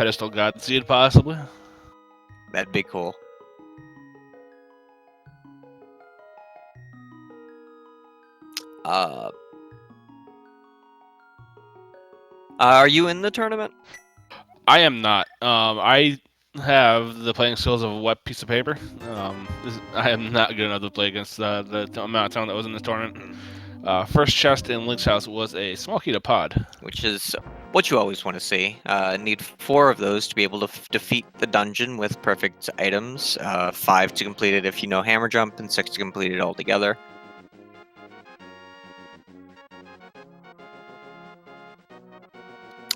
pedestal god seed, possibly. That'd be cool. Are you in the tournament? I am not. I have the playing skills of a wet piece of paper. I am not good enough to play against the amount of talent that was in this tournament. First chest in Link's house was a small key to pod, which is what you always want to see. Need 4 of those to be able to defeat the dungeon with perfect items. 5 to complete it if you know hammer jump, and 6 to complete it all together.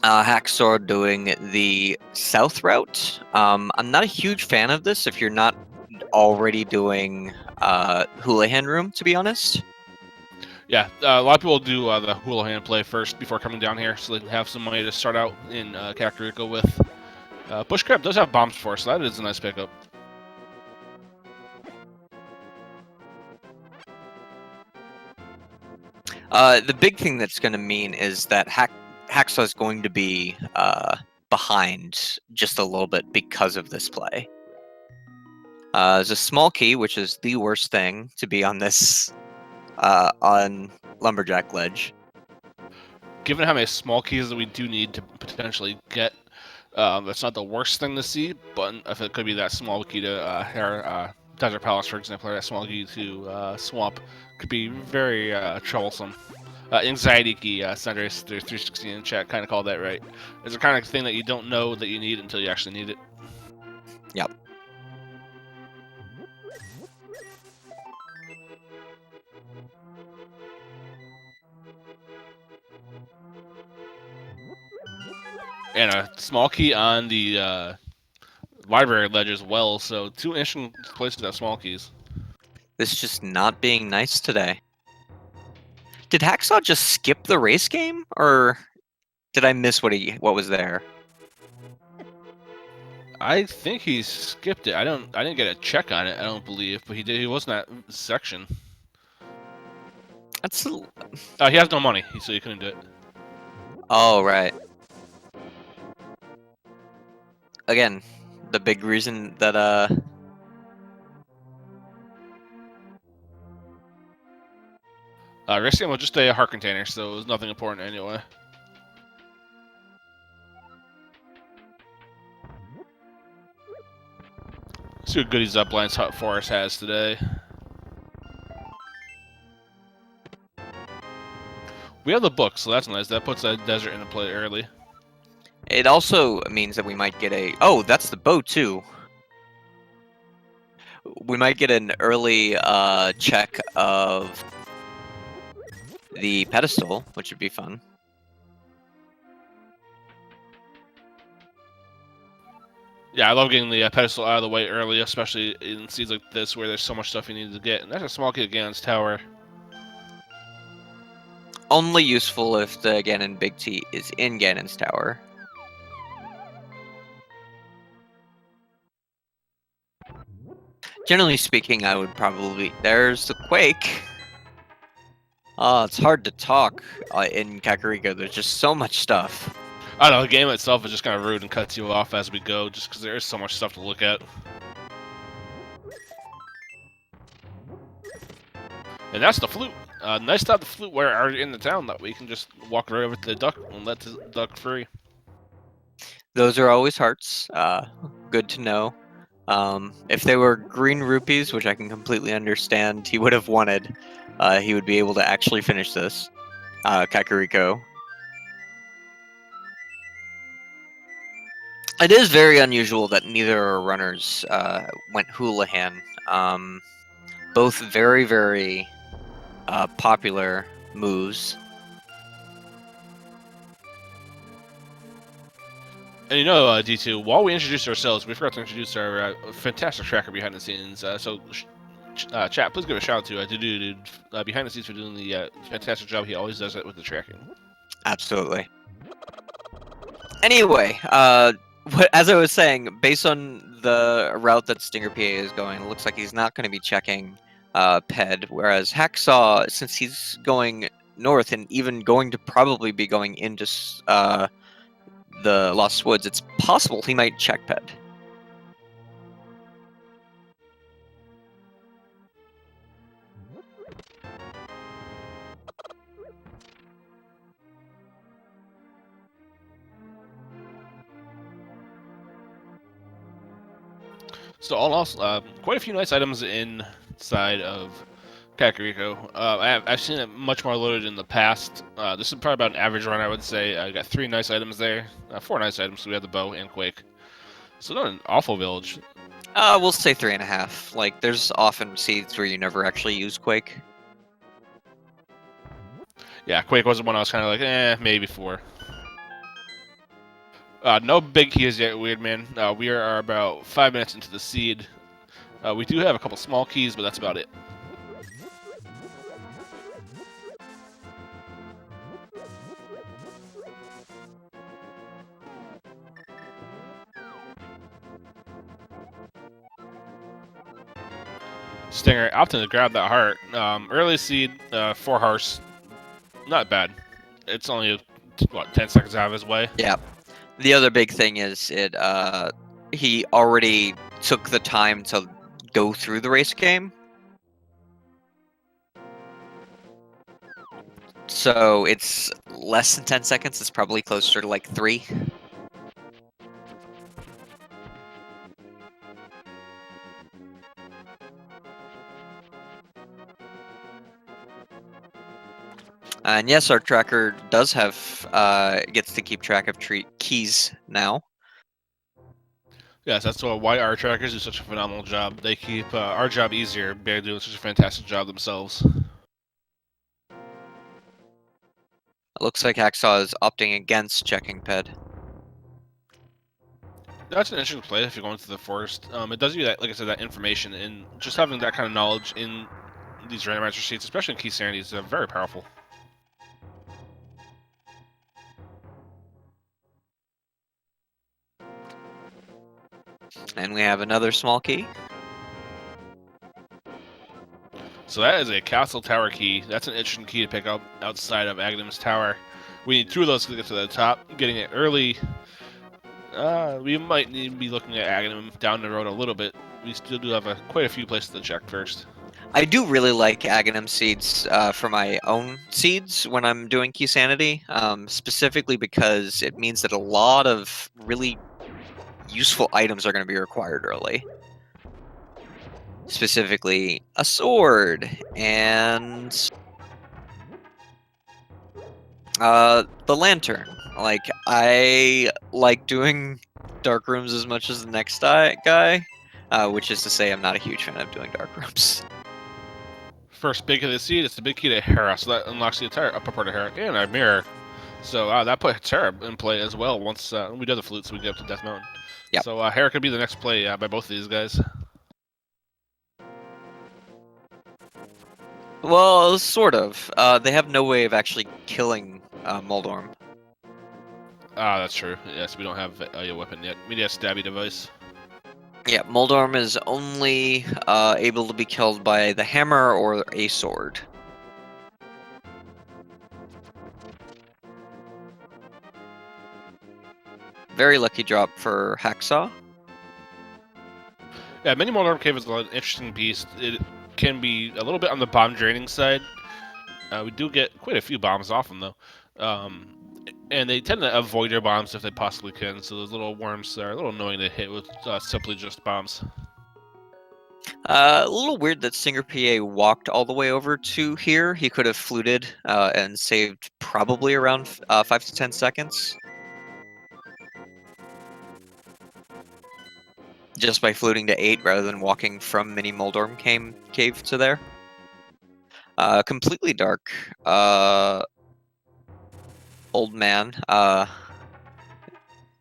Hacksaw doing the south route. I'm not a huge fan of this if you're not already doing Houlihan Room, to be honest. Yeah, a lot of people do the Houlihan play first before coming down here, so they can have some money to start out in Kakariko with. Bushcrab does have bombs for us, so that is a nice pickup. The big thing that's going to mean is that Hacksaw is going to be behind just a little bit because of this play. There's a small key, which is the worst thing to be on this on Lumberjack Ledge. Given how many small keys that we do need to potentially get, that's not the worst thing to see, but if it could be that small key to Desert Palace, for example, or that small key to Swamp, could be very troublesome. Anxiety key, Sandra 316 in chat kind of called that right. It's the kind of thing that you don't know that you need until you actually need it. Yep. And a small key on the library ledge as well, so 2 interesting places to have small keys. This just not being nice today. Did Hacksaw just skip the race game, or did I miss what was there? I think he skipped it. I didn't get a check on it, I don't believe, but he did. He was in that section. That's he has no money, so he couldn't do it. Oh, right. Again, the big reason that Race game was just a heart container, so it was nothing important anyway. See what goodies Blind Forest has today. We have the book, so that's nice. That puts that desert into play early. It also means that we might get a... Oh, that's the bow, too. We might get an early check of the pedestal, which would be fun. Yeah, I love getting the pedestal out of the way early, especially in seeds like this where there's so much stuff you need to get. And that's a small key to Ganon's Tower. Only useful if the Ganon Big T is in Ganon's Tower. Generally speaking, I would probably... There's the Quake! It's hard to talk in Kakariko. There's just so much stuff. I don't know, the game itself is just kind of rude and cuts you off as we go, just because there is so much stuff to look at. And that's the flute. Nice to have the flute where are in the town that we can just walk right over to the duck and let the duck free. Those are always hearts. Good to know. If they were green rupees, which I can completely understand, he would have wanted. He would be able to actually finish this. Kakariko. It is very unusual that neither runners went Houlihan. Both very, very popular moves. And you know, D2, while we introduce ourselves, we forgot to introduce our fantastic tracker behind the scenes. Chat, please give a shout out to Dude behind the scenes for doing the fantastic job he always does it with the tracking. Absolutely. Anyway, as I was saying, based on the route that StingerPA is going, it looks like he's not going to be checking Ped, whereas Hacksaw, since he's going north and even going to probably be going into the Lost Woods, it's possible he might check ped. So all in all, quite a few nice items inside of Kakariko. I've seen it much more loaded in the past. This is probably about an average run, I would say. I got 3 nice items there. 4 nice items. So we have the bow and Quake. So not an awful village. We'll say 3.5. Like, there's often seeds where you never actually use Quake. Yeah, Quake was the one I was kind of like, maybe 4. No big keys yet, Weird Man. We are about 5 minutes into the seed. We do have a couple small keys, but that's about it. Stinger opting to grab that heart. Early seed, 4 hearts. Not bad. It's only, 10 seconds out of his way. Yeah. The other big thing is he already took the time to go through the race game. So it's less than 10 seconds. It's probably closer to like 3. And yes, our tracker does have gets to keep track of keys now. Yes, that's why our trackers do such a phenomenal job. They keep our job easier by doing such a fantastic job themselves. It looks like Hacksaw is opting against checking ped. That's an interesting play if you're going through the forest. It does give you that, like I said, that information, and just having that kind of knowledge in these randomizer sheets, especially in Keysanity, is very powerful. And we have another small key. So that is a castle tower key. That's an interesting key to pick up outside of Aghanim's tower. We need 2 of those to get to the top. Getting it early, we might need to be looking at Aghanim down the road a little bit. We still do have quite a few places to check first. I do really like Aghanim seeds for my own seeds when I'm doing Keysanity, specifically because it means that a lot of really useful items are going to be required early. Specifically, a sword and the lantern. Like, I like doing dark rooms as much as the next guy, which is to say I'm not a huge fan of doing dark rooms. First big key to the seed, it's the big key to Hera, so that unlocks the entire upper part of Hera and our mirror. So that put Hera in play as well once we do the flute, so we get up to Death Mountain. Yep. So Hera could be the next play by both of these guys. Well, sort of. They have no way of actually killing Moldorm. That's true. Yes, we don't have a weapon yet. We need a stabby device. Yeah, Moldorm is only able to be killed by the hammer or a sword. Very lucky drop for Hacksaw. Yeah, Mini Moldorm Cave is an interesting beast. It can be a little bit on the bomb draining side. We do get quite a few bombs off them, though. And they tend to avoid your bombs if they possibly can, so those little worms are a little annoying to hit with simply just bombs. A little weird that StingerPA walked all the way over to here. He could have fluted and saved probably around 5 to 10 seconds. Just by fluting to 8 rather than walking from Mini Moldorm cave to there. Completely dark. Old man.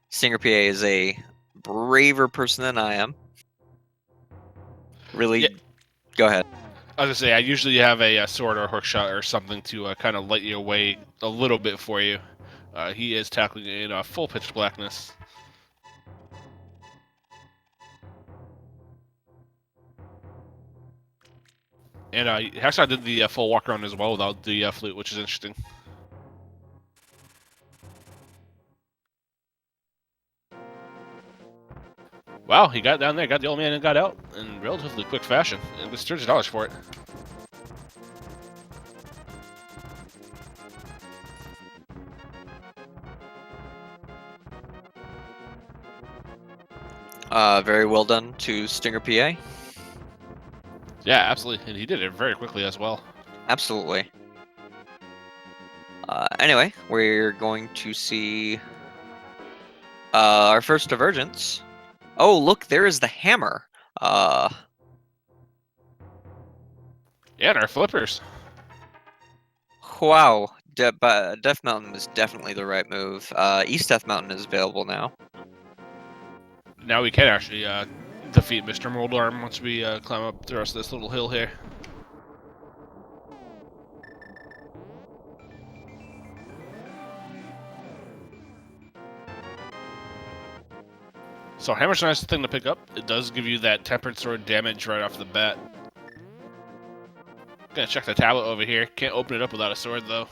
StingerPA is a braver person than I am. Really, Yeah. Go ahead. I was gonna say, I usually have a sword or hook shot or something to kind of light you away a little bit for you. He is tackling in full pitch blackness. And Hacksaw did the full walk around as well without the flute, which is interesting. Wow, he got down there, got the old man, and got out in relatively quick fashion. And it was $30 for it. Very well done to StingerPA. Yeah, absolutely, and he did it very quickly as well. Absolutely. Anyway, we're going to see our first divergence. Oh, look, there is the hammer. Yeah, and our flippers. Wow. Death Mountain is definitely the right move. East Death Mountain is available now. Now we can actually defeat Mr. Moldarm once we climb up the rest of this little hill here. So hammer's a nice thing to pick up. It does give you that tempered sword damage right off the bat. Gonna check the tablet over here. Can't open it up without a sword though.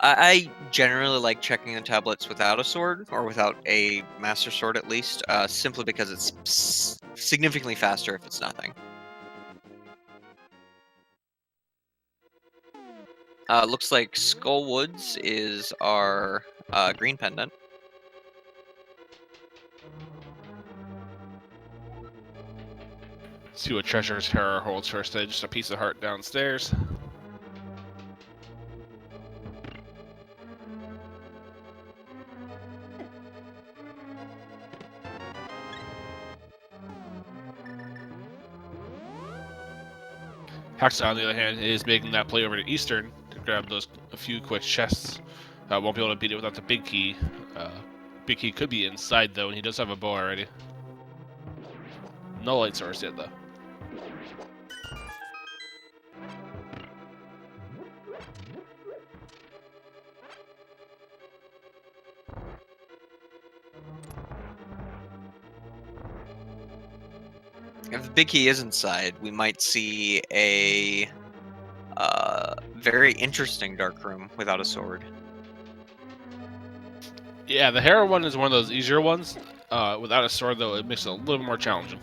I generally like checking the tablets without a sword, or without a master sword at least, simply because it's significantly faster if it's nothing. Looks like Skull Woods is our green pendant. See what treasures Hera holds first. Just a piece of heart downstairs. Hacksaww, on the other hand, is making that play over to Eastern to grab those a few quick chests. Won't be able to beat it without the big key. Big key could be inside though, and he does have a bow already. No light source yet though. If the big key is inside, we might see a very interesting dark room without a sword. Yeah, the Hera one is one of those easier ones. Without a sword though, it makes it a little more challenging.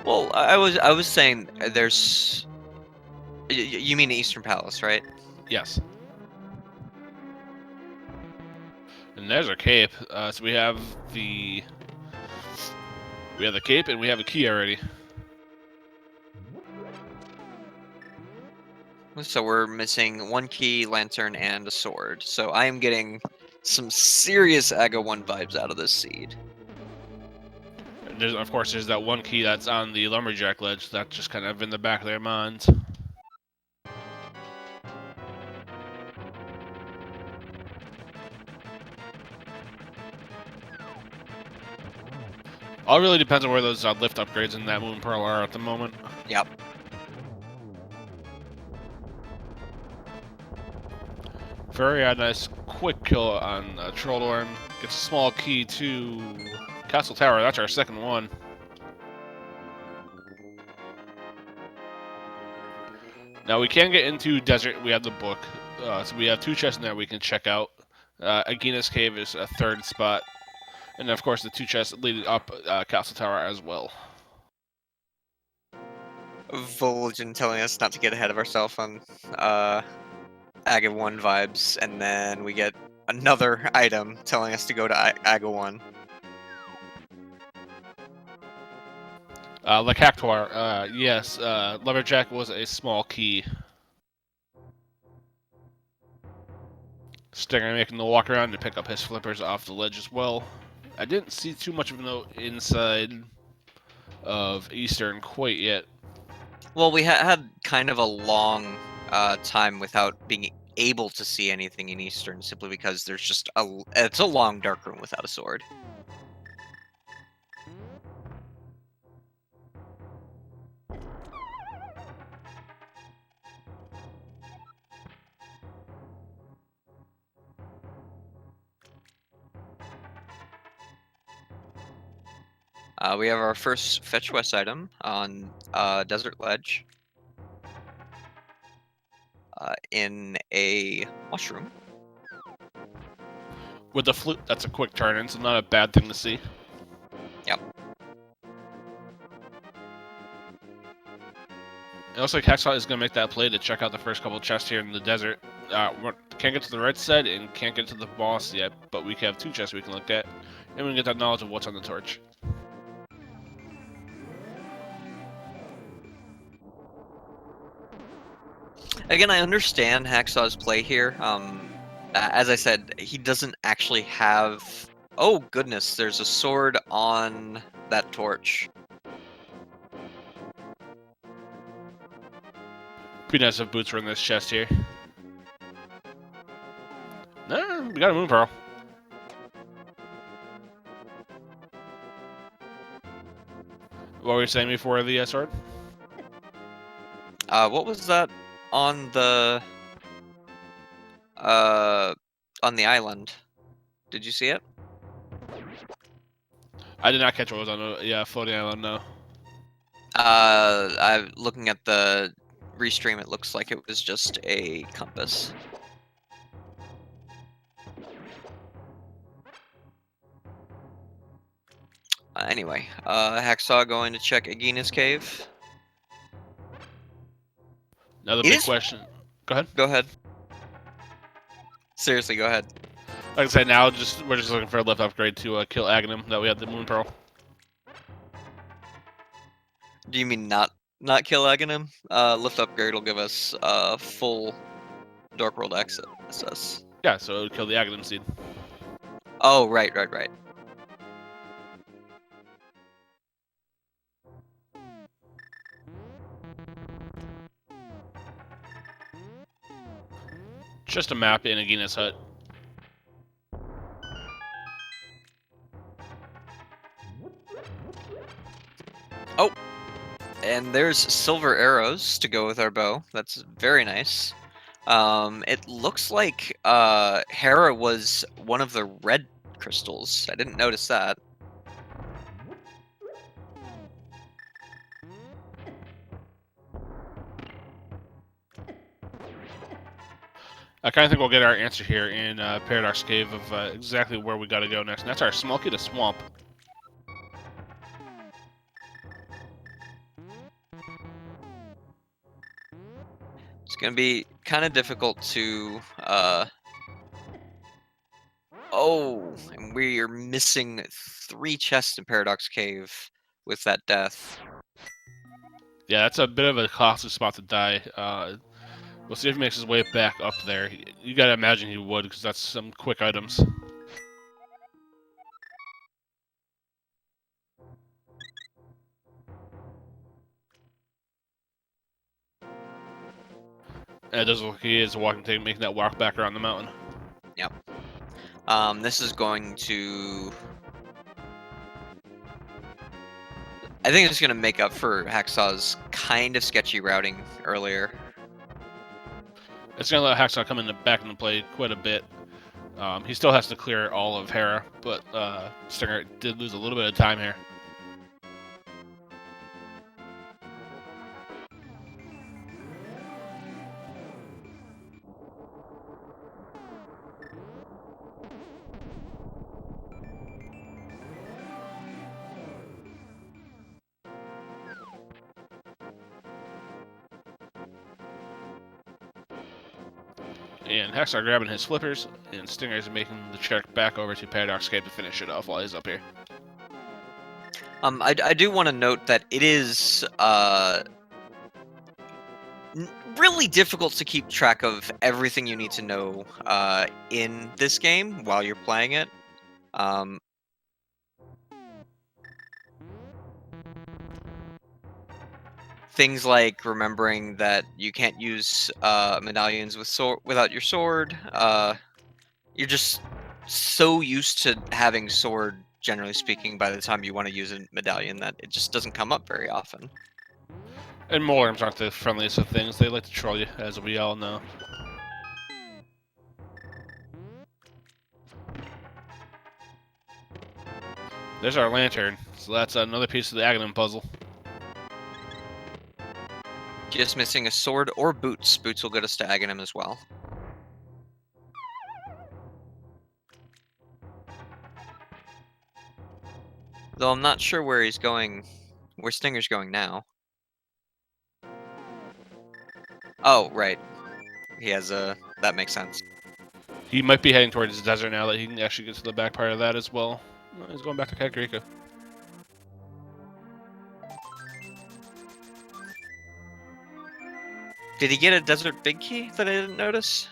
Well, I was saying there's. You mean the Eastern Palace, right? Yes. And there's our cape. So we have the cape and we have a key already. So we're missing one key, lantern, and a sword. So I am getting some serious Aga 1 vibes out of this seed. And of course, there's that one key that's on the lumberjack ledge that's just kind of in the back of their minds. All really depends on where those lift upgrades in that Moon Pearl are at the moment. Yep. Very nice quick kill on Trolldorn. Gets a small key to Castle Tower. That's our second one. Now we can get into Desert. We have the book. So we have two chests in there we can check out. Agina's Cave is a third spot. And of course the two chests leading up Castle Tower as well. Vol'jin telling us not to get ahead of ourselves on Aga 1 vibes, and then we get another item telling us to go to Aga 1. Like Cactuar, yes, Lumberjack was a small key. Stinger making the walk around to pick up his flippers off the ledge as well. I didn't see too much of a note inside of Eastern quite yet. Well, we had kind of a long time without being able to see anything in Eastern, simply because there's just it's a long dark room without a sword. We have our first fetch west item on Desert Ledge in a mushroom. With the flute, that's a quick turn, and so not a bad thing to see. Yep. It looks like hacksaww is going to make that play to check out the first couple chests here in the desert. Can't get to the right side and can't get to the boss yet, but we have 2 chests we can look at, and we can get that knowledge of what's on the torch. Again, I understand Hacksaw's play here. As I said, he doesn't actually have... Oh, goodness, there's a sword on that torch. Be nice if boots were in this chest here. No, we got a moon pearl. What were you saying before the sword? What was that on the... on the island? Did you see it? I did not catch what was on the floating island, no. I'm looking at the restream, it looks like it was just a compass. Anyway, Hacksaw going to check Agina's cave. Another big question. Go ahead. Go ahead. Seriously, go ahead. Like I said, now we're just looking for a lift upgrade to kill Aghanim. That we have the moon pearl. Do you mean not kill Aghanim? Lift upgrade will give us full Dark World access. Yeah, so it would kill the Aghanim seed. Oh, right. Just a map in Agina's hut. Oh, and there's silver arrows to go with our bow. That's very nice. It looks like Hera was one of the red crystals. I didn't notice that. I kind of think we'll get our answer here in Paradox Cave of exactly where we got to go next. And that's our Smoky to Swamp. It's going to be kind of difficult to... Oh, and we are missing 3 chests in Paradox Cave with that death. Yeah, that's a bit of a costly spot to die. We'll see if he makes his way back up there. You gotta imagine he would, because that's some quick items. And it does look like he is walking, making that walk back around the mountain. Yep. This is going to... I think it's going to make up for Hacksaw's kind of sketchy routing earlier. It's going to let Hacksaw come back into play quite a bit. He still has to clear all of Hera, but Stinger did lose a little bit of time here. And Hacksaw grabbing his flippers, and Stinger's making the trek back over to Paradox Cave to finish it off while he's up here. I do want to note that it is really difficult to keep track of everything you need to know in this game while you're playing it. Things like remembering that you can't use medallions without your sword. You're just so used to having sword, generally speaking, by the time you want to use a medallion that it just doesn't come up very often. And Molarms aren't the friendliest of things. They like to troll you, as we all know. There's our lantern. So that's another piece of the Aghanim puzzle. Just missing a sword or boots. Boots will get us to Aghanim as well. Though I'm not sure where he's going, where Stinger's going now. Oh, right. He has a... That makes sense. He might be heading towards the desert now that he can actually get to the back part of that as well. He's going back to Kakariko. Did he get a desert big key that I didn't notice?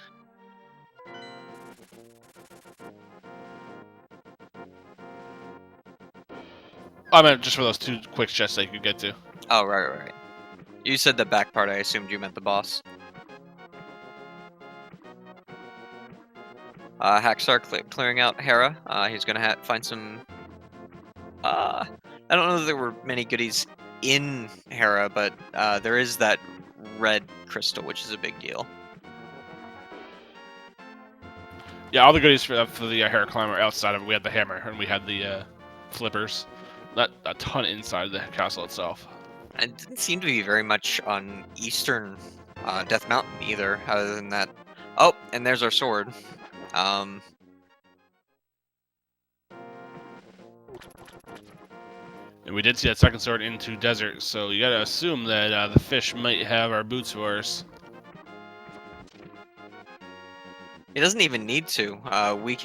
I meant just for those 2 quick chests that you could get to. Oh, right. You said the back part, I assumed you meant the boss. Hacksaww clearing out Hera. He's gonna find some... I don't know that there were many goodies in Hera, but there is that red crystal, which is a big deal. Yeah, all the goodies for the Hera climber outside of it. We had the hammer and we had the flippers. Not a ton inside the castle itself. And it didn't seem to be very much on eastern Death Mountain either, other than that. Oh, and there's our sword. And we did see that second sword into desert, so you gotta assume that the fish might have our boots for us. It doesn't even need to. We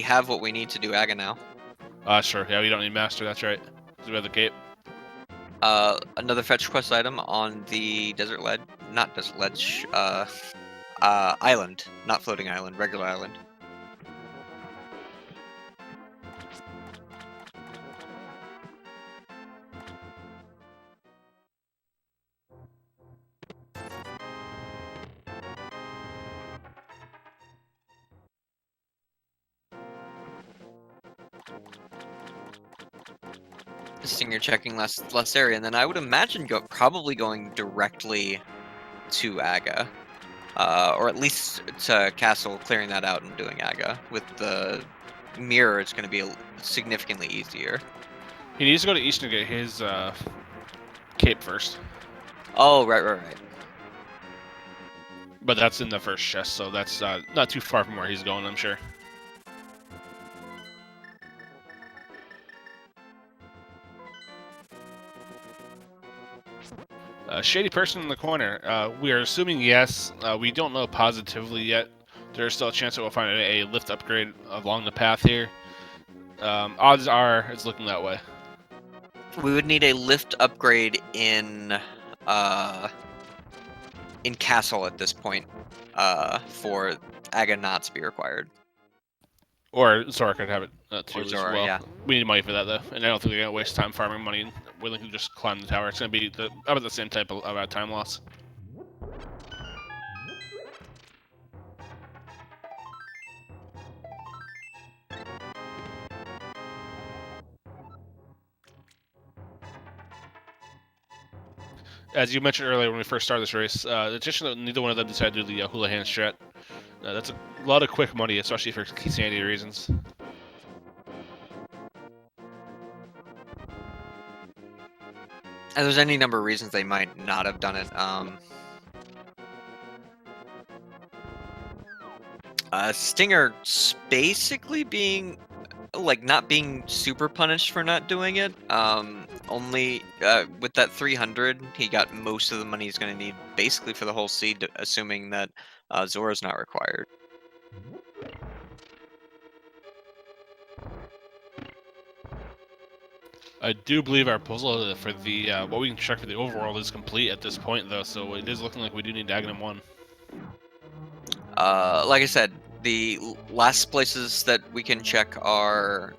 have what we need to do Aga now. Sure. Yeah, we don't need master. That's right. We have the cape. Another fetch quest item on the desert ledge, not desert ledge, island, not floating island, regular island. Stinger checking less area, and then I would imagine probably going directly to Aga, or at least to Castle, clearing that out and doing Aga. With the mirror, it's going to be significantly easier. He needs to go to East and get his cape first. Oh, right. But that's in the first chest, so that's not too far from where he's going, I'm sure. Shady person in the corner. We are assuming yes. We don't know positively yet. There's still a chance that we'll find a lift upgrade along the path here. Odds are it's looking that way. We would need a lift upgrade in Castle at this point, for Aga not to be required. Or Zora could have it too Zora, as well. yeah. We need money for that though, and I don't think they're gonna waste time farming money and willing to just climb the tower. It's gonna be about the same type of time loss. As you mentioned earlier when we first started this race, the addition that neither one of them decided to do the hula hand strat. That's a lot of quick money, especially for Keysanity reasons. And there's any number of reasons they might not have done it. Stinger basically being not being super punished for not doing it. Only with that 300, he got most of the money he's going to need basically for the whole seed, assuming that Zora's not required. I do believe our puzzle for the what we can check for the overworld is complete at this point, though, so it is looking like we do need Agnum 1. Like I said, the last places that we can check are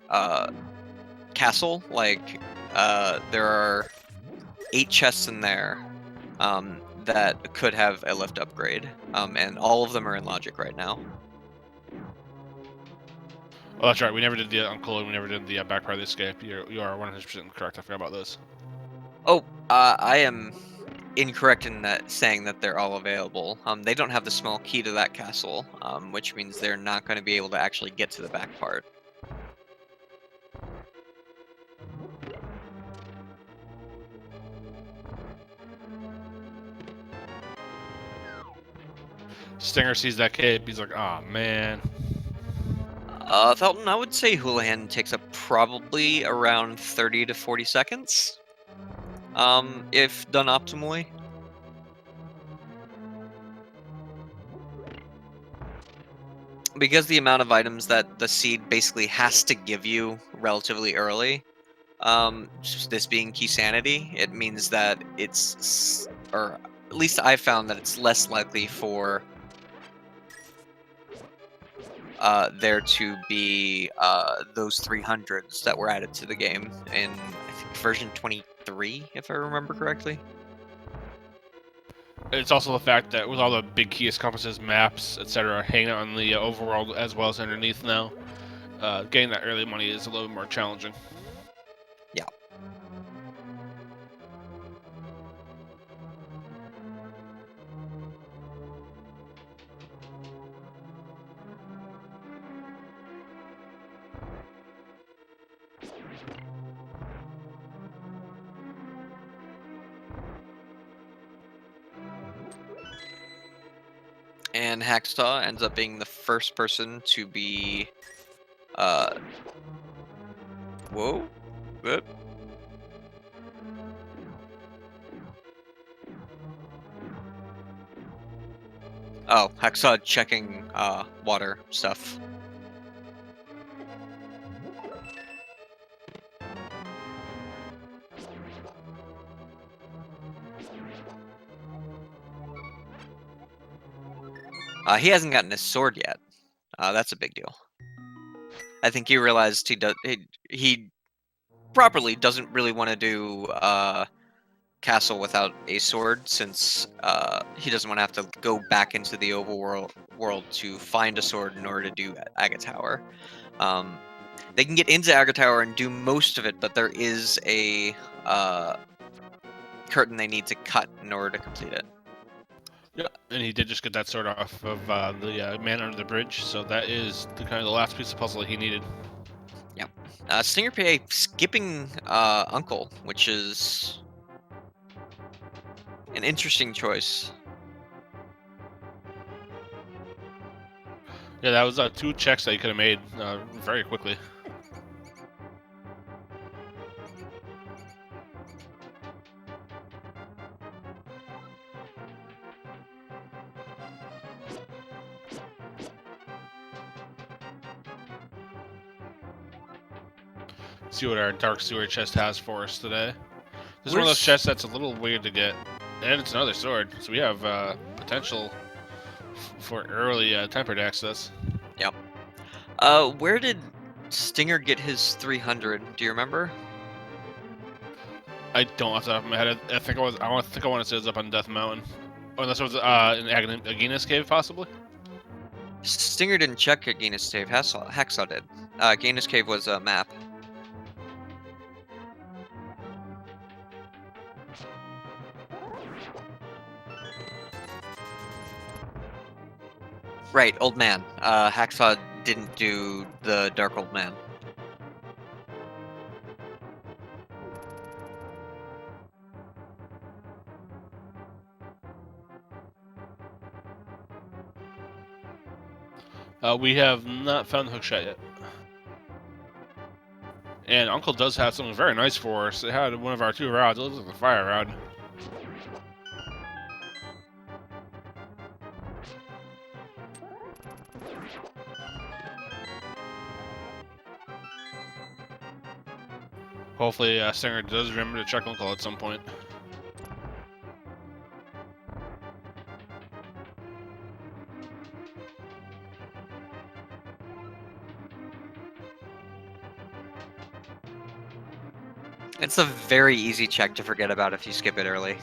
Castle. There are 8 chests in there that could have a lift upgrade, and all of them are in logic right now. Oh, that's right. We never did the Uncle, and we never did the back part of the escape. You are 100% correct. I forgot about those. Oh, I am incorrect in that saying that they're all available. They don't have the small key to that castle, which means they're not going to be able to actually get to the back part. Stinger sees that cape. He's like, "Oh man." Felton, I would say Houlihan takes up probably around 30 to 40 seconds. If done optimally. Because the amount of items that the seed basically has to give you relatively early, this being Keysanity, it means that it's, or at least I've found that it's less likely for there to be those 300s that were added to the game in, I think, version 23, if I remember correctly. It's also the fact that with all the big keys, compasses, maps, etc., hanging out on the overworld as well as underneath now, getting that early money is a little bit more challenging. Yeah. And Hacksaw ends up being the first person to be, whoa, good. Oh, Hacksaw checking water stuff. He hasn't gotten his sword yet. That's a big deal. I think he realized he properly doesn't really want to do castle without a sword, since he doesn't want to have to go back into the overworld to find a sword in order to do Aga Tower. They can get into Aga Tower and do most of it, but there is a curtain they need to cut in order to complete it. Yep, and he did just get that sword off of the man under the bridge, so that is kind of the last piece of puzzle he needed. Yep. StingerPA skipping Uncle, which is an interesting choice. Yeah, that was 2 checks that he could have made very quickly. See what our Dark Sewer chest has for us today. This is one of those chests that's a little weird to get, and it's another sword, so we have potential for early tempered access. Yep. Where did Stinger get his 300? Do you remember? I don't off the top of my head. I think I want to say it was up on Death Mountain, or unless it was in Agina's cave, possibly. Stinger didn't check Agina's cave. Hacksaw did. Agina's cave was a map. Right, old man. Hacksaw didn't do the Dark Old Man. We have not found the hookshot yet. And Uncle does have something very nice for us. It had one of our 2 rods. It looks like a fire rod. Hopefully, Stinger does remember to check Uncle at some point. It's a very easy check to forget about if you skip it early.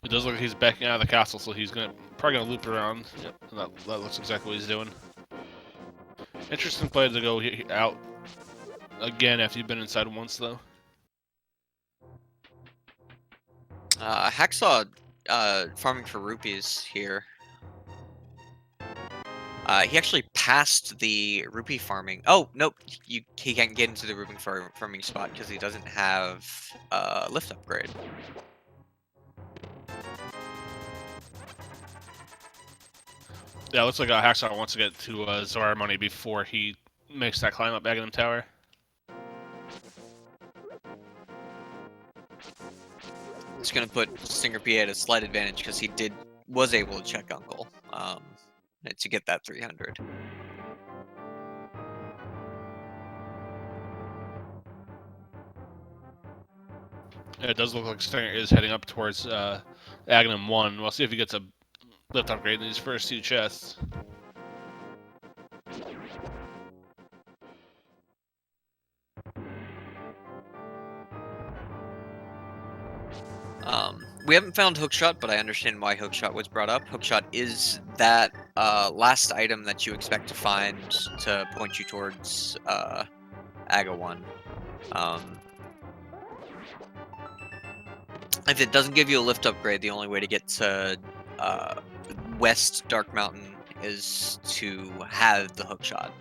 It does look like he's backing out of the castle, so he's probably gonna loop around. Yep, that looks exactly what he's doing. Interesting play to go out again after you've been inside once, though. Hacksaw farming for rupees here. He actually passed the rupee farming. Oh, nope. He can't get into the rupee farming spot because he doesn't have lift upgrade. Yeah, it looks like Hacksaw wants to get to Zora money before he makes that climb up Aghanim Tower. It's going to put StingerPA at a slight advantage because he was able to check Uncle to get that 300. Yeah, it does look like Stinger is heading up towards Aghanim 1. We'll see if he gets a lift upgrade in these first 2 chests. We haven't found Hookshot, but I understand why Hookshot was brought up. Hookshot is that last item that you expect to find to point you towards Aga 1. If it doesn't give you a lift upgrade, the only way to get to West Dark Mountain is to have the Hookshot.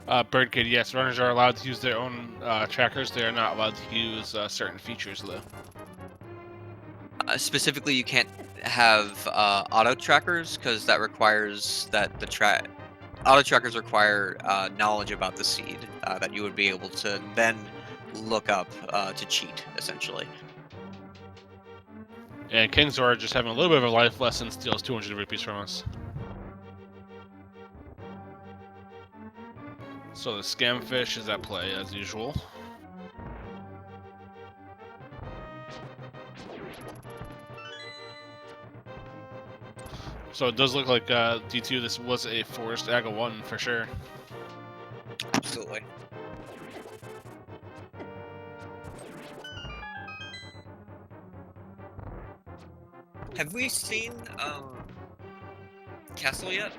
Birdkid, yes, runners are allowed to use their own trackers. They are not allowed to use certain features, though. Specifically, you can't have auto trackers because that requires that auto trackers require knowledge about the seed that you would be able to then look up to cheat, essentially. And King Zora, just having a little bit of a life lesson, steals 200 rupees from us. So the scam fish is at play as usual. So it does look like D2, this was a forced Aga 1 for sure. Absolutely. Have we seen Castle yet?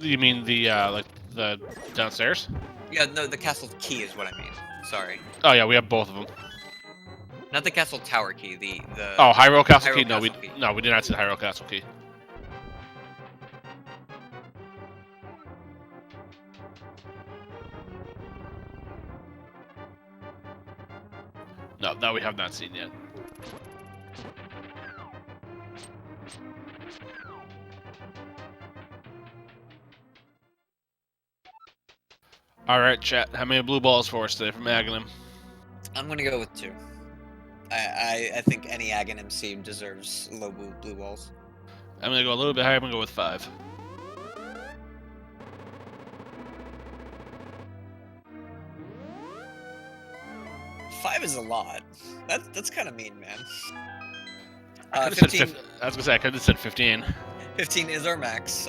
You mean the like the downstairs? Yeah, no, the castle key is what I mean. Sorry. Oh yeah, we have both of them. Not the castle tower key, the Oh, Hyrule Castle Hyrule key? Castle No, key. we did not see the Hyrule Castle key. No, that we have not seen yet. Alright, chat. How many blue balls for us today from Aghanim? I'm gonna go with 2. I think any Aghanim seed deserves low blue balls. I'm gonna go a little bit higher. I'm gonna go with 5. Five is a lot. That's kind of mean, man. I was 15. gonna say I could have said 15. 15 is our max.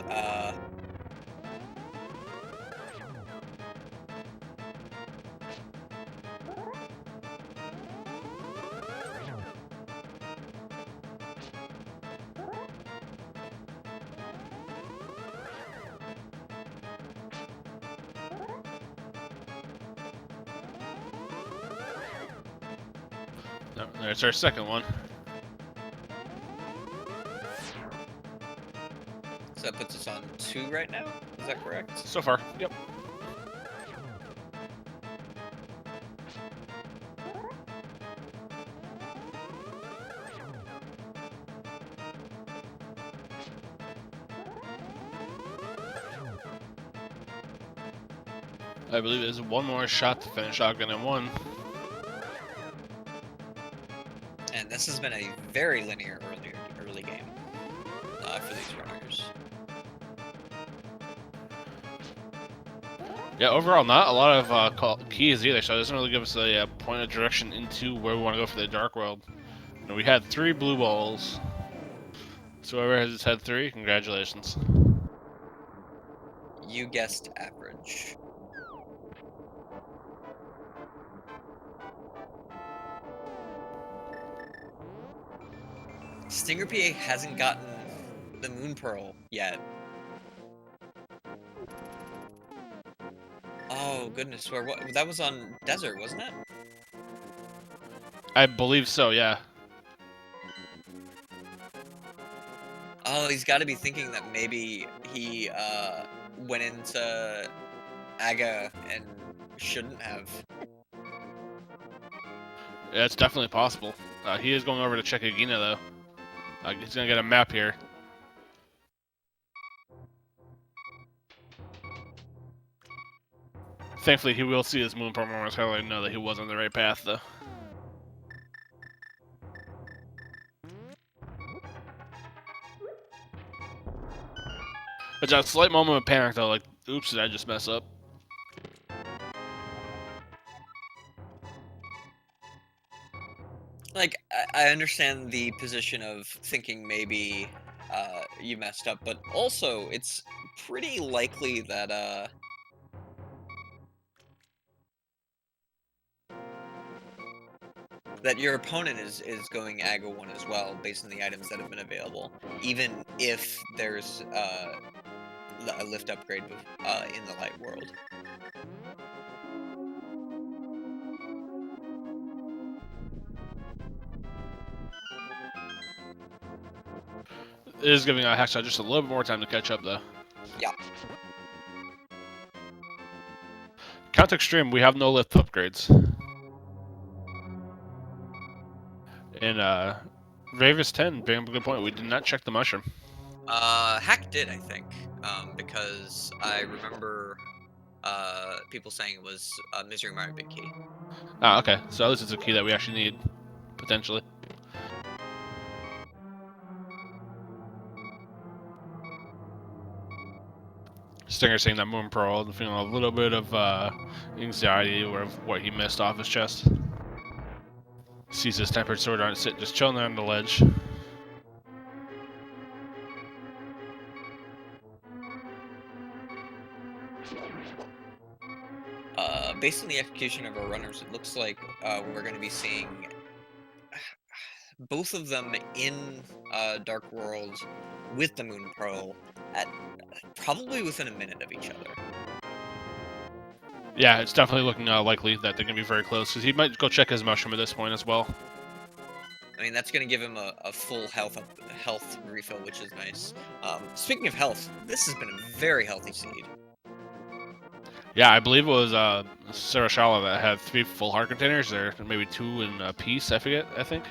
No, there's our second one. So that puts us on 2 right now. Is that correct? So far, yep. I believe there's one more shot to finish Aghanim 1. And this has been a very linear early game for these runners. Yeah, overall, not a lot of keys either, so it doesn't really give us a point of direction into where we want to go for the Dark World. And we had 3 blue balls. So whoever has had 3, congratulations. You guessed average. StingerPA hasn't gotten the Moon Pearl yet. Oh, Oh goodness, where what? That was on desert, wasn't it? I believe so, yeah. Oh, he's got to be thinking that maybe he went into Aga and shouldn't have. Yeah, it's definitely possible. He is going over to check Agina, though. He's going to get a map here. Thankfully, he will see his moon performance. How I know that he was on the right path, though. It's a slight moment of panic, though. Like, oops, did I just mess up? Like, I understand the position of thinking maybe you messed up, but also it's pretty likely that that your opponent is going Aga 1 as well, based on the items that have been available, even if there's a lift upgrade in the light world. It is giving hacksaww just a little bit more time to catch up, though. Yeah. Count Extreme, we have no lift upgrades. And Ravis 10, bring up a good point. We did not check the mushroom. Hack did, I think, because I remember people saying it was Misery Mario Big Key. Ah, okay. So at least it's a key that we actually need, potentially. Stinger saying that Moon Pearl and feeling a little bit of anxiety or of what he missed off his chest. Sees his tempered sword on sit, just chilling there on the ledge. Based on the execution of our runners, it looks like we're going to be seeing both of them in Dark World with the Moon Pearl at probably within a minute of each other. Yeah, it's definitely looking likely that they're going to be very close, because he might go check his mushroom at this point as well. I mean, that's going to give him a full health refill, which is nice. Speaking of health, this has been a very healthy seed. Yeah, I believe it was Sarashala that had 3 full heart containers there, maybe 2 in a piece, I forget, I think.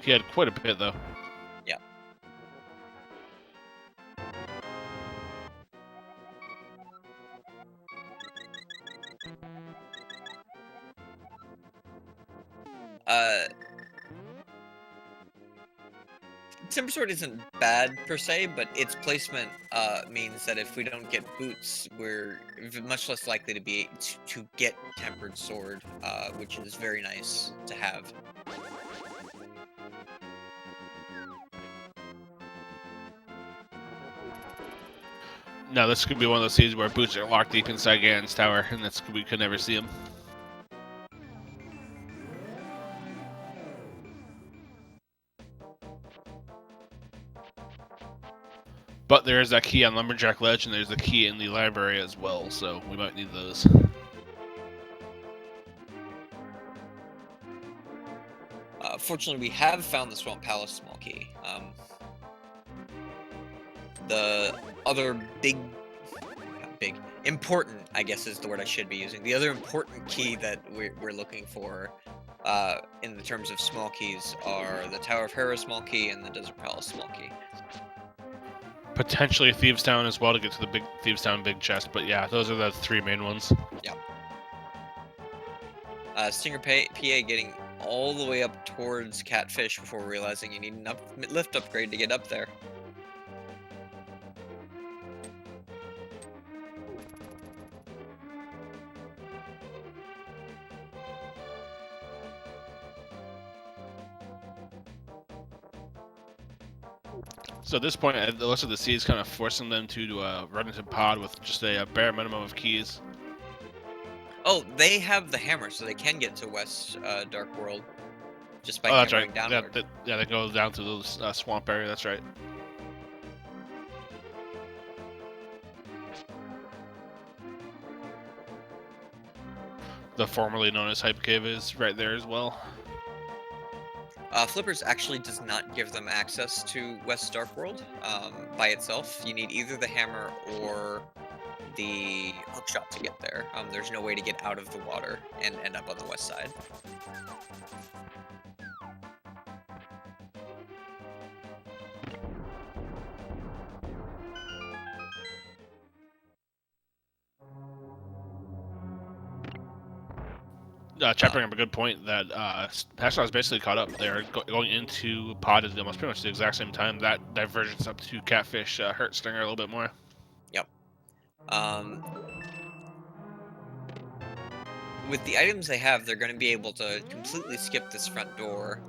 He had quite a bit, though. Yeah. Timber Sword isn't bad per se, but its placement means that if we don't get boots, we're much less likely to be to get Tempered Sword, which is very nice to have. Now, this could be one of those seasons where boots are locked deep inside Ganon's tower, and we could never see them. But there is that key on Lumberjack Ledge, and there's a key in the library as well, so we might need those. Fortunately, we have found the Swamp Palace small key. The other important, I guess is the word I should be using. The other important key that we're looking for in the terms of small keys are the Tower of Hera small key and the Desert Palace small key. Potentially Thieves Town as well to get to the big Thieves Town big chest, but yeah, those are the 3 main ones. Yeah. StingerPA getting all the way up towards Catfish before realizing you need an lift upgrade to get up there. So at this point, the looks of the sea is kind of forcing them to run into pod with just a bare minimum of keys. Oh, they have the hammer, so they can get to West Dark World just by that's hammering right. downward. Yeah, they go down to the swamp area. That's right. the formerly known as Hype Cave is right there as well. Flippers actually does not give them access to West Dark World by itself. You need either the hammer or the hookshot to get there. There's no way to get out of the water and end up on the west side. Chad bringing up a good point that hacksaww is basically caught up. They're going into pod at almost pretty much the exact same time. That divergence up to catfish hurt Stinger a little bit more. Yep. With the items they have, they're going to be able to completely skip this front door.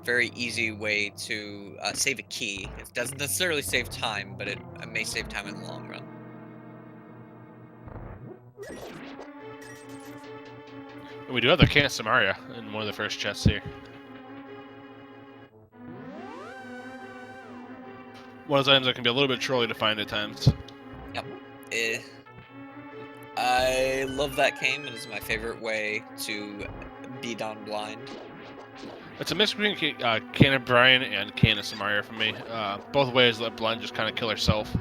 Very easy way to save a key. It doesn't necessarily save time, but it may save time in the long run. We do have the can of Samaria in one of the first chests here. One of those items that can be a little bit trolly to find at times. Yep. I love that cane. It is my favorite way to beat on blind. It's a mix between can of Brian and can of Samaria for me. Both ways let blind just kind of kill herself.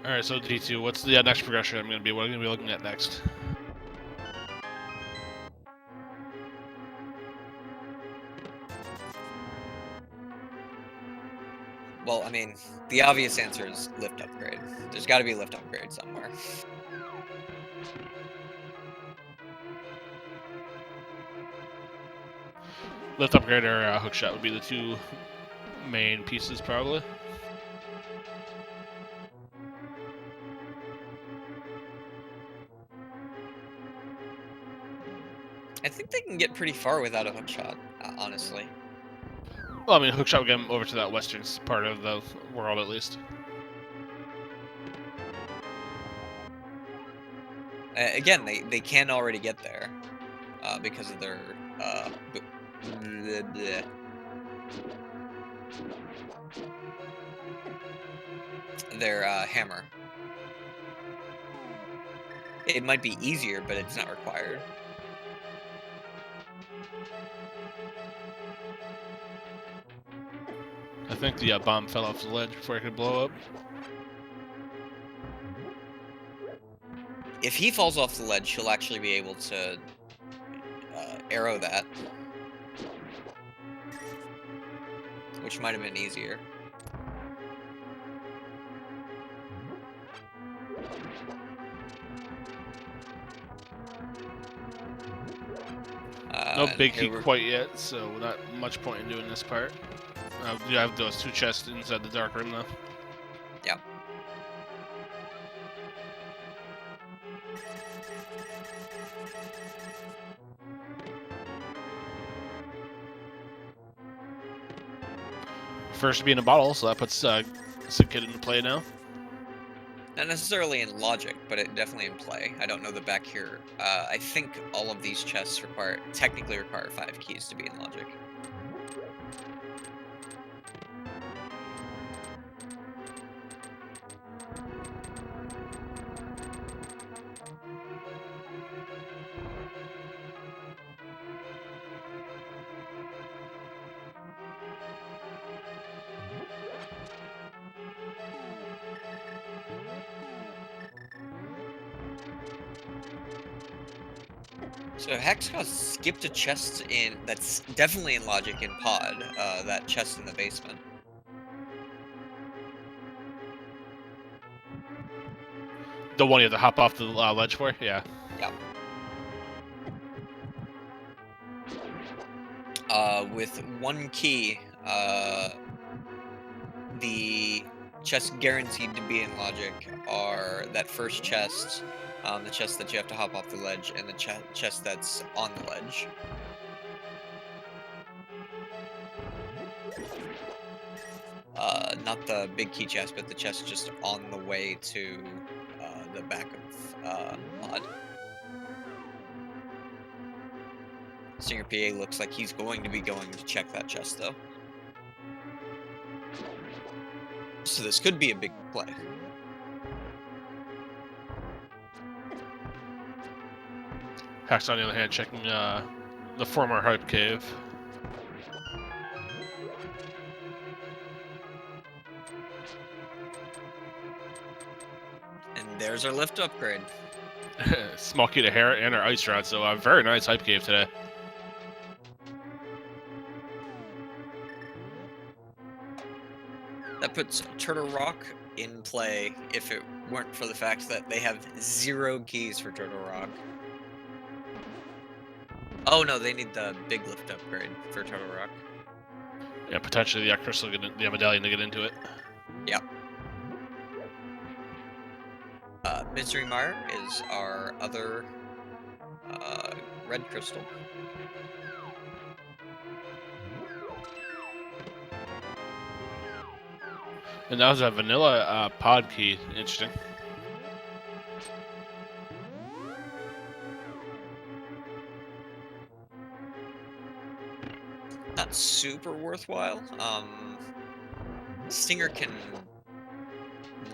Alright, so D2, what's the next progression what I'm going to be looking at next? Well, I mean, the obvious answer is lift upgrade. There's got to be a lift upgrade somewhere. Lift upgrade or hookshot would be the two main pieces, probably. I think they can get pretty far without a hookshot, honestly. Well, I mean, hookshot would get them over to that western part of the world, at least. Again, they can already get there because of their hammer. It might be easier, but it's not required. I think the bomb fell off the ledge before it could blow up. If he falls off the ledge, he'll actually be able to arrow that, which might have been easier. No big key quite yet, so not much point in doing this part. You have those two chests inside the dark room, though. Yeah. First to be in a bottle, so that puts Kid into play now. Not necessarily in logic, but it definitely in play. I don't know the back here. I think all of these chests technically require 5 keys to be in logic. So hacksaww skipped a chest that's definitely in logic in pod, that chest in the basement. The one you have to hop off the ledge for? Yeah. Yeah. With 1 key, the chests guaranteed to be in logic are that first chest, the chest that you have to hop off the ledge, and the chest that's on the ledge. not the big key chest, but the chest just on the way to the back of pod. StingerPA looks like he's going to be going to check that chest, though. So this could be a big play. Hacksaw, on the other hand, checking the former hype cave. And there's our lift upgrade. Small key to hair and our ice rod, so very nice hype cave today. That puts Turtle Rock in play if it weren't for the fact that they have 0 keys for Turtle Rock. Oh no, they need the big lift upgrade for Turtle Rock. Yeah, potentially the crystal, the medallion to get into it. Yep. Misery Mire is our other red crystal. And that was a vanilla pod key. Interesting. Not super worthwhile. Stinger can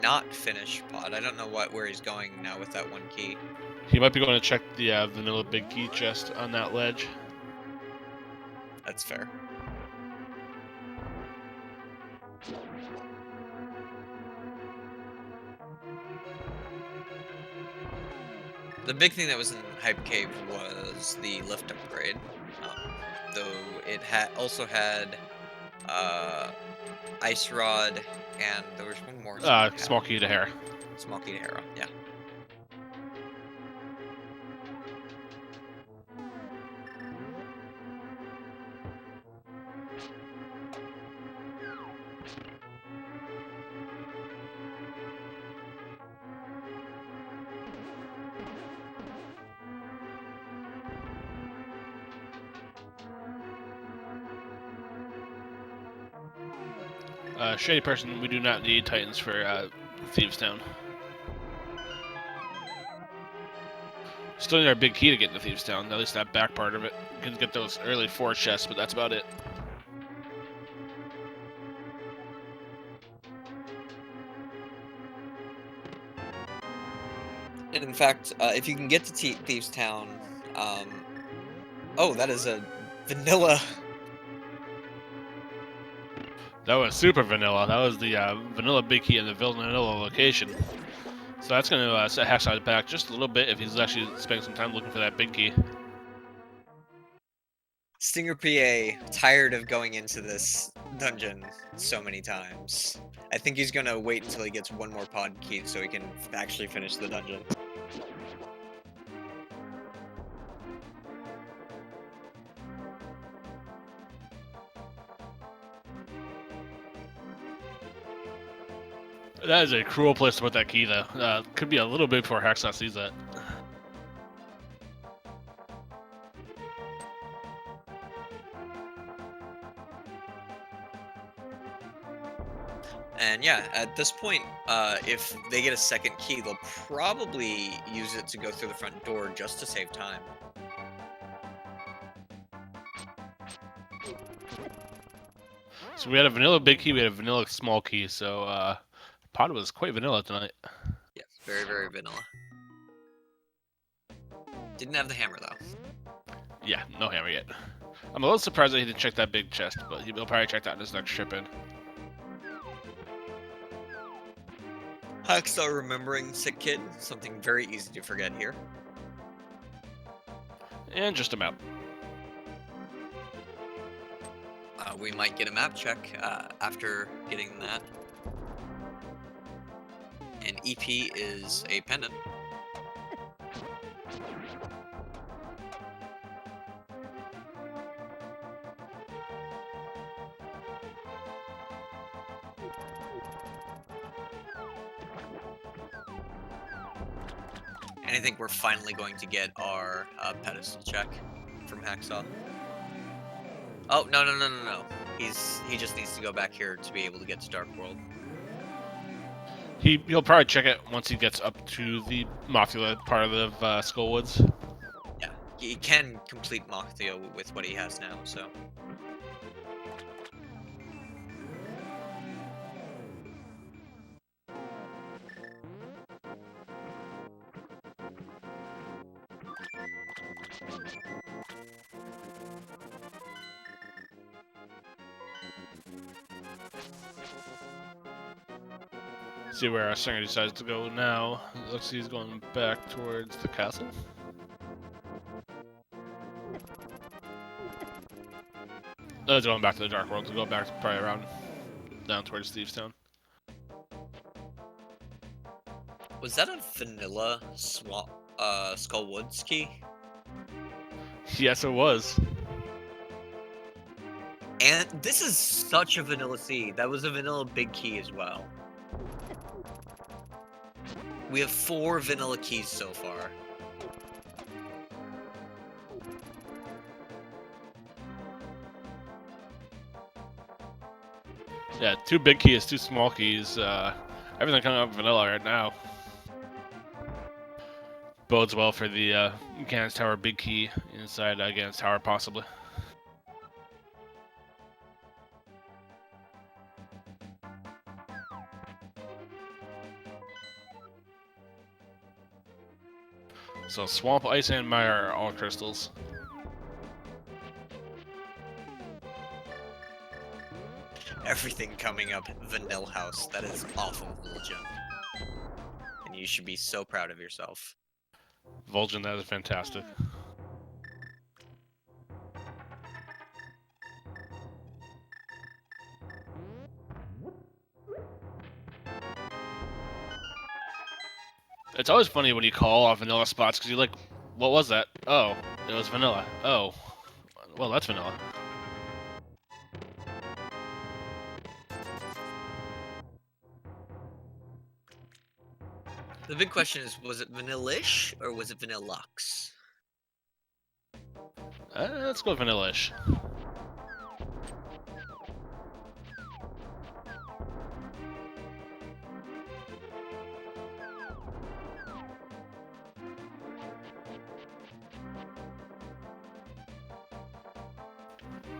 not finish pod. I don't know where he's going now with that 1 key. He might be going to check the vanilla big key chest on that ledge. That's fair. The big thing that was in Hype Cave was the lift upgrade, though it also had Ice Rod, and there was one more. Small key to hair. Small key to hair, yeah. Shady person, we do not need Titans for Thieves Town. Still need our big key to get into Thieves Town, at least that back part of it. We can get those early 4 chests, but that's about it. And in fact, if you can get to Thieves Town, oh, that is a vanilla. That was super vanilla. That was the vanilla big key in the vanilla location. So that's going to set Hacksaww back just a little bit if he's actually spending some time looking for that big key. StingerPA, tired of going into this dungeon so many times. I think he's going to wait until he gets 1 more pod key so he can actually finish the dungeon. That is a cruel place to put that key, though. Could be a little bit before Hacksaw sees that. And yeah, at this point, if they get a 2nd key, they'll probably use it to go through the front door just to save time. So we had a vanilla big key, we had a vanilla small key, so Pod was quite vanilla tonight. Yes, very, very vanilla. Didn't have the hammer, though. Yeah, no hammer yet. I'm a little surprised that he didn't check that big chest, but he'll probably check that in his next trip in. Hacksaw remembering Sick Kid, something very easy to forget here. And just about. We might get a map check after getting that. And EP is a pendant. And I think we're finally going to get our pedestal check from Hacksaw. Oh, no. He just needs to go back here to be able to get to Dark World. He'll probably check it once he gets up to the Mothula part of the Skullwoods. Yeah, he can complete Mothio with what he has now, so. See where our Stinger decides to go now. Looks like he's going back towards the castle. He's going back to the Dark World to go back probably around down towards Thieves Town. Was that a vanilla Skullwoods key? Yes, it was. And this is such a vanilla seed. That was a vanilla big key as well. We have 4 vanilla keys so far. Yeah, 2 big keys, 2 small keys. Everything coming up vanilla right now. Bodes well for the Gannon's Tower big key inside Gannon's Tower, possibly. So Swamp, Ice, and Mire are all crystals. Everything coming up Vanilla House. That is awful, Vol'jin. And you should be so proud of yourself. Vol'jin, that is fantastic. It's always funny when you call off vanilla spots because you're like, what was that? Oh, it was vanilla. Oh, well, that's vanilla. The big question is, was it vanilla-ish or was it vanilla-lux? Let's go vanilla-ish.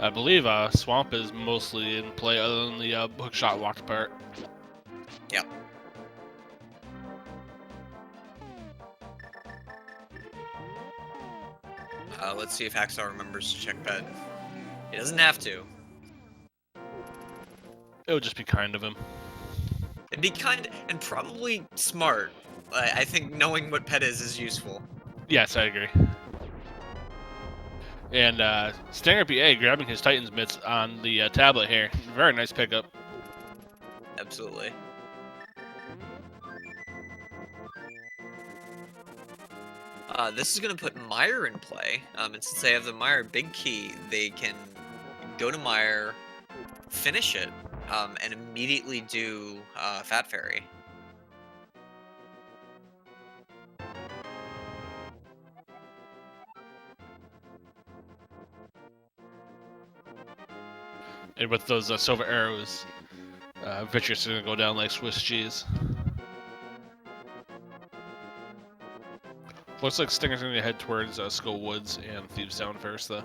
I believe Swamp is mostly in play other than the hookshot locked part. Yep. Let's see if hacksaww remembers to check bed. He doesn't have to. It would just be kind of him. It'd be kind and probably smart. I think knowing what pet is useful. Yes, I agree. And StingerPA grabbing his Titan's mitts on the tablet here. Very nice pickup. Absolutely. This is going to put Mire in play. And since they have the Mire big key, they can go to Mire, finish it, and immediately do Fat Fairy. And with those silver arrows, Vitreous is going to go down like Swiss cheese. Looks like Stinger's going to head towards Skull Woods and Thieves Town first, though.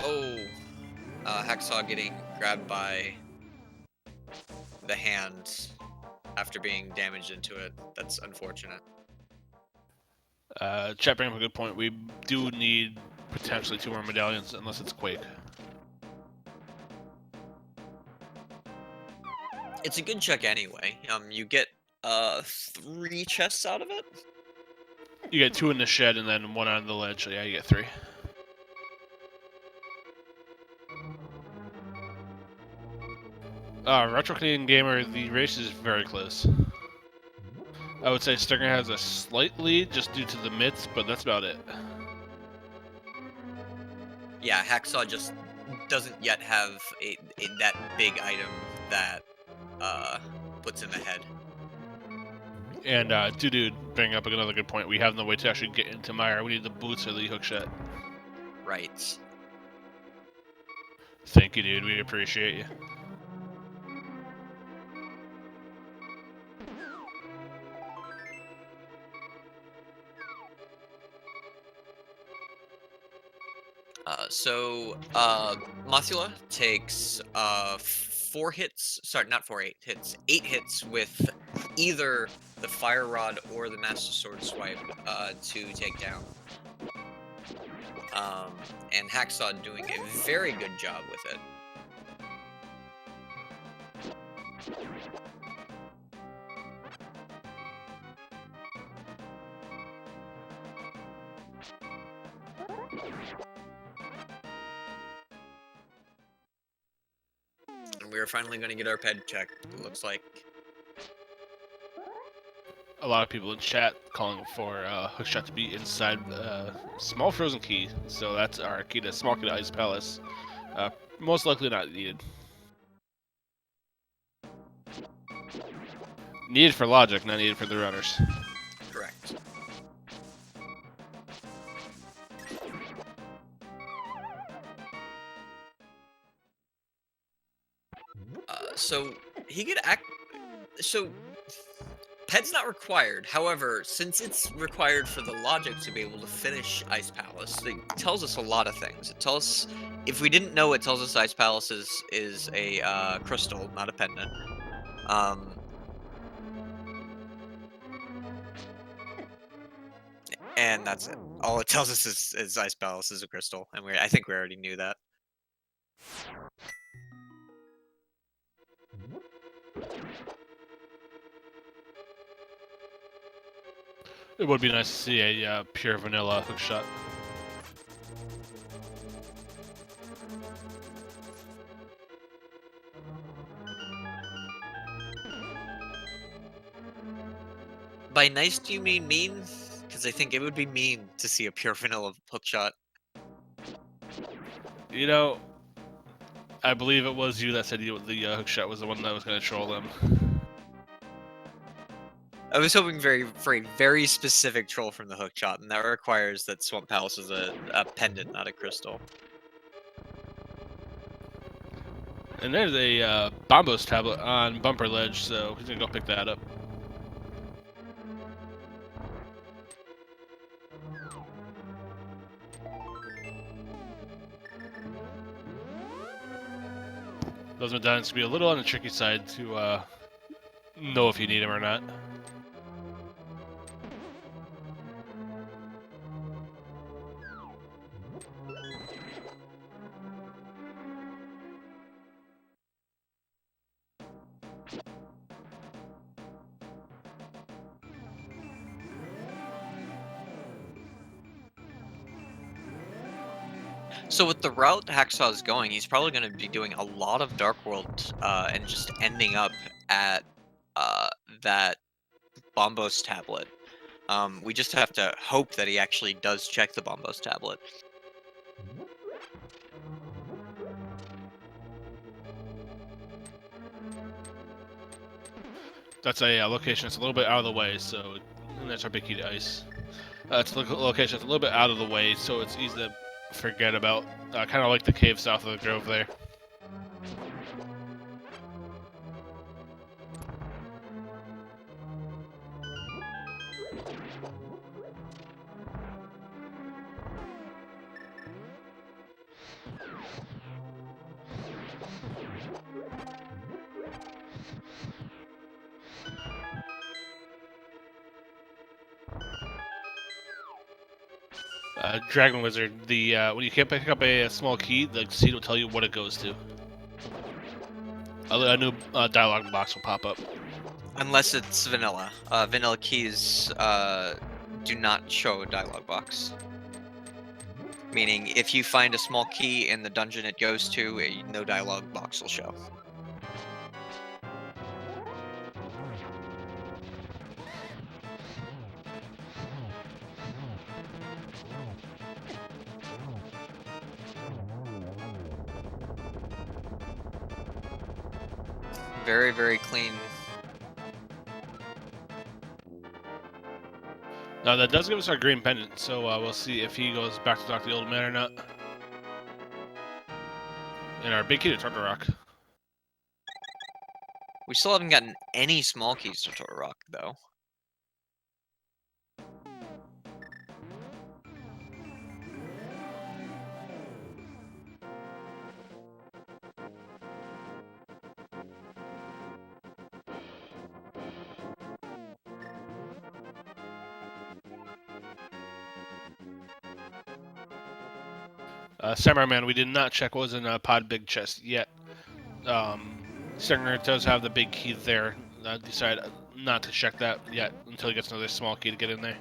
Oh, hacksaw getting grabbed by the hand after being damaged into it. That's unfortunate. Chat bringing up a good point. We do need potentially 2 more medallions, unless it's Quake. It's a good check anyway. You get 3 chests out of it. You get 2 in the shed and then 1 on the ledge. So yeah, you get 3. Retro Canadian Gamer, the race is very close. I would say Stinger has a slight lead just due to the mitts, but that's about it. Yeah, hacksaw just doesn't yet have that big item that puts him ahead. And Dude bringing up another good point. We have no way to actually get into Mire. We need the boots or the hookshot. Right. Thank you, dude. We appreciate you. Mothula takes 4 hits. Sorry, not 4 hits. 8 hits with either the Fire Rod or the Master Sword Swipe to take down. And Hacksaw doing a very good job with it. And we're finally going to get our ped checked, it looks like. A lot of people in chat calling for Hookshot to be inside small frozen key. So that's our key to small key to Ice Palace. Most likely not needed. Needed for logic, not needed for the runners. Correct. So he could act. So Ped's not required. However, since it's required for the logic to be able to finish Ice Palace, it tells us a lot of things. It tells us, if we didn't know, it tells us Ice Palace is a crystal, not a pendant. And that's it. All it tells us is Ice Palace is a crystal, and I think we already knew that. It would be nice to see a pure vanilla Hookshot. By nice, do you mean mean? Because I think it would be mean to see a pure vanilla Hookshot. You know, I believe it was you that said the Hookshot was the one that was going to troll them. I was hoping for a very specific troll from the Hookshot, and that requires that Swamp Palace is a pendant, not a crystal. And there's a Bombos tablet on Bumper Ledge, so he's going to go pick that up. Those medallions can be a little on the tricky side to know if you need them or not. So with the route Hacksaw is going, he's probably going to be doing a lot of Dark World and just ending up at that Bombos tablet. We just have to hope that he actually does check the Bombos tablet. That's a location that's a little bit out of the way, so and that's our big key to ice. It's a location that's a little bit out of the way, so it's easy to forget about. Kind of like the cave south of the grove there. Dragon Wizard, the when you can't pick up a small key, the seed will tell you what it goes to. A new dialogue box will pop up. Unless it's vanilla. Vanilla keys do not show a dialog box. Meaning, if you find a small key in the dungeon it goes to, no dialog box will show. Very, very clean. Now that does give us our green pendant, so we'll see if he goes back to talk to the old man or not. And our big key to Turtle Rock. We still haven't gotten any small keys to Turtle Rock, though. Samurai Man, we did not check what was in Pod Big Chest yet. Stinger does have the big key there. I decided not to check that yet until he gets another small key to get in there.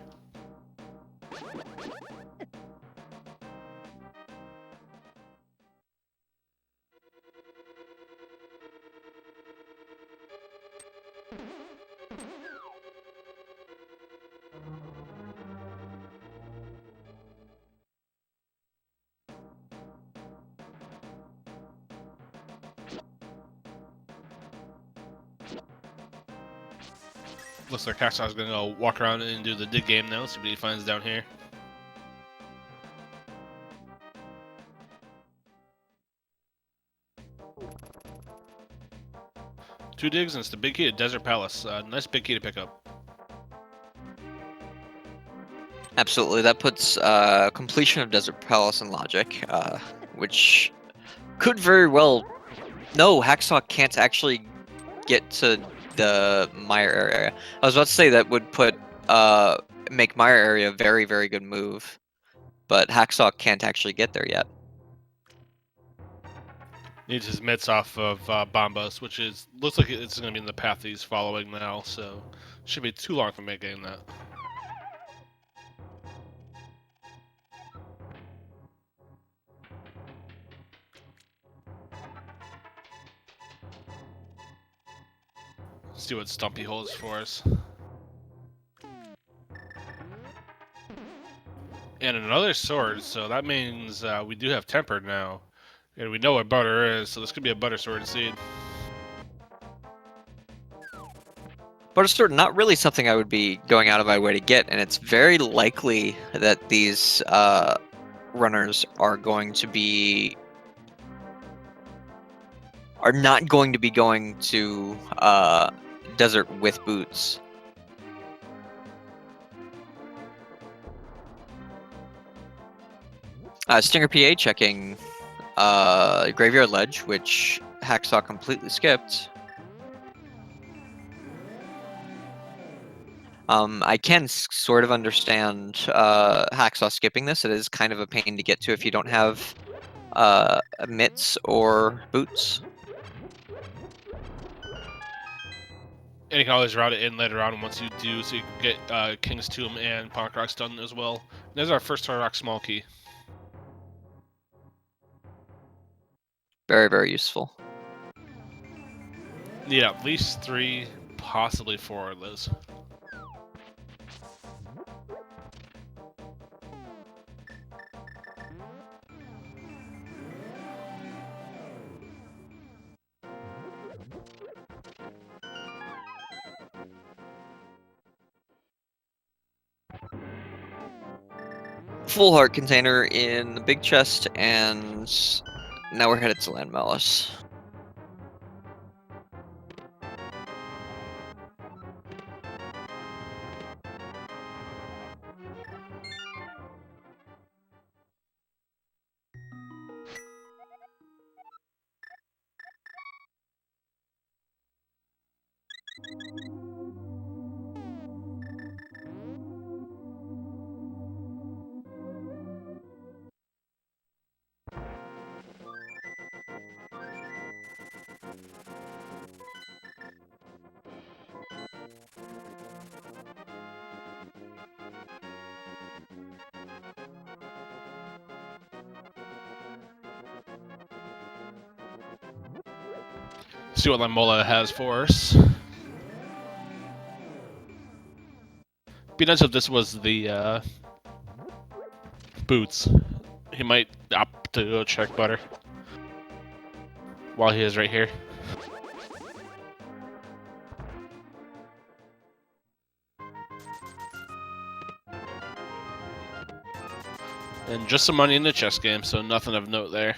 Looks like Hacksaw's gonna go walk around and do the dig game now, see what he finds down here. Two digs and it's the big key to Desert Palace. Nice big key to pick up. Absolutely, that puts completion of Desert Palace in logic, which could very well... No, Hacksaw can't actually get to the Mire area. I was about to say that would put make Mire area a very, very good move, but Hacksaw can't actually get there yet. Needs his mitts off of Bombas, which is looks like it's going to be in the path he's following now, so shouldn't be too long for me getting that. See what Stumpy holds for us. And another sword, so that means we do have Tempered now. And we know what butter is, so this could be a butter sword indeed. Butter sword, not really something I would be going out of my way to get, and it's very likely that these runners are not going to be going to desert with boots. StingerPA checking Graveyard Ledge, which Hacksaw completely skipped. I can sort of understand Hacksaw skipping this. It is kind of a pain to get to if you don't have mitts or boots. And you can always route it in later on once you do, so you can get King's Tomb and Punk Rocks done as well. And there's our first Turtle Rock small key. Very, very useful. Need at least 3, possibly 4 of those. Full heart container in the big chest, and now we're headed to Land Malice. See what Lamola has for us. Be nice if this was the boots. He might opt to go check butter while he is right here. And just some money in the chess game, so nothing of note there.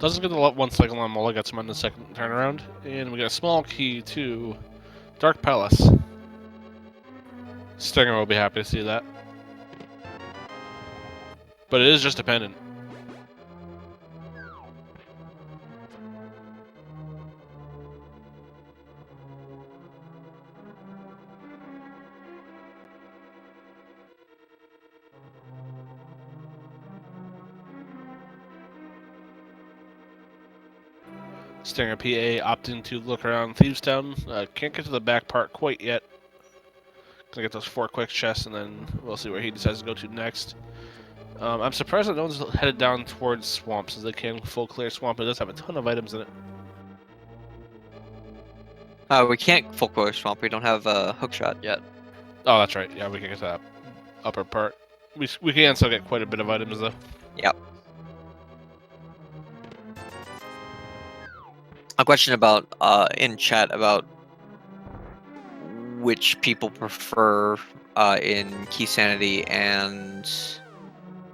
Doesn't get the one cycle on Mola, gets him on the second turnaround. And we got a small key to Dark Palace. Stinger will be happy to see that. But it is just dependent. StingerPA opting to look around Thievestown. Can't get to the back part quite yet. Gonna get those 4 quick chests, and then we'll see where he decides to go to next. I'm surprised that no one's headed down towards Swamp, since they can full clear Swamp. It does have a ton of items in it. We can't full clear Swamp. We don't have a hookshot yet. Oh, that's right. Yeah, we can get to that upper part. We can still get quite a bit of items, though. Yep. A question about in chat about which people prefer in Keysanity and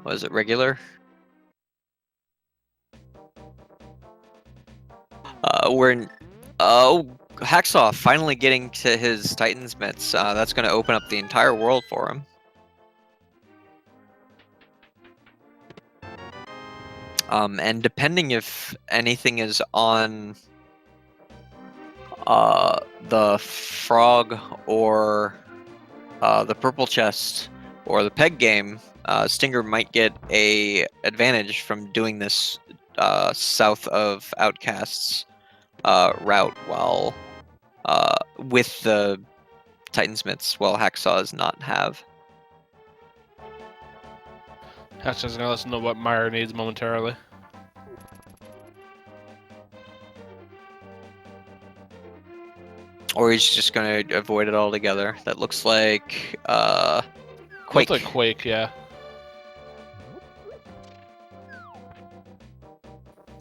what is it, regular? We're in Hacksaw finally getting to his Titan's mitts. That's going to open up the entire world for him. And depending if anything is on the frog or the purple chest or the peg game, Stinger might get a advantage from doing this south of Outcasts route while with the Titan's mitts, while Hacksaw does not have. Hacksaw's gonna let us know what Meyer needs momentarily. Or he's just gonna avoid it altogether. That looks like Quake. Looks like Quake, yeah.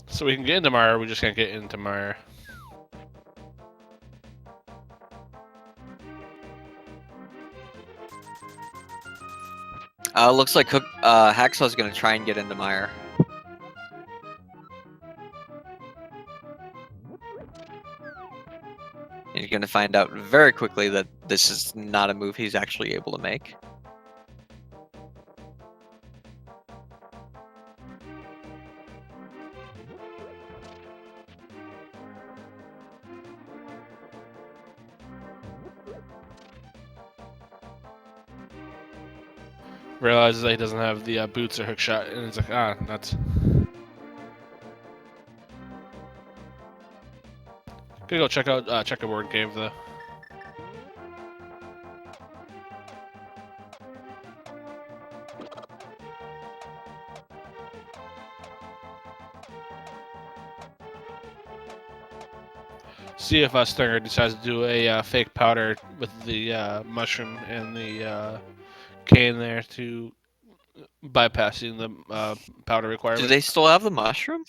So we can get into Meyer, we just can't get into Meyer. Looks like Hacksaw's gonna try and get into Meyer. And you're gonna find out very quickly that this is not a move he's actually able to make. Realizes that he doesn't have the boots or hookshot, and he's like, ah, nuts. Gonna go check out Checkerboard Cave though. See if Stinger decides to do a fake powder with the mushroom and the cane there to bypassing the powder requirement. Do they still have the mushroom?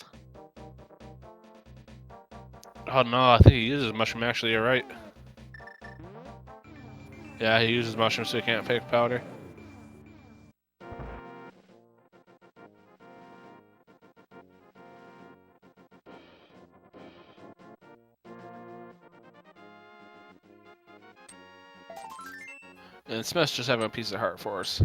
Oh no, I think he uses mushroom actually, you're right. Yeah, he uses mushroom so he can't fake powder. And Smith's just having a piece of heart for us.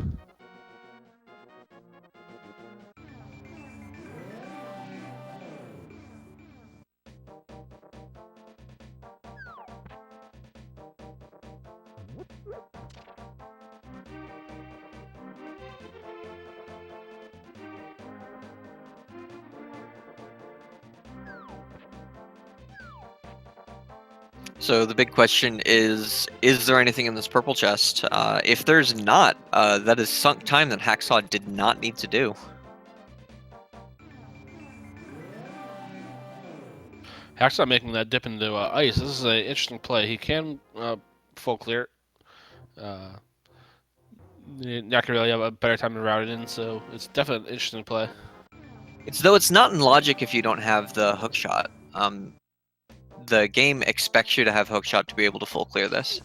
So the big question is there anything in this purple chest? If there's not, that is sunk time that Hacksaw did not need to do. Hacksaw making that dip into ice. This is an interesting play. He can full clear. Not gonna really have a better time to route it in, so it's definitely an interesting play. It's not in logic if you don't have the hookshot. The game expects you to have hookshot to be able to full clear this.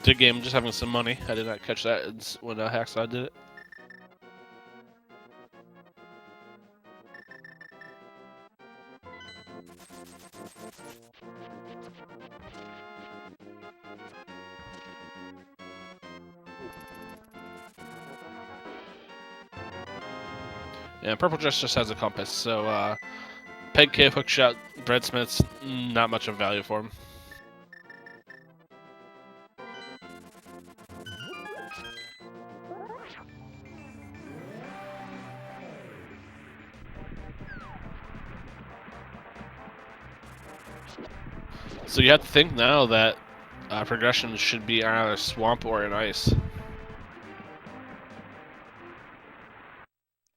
Dig game just having some money. I did not catch that when Hacksaw did it. Yeah, purple dress just has a compass, so peg cave, hookshot, breadsmiths, not much of value for him. So you have to think now that progression should be either a swamp or an ice.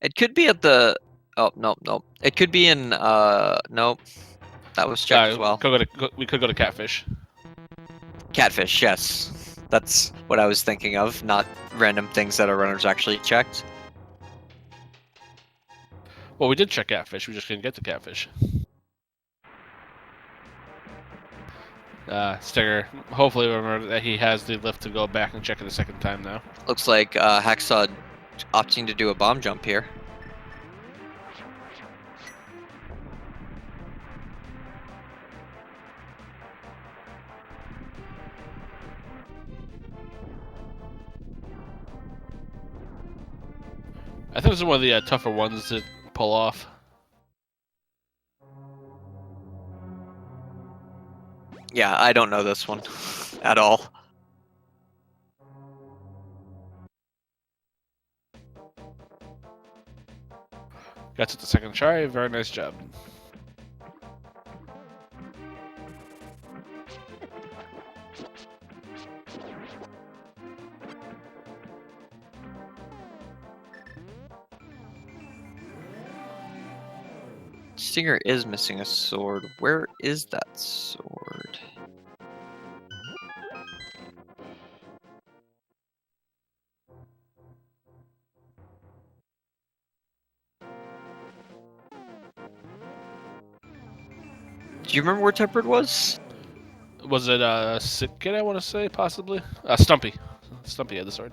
It could be at the. Oh no. It could be in. Nope. That was checked as well. We could go to catfish. Catfish, yes. That's what I was thinking of, not random things that our runners actually checked. Well, we did check catfish. We just couldn't get to catfish. Stinger, hopefully remember that he has the lift to go back and check it a second time now. Looks like Hacksaw opting to do a bomb jump here. I think this is one of the tougher ones to pull off. Yeah, I don't know this one at all. Got it the second try. Very nice job. Stinger is missing a sword. Where is that sword? Do you remember where Tempered was? Was it Sick Kid, I want to say, possibly? Stumpy. Stumpy had the sword.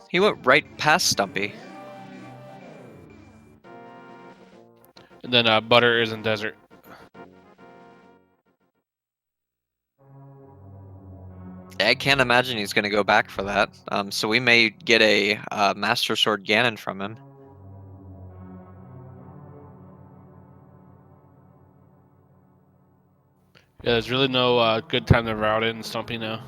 He went right past Stumpy. And then Butter is in Desert. I can't imagine he's going to go back for that. So we may get a Master Sword Ganon from him. Yeah, there's really no good time to route in Stumpy now.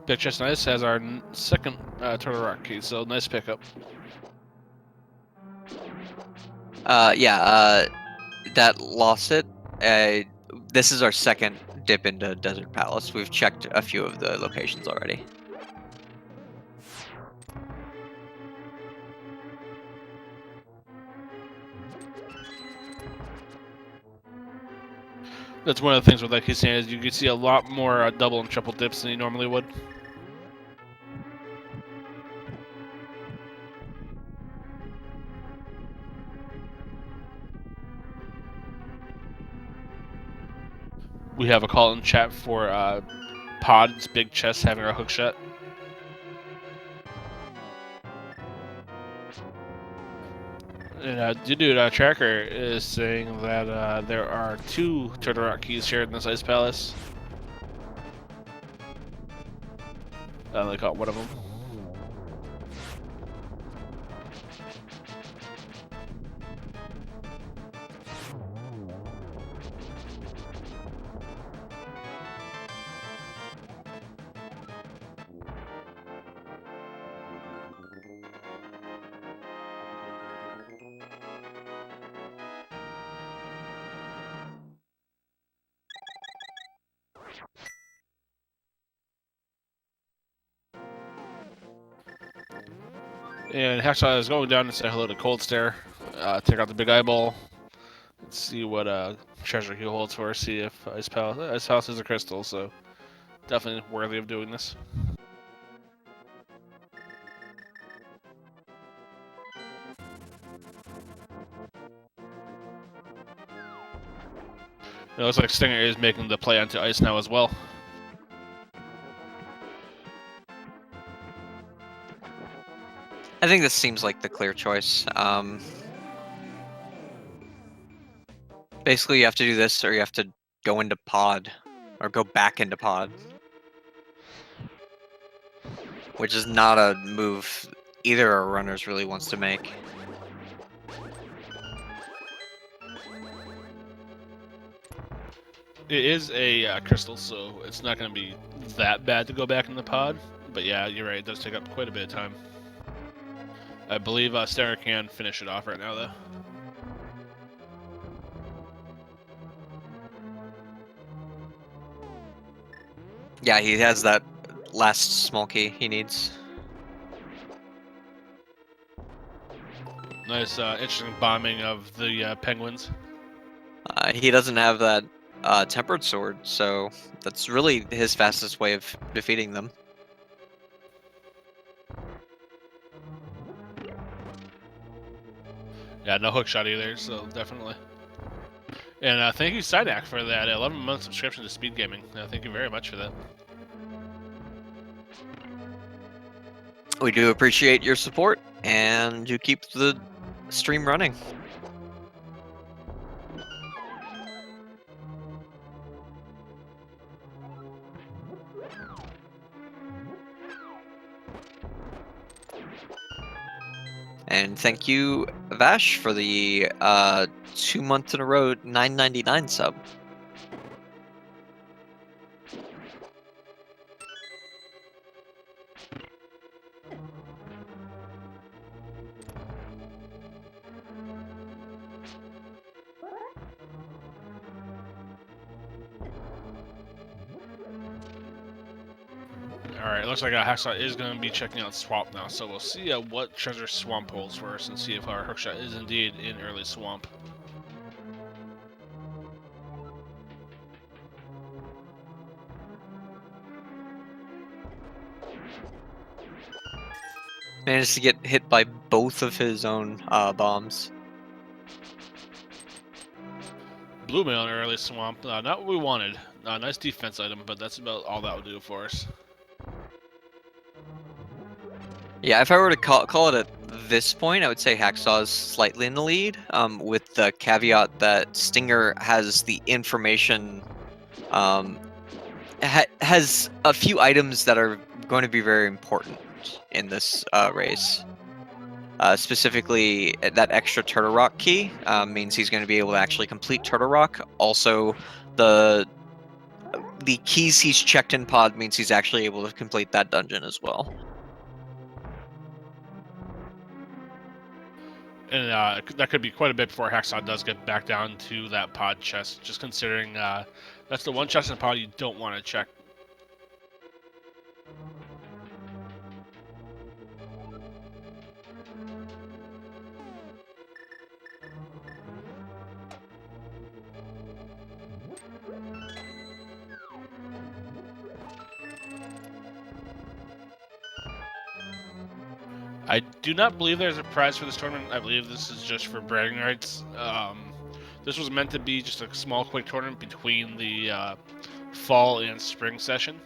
Big Chest Nice has our second Turtle Rock key, so nice pickup. That lost it. This is our second dip into Desert Palace. We've checked a few of the locations already. That's one of the things with like Keysanity is you can see a lot more double and triple dips than you normally would. We have a call in chat for Pod's big chest having a hook shot. And Dude Tracker is saying that there are 2 Turtle Rock keys shared in this Ice Palace. I only caught one of them. And Hacksaw is going down to say hello to Cold Stare. Take out the big eyeball. Let's see what treasure he holds for us. See if Ice Palace is a crystal, so definitely worthy of doing this. It looks like Stinger is making the play onto ice now as well. I think this seems like the clear choice. Basically, you have to do this, or you have to go into pod, or go back into pod, which is not a move either of our runners really wants to make. It is a crystal, so it's not going to be that bad to go back in the pod. But yeah, you're right. It does take up quite a bit of time. I believe Stinger can finish it off right now, though. Yeah, he has that last small key he needs. Nice, interesting bombing of the penguins. He doesn't have that tempered sword, so that's really his fastest way of defeating them. Yeah, no hook shot either, so definitely. And thank you, Sidak, for that 11-month subscription to Speed Gaming. Thank you very much for that. We do appreciate your support, and you keep the stream running. And thank you, Vash, for the 2 months in a row $9.99 sub. Alright, looks like Hacksaw is going to be checking out Swamp now, so we'll see what treasure Swamp holds for us and see if our hookshot is indeed in early Swamp. Managed to get hit by both of his own bombs. Blue mail in early Swamp, not what we wanted. Nice defense item, but that's about all that will do for us. Yeah, if I were to call it at this point, I would say Hacksaw is slightly in the lead, with the caveat that Stinger has the information, has a few items that are going to be very important in this race. Specifically, that extra Turtle Rock key means he's going to be able to actually complete Turtle Rock. Also, the keys he's checked in pod means he's actually able to complete that dungeon as well. And that could be quite a bit before Hacksaw does get back down to that pod chest, just considering that's the one chest in pod you don't want to check. I do not believe there's a prize for this tournament. I believe this is just for bragging rights. This was meant to be just a small, quick tournament between the fall and spring session.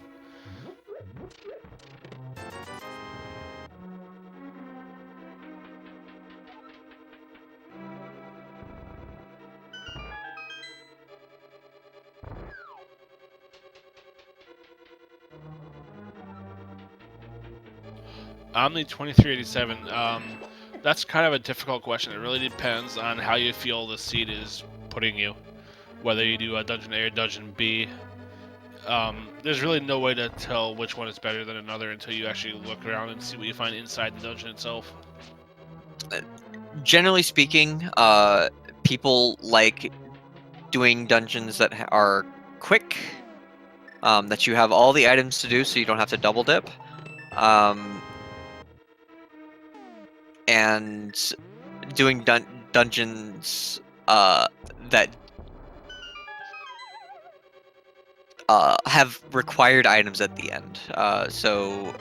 Omni 2387. That's kind of a difficult question. It really depends on how you feel the seed is putting you, whether you do a Dungeon A or Dungeon B. There's really no way to tell which one is better than another until you actually look around and see what you find inside the dungeon itself. Generally speaking, people like doing dungeons that are quick, that you have all the items to do so you don't have to double dip. and doing dungeons that have required items at the end. So,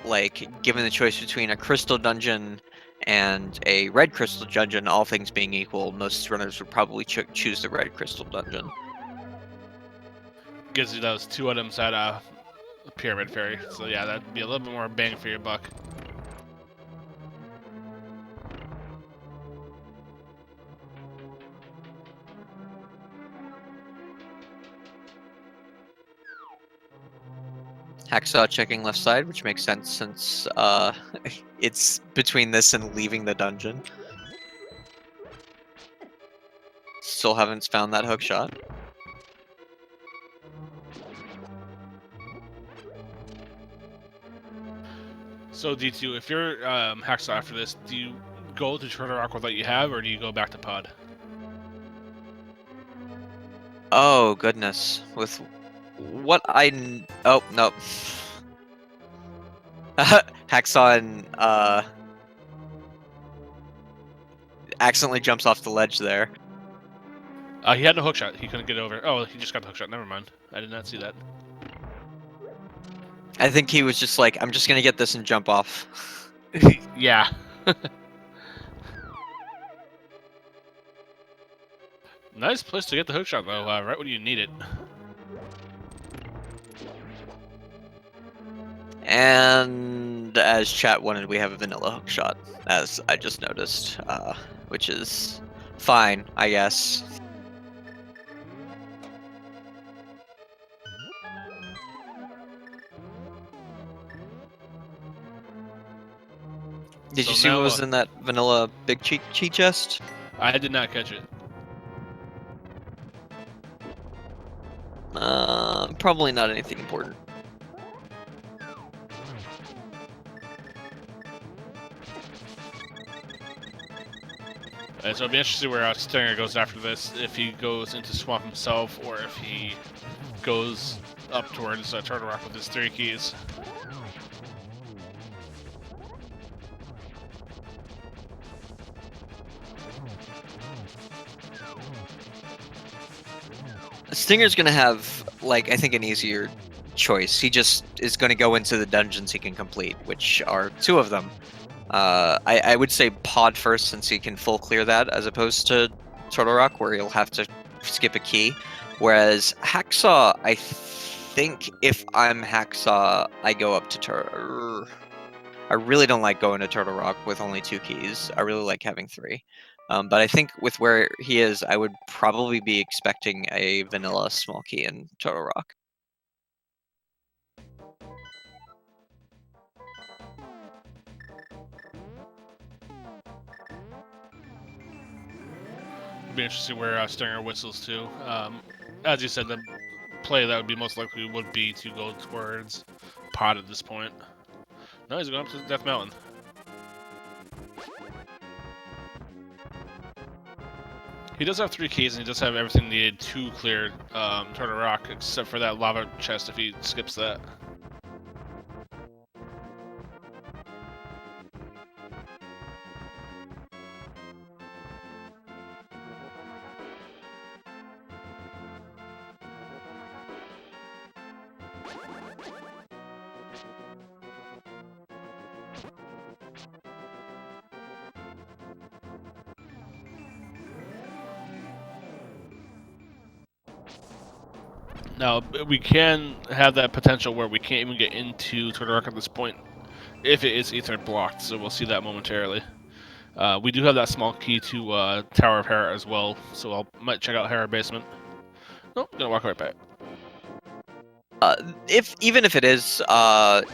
like, given the choice between a crystal dungeon and a red crystal dungeon, all things being equal, most runners would probably choose the red crystal dungeon. Gives you those 2 items at Pyramid Fairy. So yeah, that'd be a little bit more bang for your buck. Hacksaw checking left side, which makes sense since it's between this and leaving the dungeon. Still haven't found that hook shot. So D2, if you're Hacksaw after this, do you go to Turtle Rock with what you have, or do you go back to Pod? Oh goodness, with what oh no. Hacksaw and accidentally jumps off the ledge there. He had no hook shot. He couldn't get over. Oh, he just got the hook shot. Never mind. I did not see that. I think he was just like, I'm just gonna get this and jump off. Yeah. Nice place to get the hook shot, though, right when you need it. And as chat wanted, we have a vanilla hook shot, as I just noticed, which is fine, I guess. Did So you see now, what was in that vanilla big cheat chest? I did not catch it. Probably not anything important. So it'll be interesting where Stinger goes after this, if he goes into Swamp himself, or if he goes up towards Turtle Rock with his 3 keys. Stinger's gonna have, like, I think an easier choice. He just is gonna go into the dungeons he can complete, which are 2 of them. I would say Pod first, since he can full clear that, as opposed to Turtle Rock, where he'll have to skip a key. Whereas Hacksaw, I think if I'm Hacksaw, I go up to I really don't like going to Turtle Rock with only 2 keys. I really like having 3. But I think with where he is, I would probably be expecting a vanilla small key in Turtle Rock. It'll be interesting where Stinger whistles too. As you said, the play that would be most likely would be to go towards Pod at this point. No, he's going up to Death Mountain. He does have 3 keys, and he does have everything needed to clear Turtle Rock, except for that lava chest if he skips that. Now, we can have that potential where we can't even get into Turtle Rock at this point if it is ether blocked, so we'll see that momentarily. We do have that small key to Tower of Hera as well, so I might check out Hera Basement. Nope, gonna walk right back. Even if it is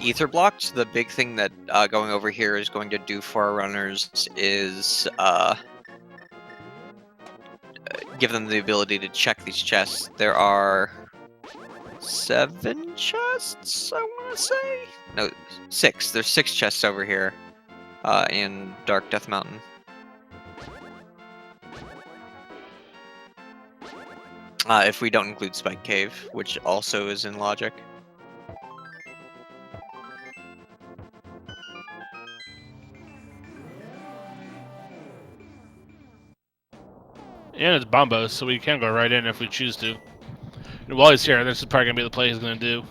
ether blocked, the big thing that going over here is going to do for our runners is give them the ability to check these chests. There are 7 chests, I want to say? No, 6. There's 6 chests over here in Dark Death Mountain. If we don't include Spike Cave, which also is in Logic. And it's Bombos, so we can go right in if we choose to. And while he's here, this is probably going to be the play he's going to do.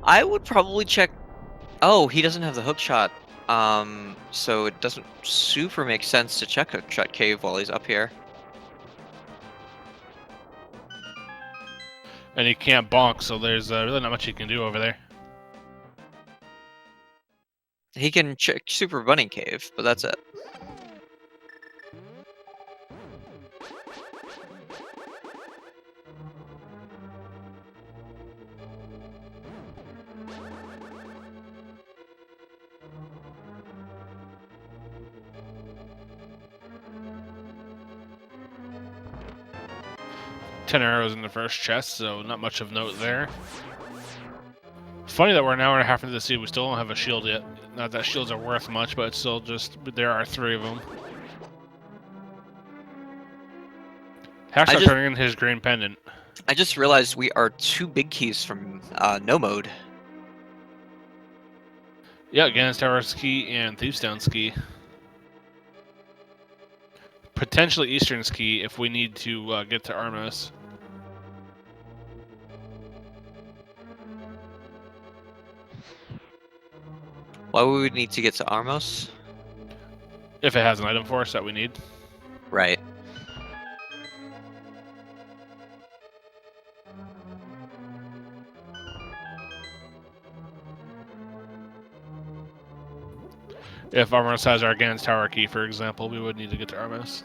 I would probably check. Oh, he doesn't have the hook shot. So it doesn't super make sense to check hook shot cave while he's up here. And he can't bonk, so there's really not much he can do over there. He can check super bunny cave, but that's it. Ten arrows in the first chest, so not much of note there. Funny that we're an hour and a half into the seed, we still don't have a shield yet. Not that shields are worth much, but it's still just, there are 3 of them. Hacksaw turning in his green pendant. I just realized we are 2 big keys from no mode. Yeah, Gannon's Tower's key and Thiefstone's key. Potentially Eastern's key if we need to get to Armos. Why would we need to get to Armos? If it has an item for us that we need. Right. If Armos has our Gannon's Tower key, for example, we would need to get to Armos.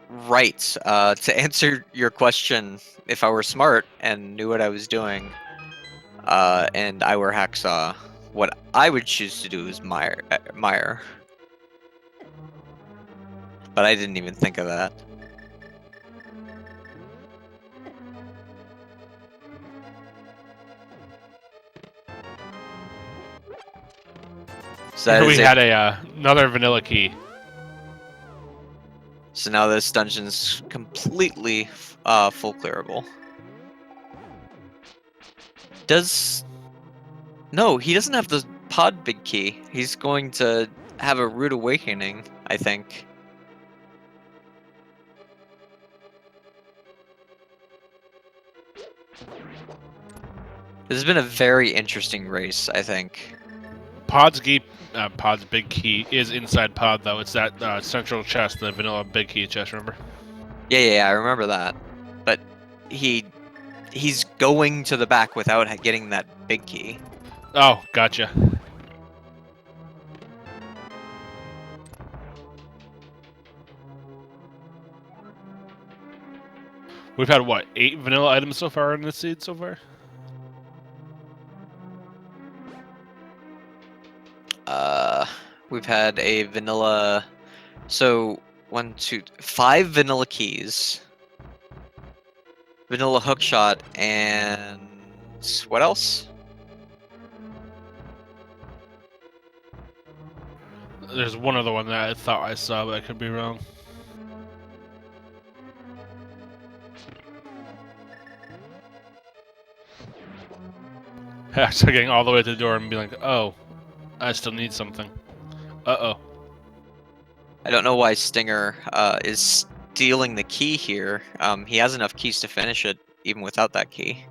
Right. To answer your question, if I were smart and knew what I was doing, and I were Hacksaw, what I would choose to do is Mire. But I didn't even think of that. So we had another vanilla key. So now this dungeon's completely full clearable. No, he doesn't have the pod big key. He's going to have a rude awakening, I think. This has been a very interesting race, I think. Pod's big key is inside Pod, though. It's that central chest, the vanilla big key chest, remember? Yeah, I remember that. But he's going to the back without getting that big key. Oh, gotcha. We've had, what, 8 vanilla items so far in this seed so far? We've had a vanilla... So, 1, 2, 5 vanilla keys. Vanilla hookshot, and... what else? There's one other one that I thought I saw, but I could be wrong. So getting all the way to the door and be like, oh, I still need something. Uh-oh. I don't know why Stinger is stealing the key here. He has enough keys to finish it, even without that key.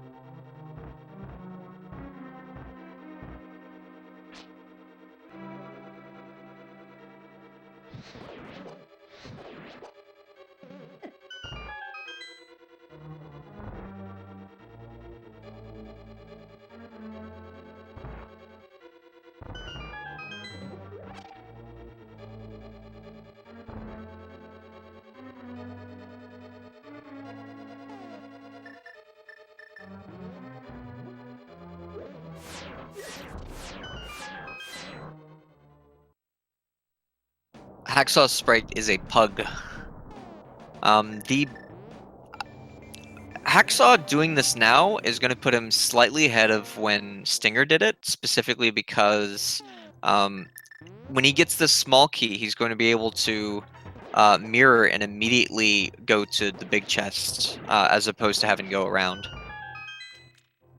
Hacksaw Sprite is a pug. The Hacksaw doing this now is going to put him slightly ahead of when Stinger did it, specifically because when he gets this small key, he's going to be able to mirror and immediately go to the big chest, as opposed to having to go around.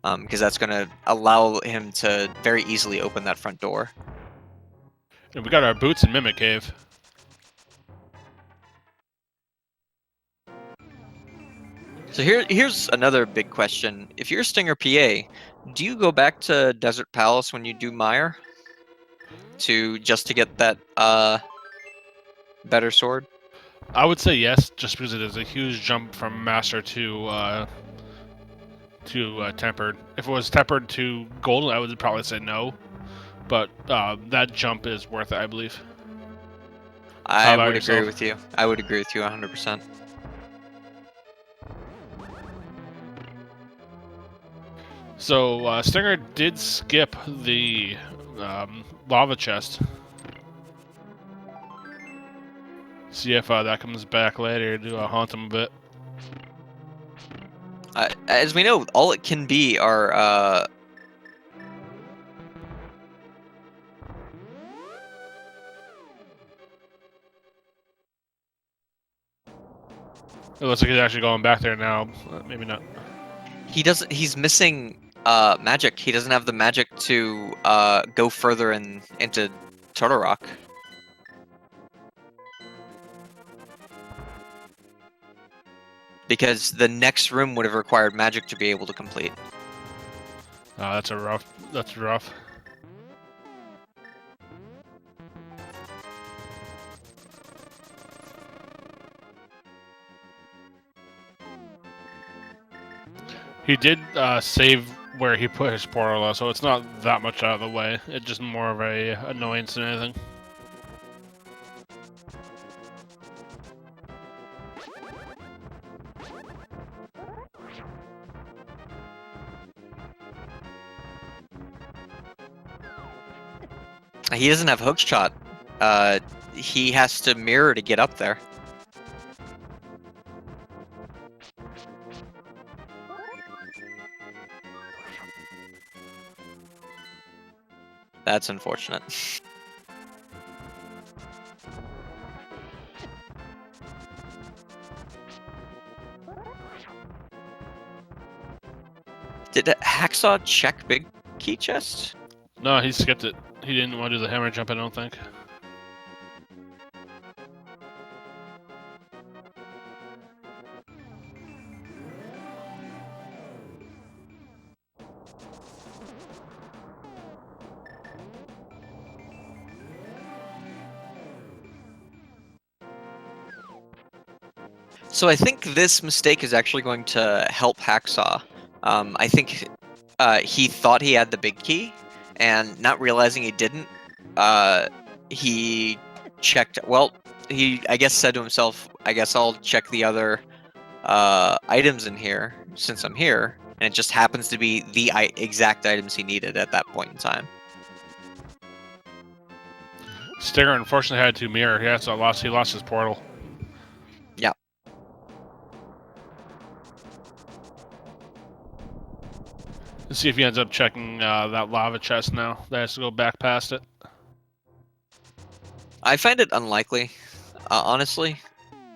because that's going to allow him to very easily open that front door. And we got our boots in Mimic Cave. So here's another big question. If you're StingerPA, do you go back to Desert Palace when you do Mire? Just to get that better sword? I would say yes, just because it is a huge jump from Master to Tempered. If it was Tempered to Golden, I would probably say no. But that jump is worth it, I believe. I would yourself? agree with you. I would agree with you 100%. So Stinger did skip the lava chest. See if that comes back later to haunt him a bit. As we know, all it can be are It looks like he's actually going back there now. Maybe not. he's missing magic. He doesn't have the magic to go further into Turtle Rock. Because the next room would have required magic to be able to complete. That's rough. He did save where he put his portal, though, so it's not that much out of the way. It's just more of a annoyance than anything. He doesn't have hook shot. He has to mirror to get up there. That's unfortunate. Did Hacksaw check big key chest? No, he skipped it. He didn't want to do the hammer jump, I don't think. So I think this mistake is actually going to help Hacksaw. I think he thought he had the big key, and not realizing he didn't, he checked. Well, he I guess said to himself, "I guess I'll check the other items in here since I'm here," and it just happens to be the exact items he needed at that point in time. Stinger unfortunately had to mirror. He lost his portal. Yeah. Let's see if he ends up checking that lava chest now. That has to go back past it. I find it unlikely, honestly,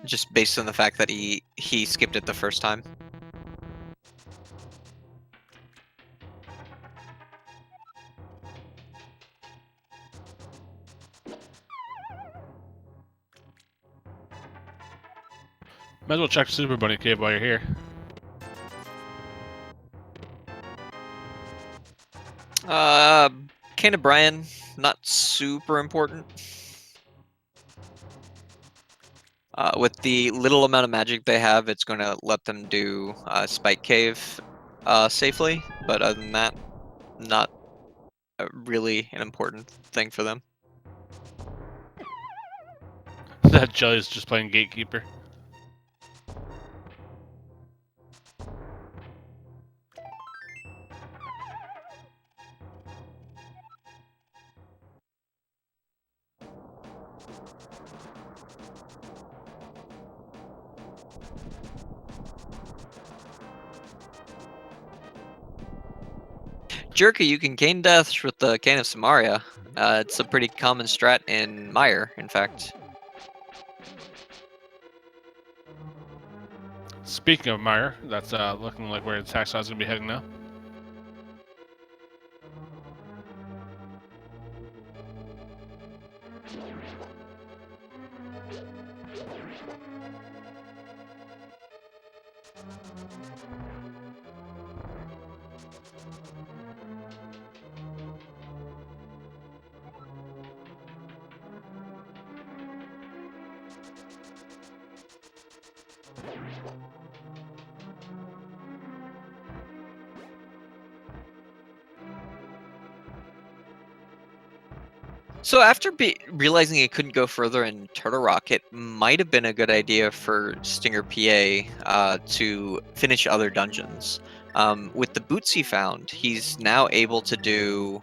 just based on the fact that he skipped it the first time. Might as well check Super Bunny Cave while you're here. Kane and Brian, not super important. With the little amount of magic they have, it's going to let them do Spike Cave safely, but other than that, not really an important thing for them. That Jelly's just playing Gatekeeper. Jerky, you can gain death with the Cane of Samaria. It's a pretty common strat in Mire, in fact. Speaking of Mire, that's looking like where the Hacksaw's going to be heading now. So after realizing he couldn't go further in Turtle Rock, it might have been a good idea for StingerPA to finish other dungeons. With the boots he found, he's now able to do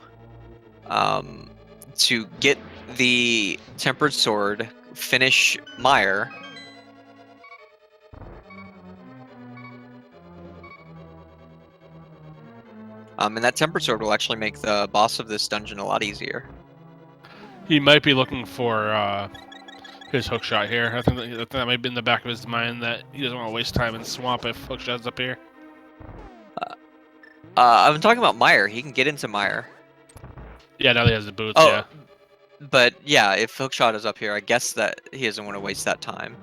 to get the Tempered Sword, finish Meyer. And that Tempered Sword will actually make the boss of this dungeon a lot easier. He might be looking for his hookshot here. I think that might be in the back of his mind that he doesn't want to waste time in swamp if hookshot's up here. I'm talking about Meyer. He can get into Meyer. Yeah, now that he has the boots, Oh, yeah. but yeah, if hookshot is up here, I guess that he doesn't want to waste that time.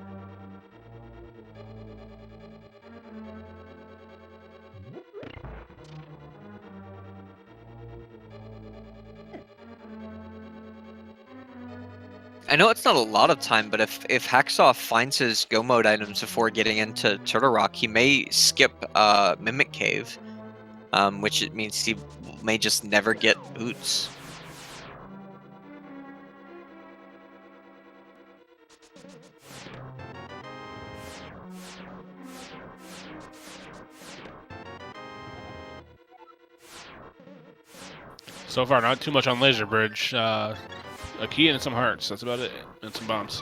I know it's not a lot of time, but if Hacksaw finds his Go Mode items before getting into Turtle Rock, he may skip Mimic Cave, which it means he may just never get boots. So far, not too much on Laser Bridge. A key and some hearts. That's about it. And some bombs.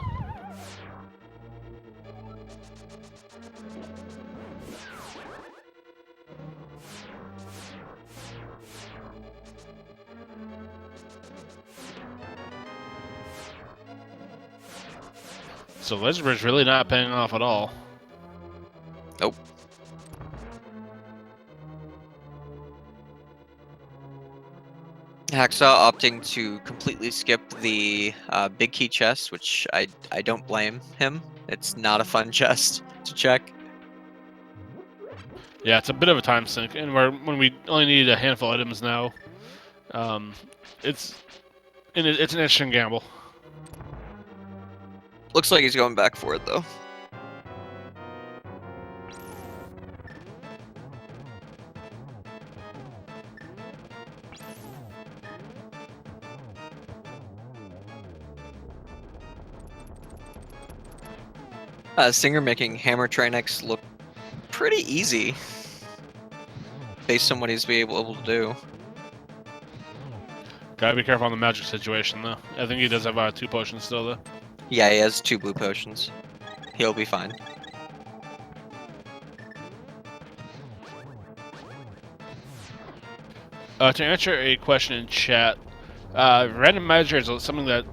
So Laser Bridge really not paying off at all. Nope. Hacksaw opting to completely skip the big key chest, which I don't blame him. It's not a fun chest to check. Yeah, it's a bit of a time sink, and when we only need a handful of items now, it's an interesting gamble. Looks like he's going back for it though. Stinger making Hammer Trinex look pretty easy based on what he's able to do. Gotta be careful on the magic situation, though. I think he does have 2 potions still, though. Yeah, he has 2 blue potions. He'll be fine. To answer a question in chat, Randomizer is something that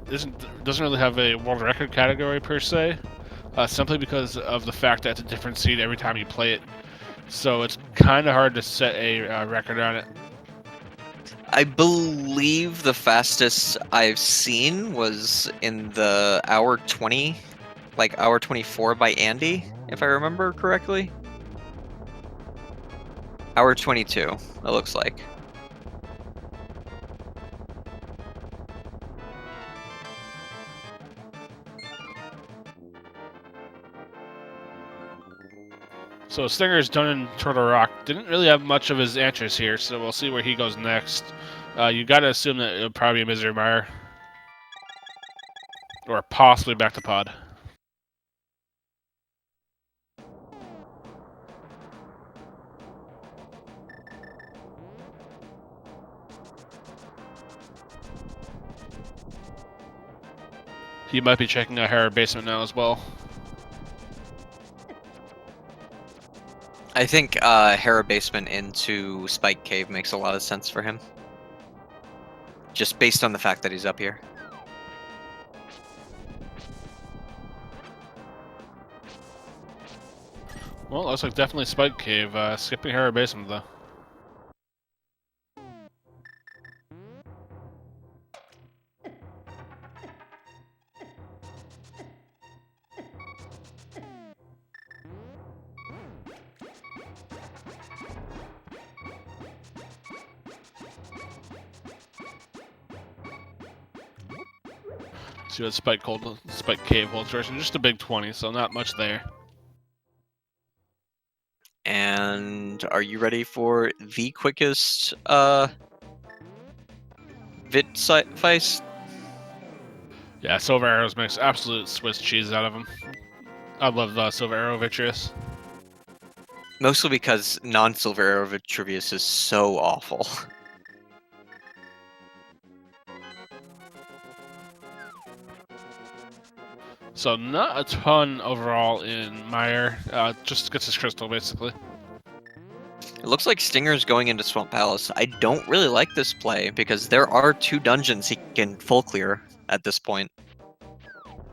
doesn't really have a world record category per se, simply because of the fact that it's a different seed every time you play it. So it's kind of hard to set a record on it. I believe the fastest I've seen was in the hour 20, like hour 24 by Andy, if I remember correctly. Hour 22, it looks like. So Stinger's done in Turtle Rock. Didn't really have much of his answers here, so we'll see where he goes next. You gotta assume that it'll probably be Misery Mire. Or possibly back to Pod. He might be checking out Hera Basement now as well. I think Hera Basement into Spike Cave makes a lot of sense for him. Just based on the fact that he's up here. Well, looks like definitely Spike Cave. Skipping Hera Basement, though. See what Spike Cave holds first. Just a big 20, so not much there. And are you ready for the quickest feist? Yeah, Silver Arrows makes absolute Swiss cheese out of them. I love Silver Arrow Vitreous. Mostly because non-Silver Arrow Vitruvius is so awful. So not a ton overall in Meyer. Just gets his crystal basically. It looks like Stinger's going into Swamp Palace. I don't really like this play because there are 2 dungeons he can full clear at this point.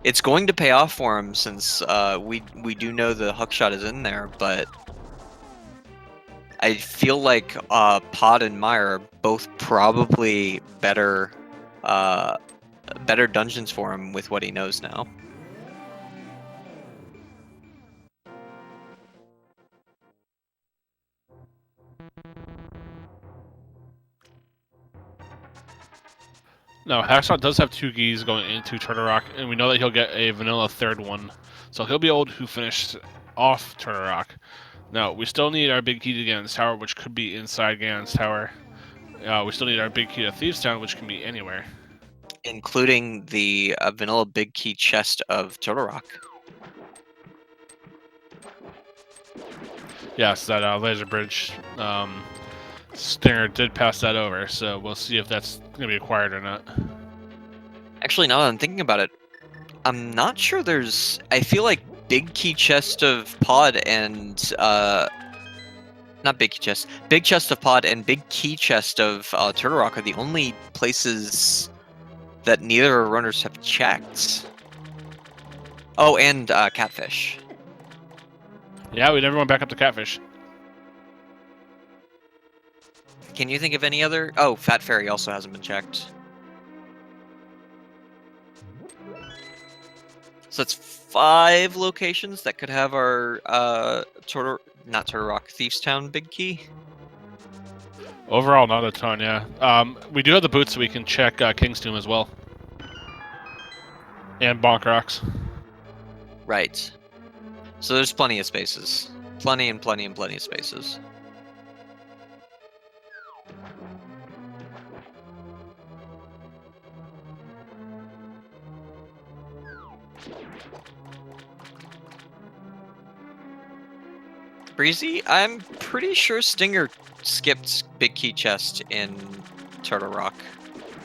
It's going to pay off for him since we do know the hookshot is in there, but I feel like Pod and Meyer are both probably better dungeons for him with what he knows now. No, hacksaww does have 2 geese going into Turtle Rock, and we know that he'll get a vanilla 3rd one. So he'll be able to finish off Turtle Rock. Now, we still need our big key to Ganon's Tower, which could be inside Ganon's Tower. We still need our big key to Thieves Town, which can be anywhere. Including the vanilla big key chest of Turtle Rock. Yes, that laser bridge. Stinger did pass that over, so we'll see if that's going to be acquired or not. Actually, now that I'm thinking about it, I'm not sure there's... I feel like big key chest of Pod and... not big key chest. Big chest of Pod and big key chest of Turtle Rock are the only places that neither runners have checked. Oh, and Catfish. Yeah, we never went back up to Catfish. Can you think of any other? Oh, Fat Fairy also hasn't been checked. So that's 5 locations that could have our not Turtle Rock, Thieves Town big key. Overall, not a ton, yeah. We do have the boots, so we can check King's Tomb as well. And Bonk Rocks. Right. So there's plenty of spaces. Plenty of spaces. Breezy, I'm pretty sure Stinger skipped Big Key Chest in Turtle Rock.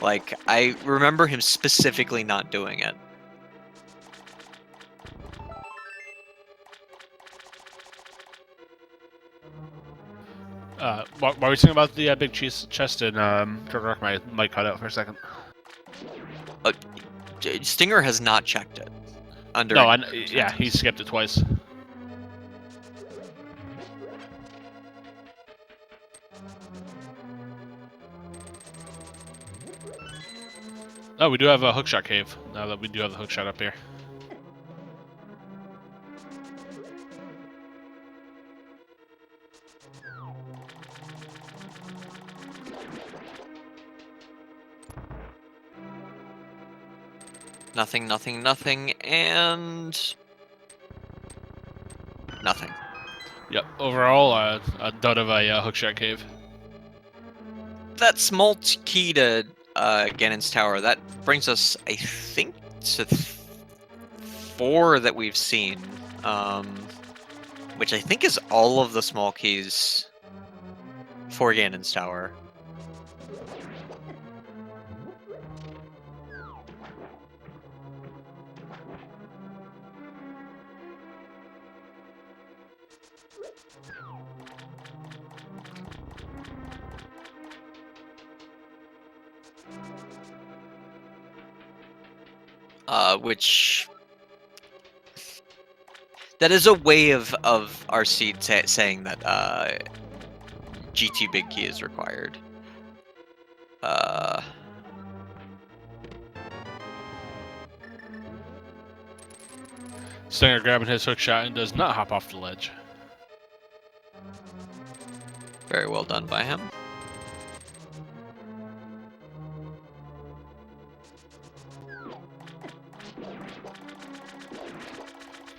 Like, I remember him specifically not doing it. What were you saying about the big chest in Turtle Rock? My mic cut out for a second. Stinger has not checked it. Yeah, he skipped it twice. Oh, we do have a hookshot cave, now that we do have the hookshot up here. Nothing, and... nothing. Yep, overall, a dud of a hookshot cave. That small key to Ganon's Tower, that brings us, I think, to 4 that we've seen. Which I think is all of the small keys for Ganon's Tower. Which... that is a way of our seed saying that GT Big Key is required. Stinger grabbing his hookshot and does not hop off the ledge. Very well done by him.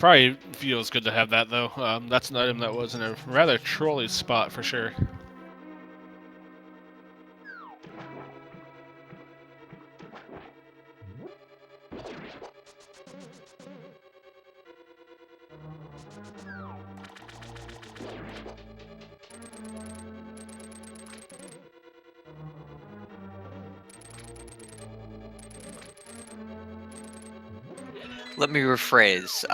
Probably feels good to have that, though. That's an item that was in a rather trolly spot for sure. Let me rephrase.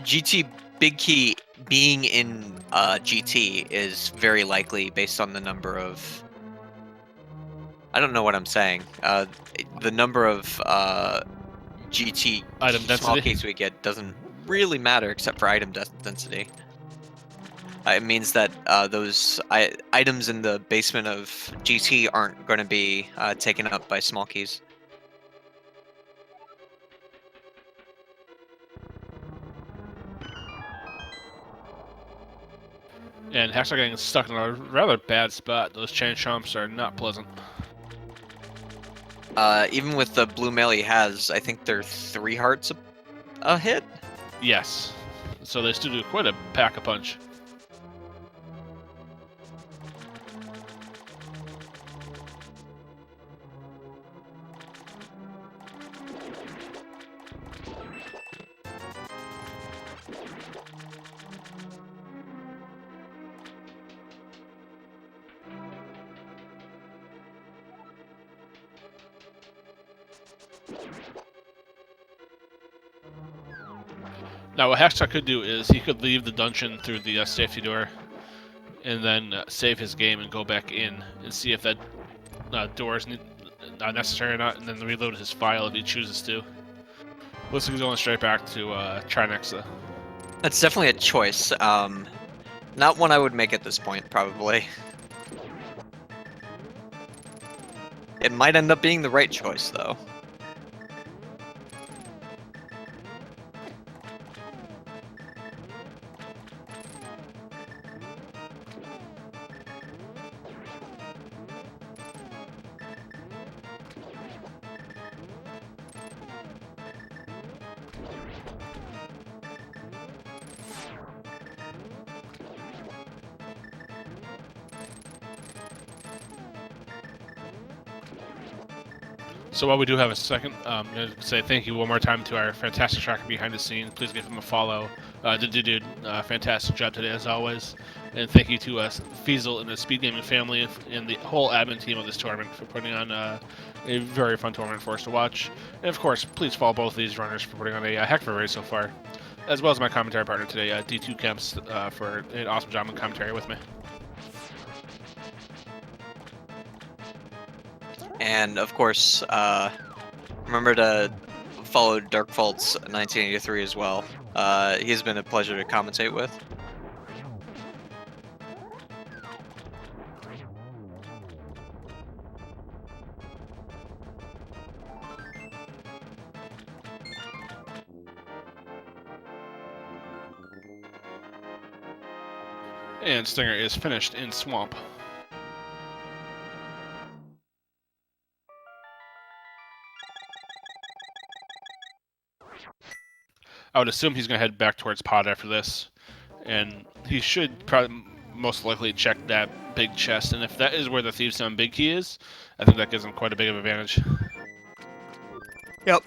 GT Big Key being in GT is very likely based on the number of. I don't know what I'm saying. The number of GT Item small density. keys we get doesn't really matter except for item density. It means that those items in the basement of GT aren't going to be taken up by small keys. And Hacks are getting stuck in a rather bad spot. Those chain chomps are not pleasant. Even with the blue mail he has, I think they're 3 hearts a hit. Yes. So they still do quite a pack a punch. Now, what Hacksaw could do is he could leave the dungeon through the safety door, and then save his game and go back in and see if that door is not necessary or not, and then reload his file if he chooses to. Looks like he's going straight back to Trinexa. That's definitely a choice. Not one I would make at this point, probably. It might end up being the right choice, though. So while we do have a second, I'm going to say thank you one more time to our fantastic tracker behind the scenes. Please give him a follow. Dude, fantastic job today as always. And thank you to Feasel and the Speed Gaming family and the whole admin team of this tournament for putting on a very fun tournament for us to watch. And of course, please follow both of these runners for putting on a heck of a race so far, as well as my commentary partner today, D2 Kemps, for an awesome job in commentary with me. And of course, remember to follow Darkfault's 1983 as well. He's been a pleasure to commentate with. And Stinger is finished in Swamp. I would assume he's going to head back towards Pod after this, and he should probably most likely check that big chest, and if that is where the Thieves Stone Big Key is, I think that gives him quite a big of advantage. Yep.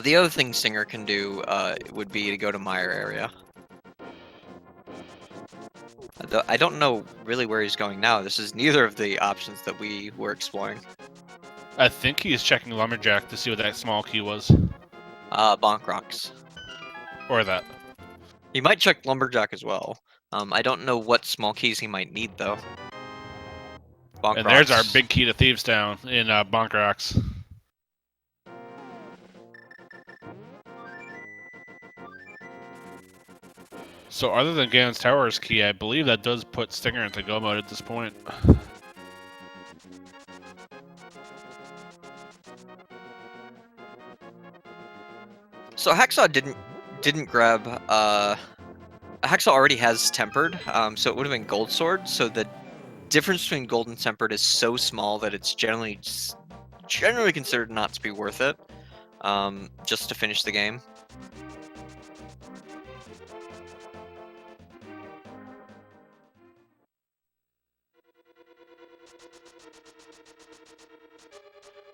The other thing Stinger can do would be to go to Meyer area. I don't know really where he's going now. This is neither of the options that we were exploring. I think he is checking Lumberjack to see what that small key was. Bonk Rocks. Or that. He might check Lumberjack as well. I don't know what small keys he might need, though. And there's our big key to Thieves Town in Bonk Rocks. So other than Ganon's Tower's key, I believe that does put Stinger into go mode at this point. So hacksaw didn't grab. Hacksaw already has tempered, so it would have been gold sword. So the difference between gold and tempered is so small that it's generally considered not to be worth it. Just to finish the game.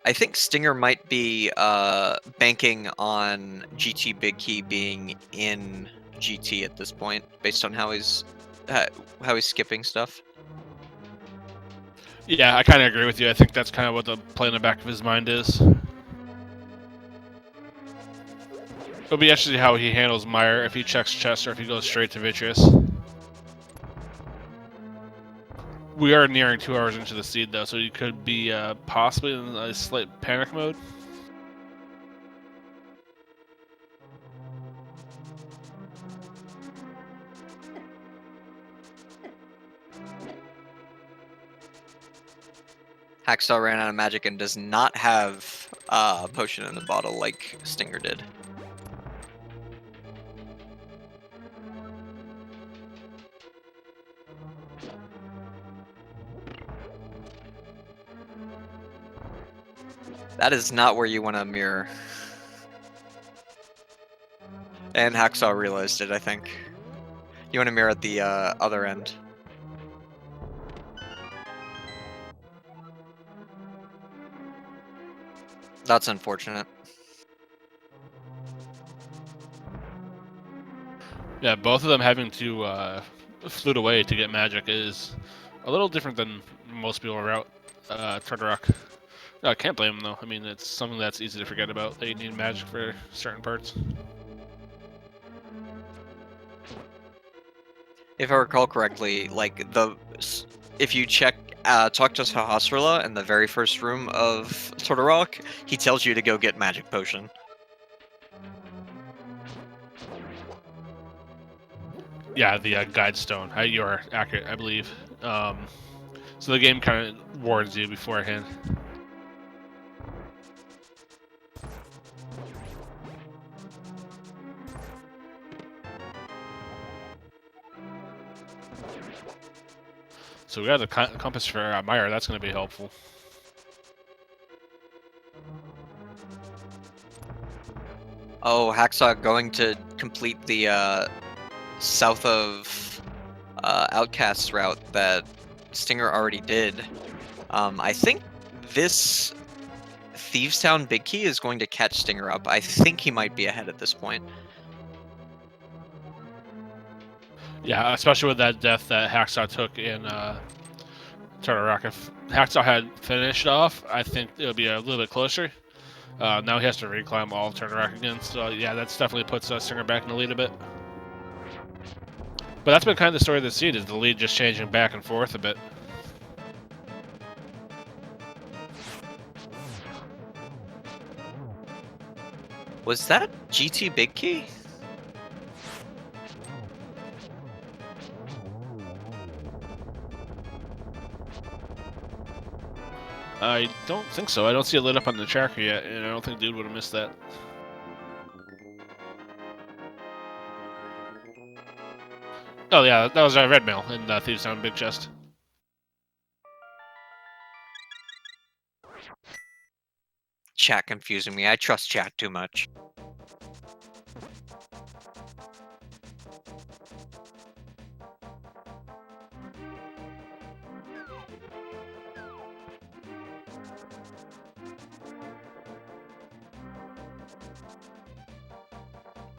I think Stinger might be banking on GT Big Key being in GT at this point, based on how he's skipping stuff. Yeah, I kind of agree with you. I think that's kind of what the play in the back of his mind is. It'll be interesting how he handles Meyer, if he checks chest or if he goes straight to Vitreous. We are nearing 2 hours into the seed, though, so he could be possibly in a slight panic mode. Hacksaw ran out of magic and does not have a potion in the bottle like Stinger did. That is not where you want to mirror. And Hacksaw realized it, I think. You want to mirror at the other end. That's unfortunate. Yeah, both of them having to flute away to get magic is a little different than most people route Turtle No, I can't blame them, though. I mean, it's something that's easy to forget about, that you need magic for certain parts. If I recall correctly, like if you check talk to Sahasrara in the very first room of Todorok, he tells you to go get magic potion. Yeah, the guide stone. You are accurate, I believe. So the game kind of warns you beforehand. So we got the compass for Meyer. That's going to be helpful. Oh, Hacksaw going to complete the south of Outcast route that Stinger already did. I think this Thieves Town Big Key is going to catch Stinger up. I think he might be ahead at this point. Yeah, especially with that death that Hacksaw took in Turtle Rock. If Hacksaw had finished off, I think it would be a little bit closer. Now he has to reclimb all of Turtle Rock again. So yeah, that's definitely puts Stinger back in the lead a bit. But that's been kind of the story of the seed, is the lead just changing back and forth a bit. Was that GT Big Key? I don't think so. I don't see it lit up on the tracker yet, and I don't think dude would have missed that. Oh yeah, that was a red mail in Thieves Town Big Chest. Chat confusing me. I trust chat too much.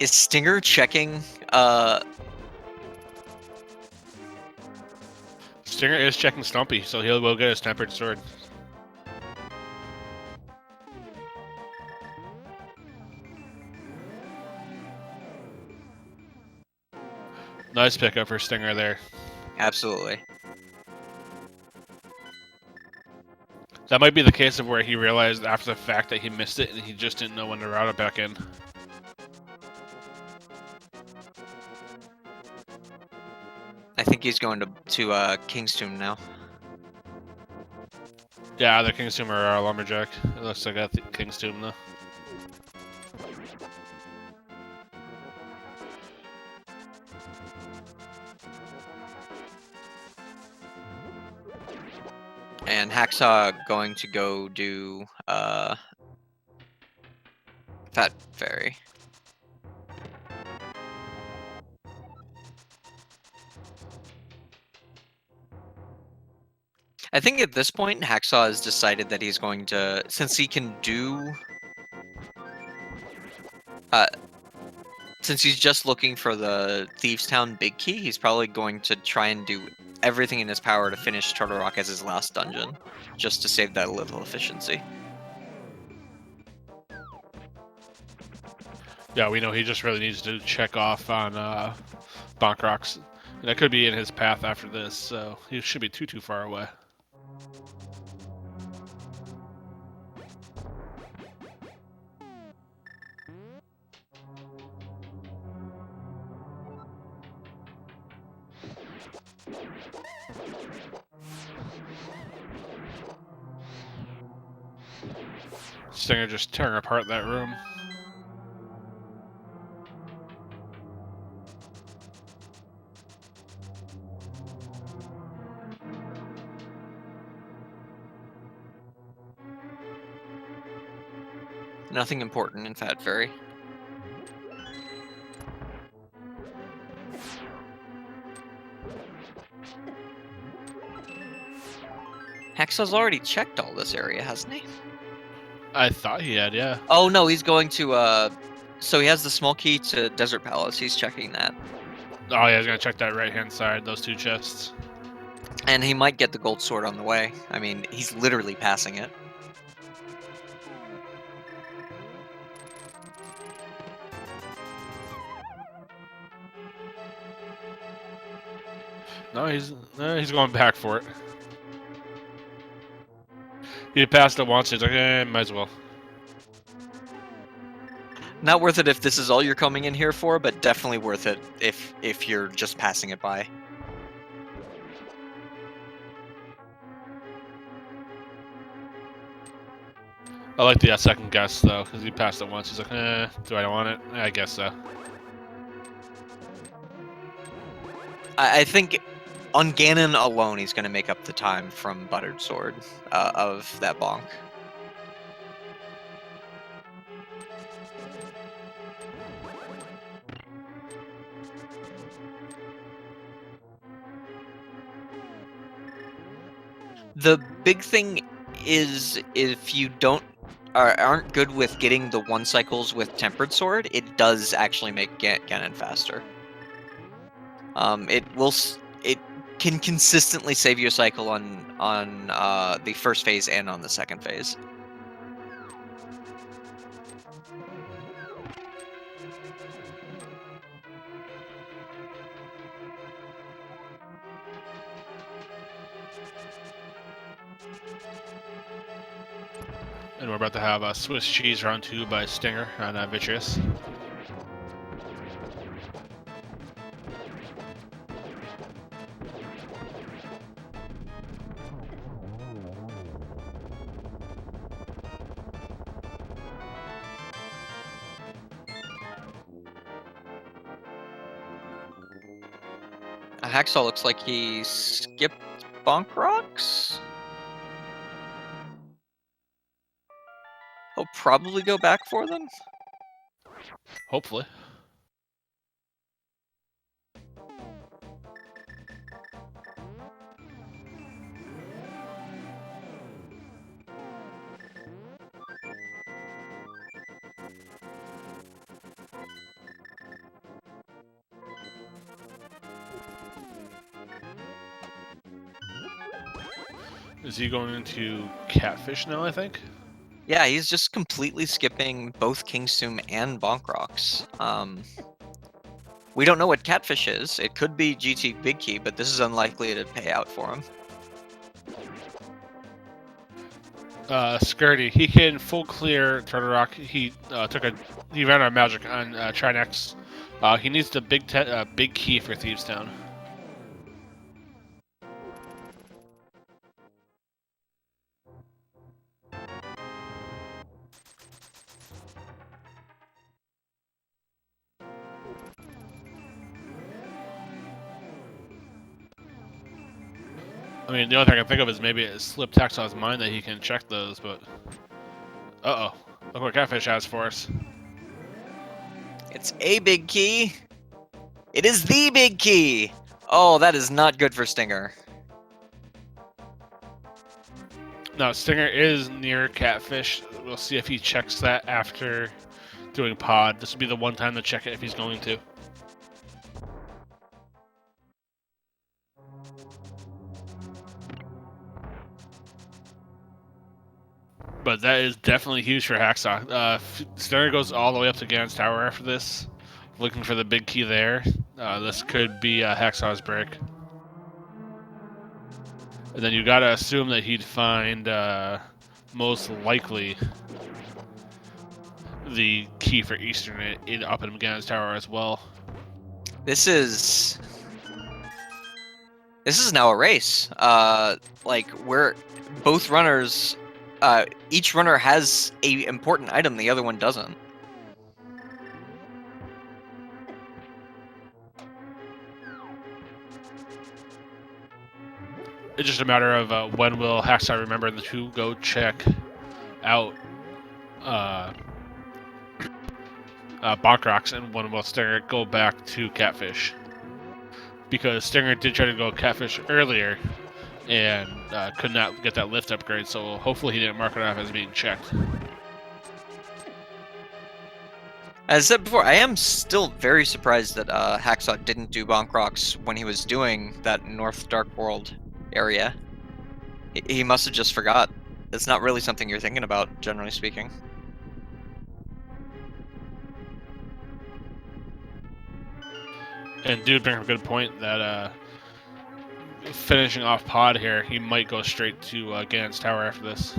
Is Stinger checking Stinger is checking Stumpy, so he will get his tempered sword. Nice pickup for Stinger there. Absolutely. That might be the case of where he realized after the fact that he missed it and he just didn't know when to route it back in. I think he's going to King's Tomb now. Yeah, either King's Tomb or Lumberjack. It looks like I think King's Tomb though. And Hacksaw going to go do Fat Fairy. I think at this point, Hacksaw has decided that he's going to, since he can do, since he's just looking for the Thieves Town Big Key, he's probably going to try and do everything in his power to finish Turtle Rock as his last dungeon, just to save that little efficiency. Yeah, we know he just really needs to check off on Bonk Rocks. And that could be in his path after this, so he should be too far away. Stinger just tearing apart that room. Nothing important in Fat Fairy. Hacksaw's already checked all this area, hasn't he? I thought he had, yeah. Oh no, he's going to so he has the small key to Desert Palace, he's checking that. Oh yeah, he's gonna check that right-hand side, those two chests. And he might get the gold sword on the way. I mean, he's literally passing it. No, he's going back for it. He passed it once, he's like, might as well. Not worth it if this is all you're coming in here for, but definitely worth it if you're just passing it by. I like the second guess, though, because he passed it once. He's like, do I want it? I guess so. I think on Ganon alone, he's going to make up the time from Buttered Sword of that bonk. The big thing is if you aren't good with getting the one cycles with Tempered Sword, it does actually make Ganon faster. It can consistently save you a cycle on the first phase and on the second phase. And we're about to have a Swiss cheese round 2 by Stinger on Vitreous. Hacksaw looks like he skipped Bonk Rocks. He'll probably go back for them. Hopefully. Is he going into Catfish now, I think? Yeah, he's just completely skipping both Kingstoom and Bonk Rocks. We don't know what Catfish is. It could be GT Big Key, but this is unlikely to pay out for him. Skirty, he can full clear Turtle Rock. He he ran out of magic on Trinex. He needs the big key for Thieves Town. I mean, the only thing I can think of is maybe it slipped Hacksaw's mind that he can check those, but... Uh-oh. Look what Catfish has for us. It's a big key. It is the big key. Oh, that is not good for Stinger. No, Stinger is near Catfish. We'll see if he checks that after doing pod. This would be the one time to check it if he's going to. But that is definitely huge for Hacksaw. Stinger goes all the way up to Gannon's Tower after this, looking for the big key there. This could be Hacksaw's break. And then you gotta assume that he'd find most likely the key for Eastern up in Gannon's Tower as well. This is now a race. Like where both runners, each runner has a important item, the other one doesn't. It's just a matter of when will Hacksaw remember to go check out Bonk Rocks, and when will Stinger go back to Catfish. Because Stinger did try to go Catfish earlier and could not get that lift upgrade, so hopefully he didn't mark it off as being checked. As I said before, I am still very surprised that Hacksaw didn't do Bonk Rocks when he was doing that North Dark World area. He must have just forgot. It's not really something you're thinking about, generally speaking. And dude brings up a good point that finishing off pod here, he might go straight to Gannon's Tower after this.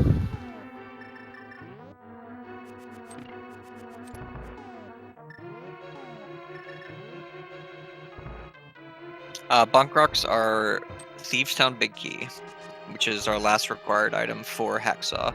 Bonk Rocks are Thieves Town Big Key, which is our last required item for Hacksaw.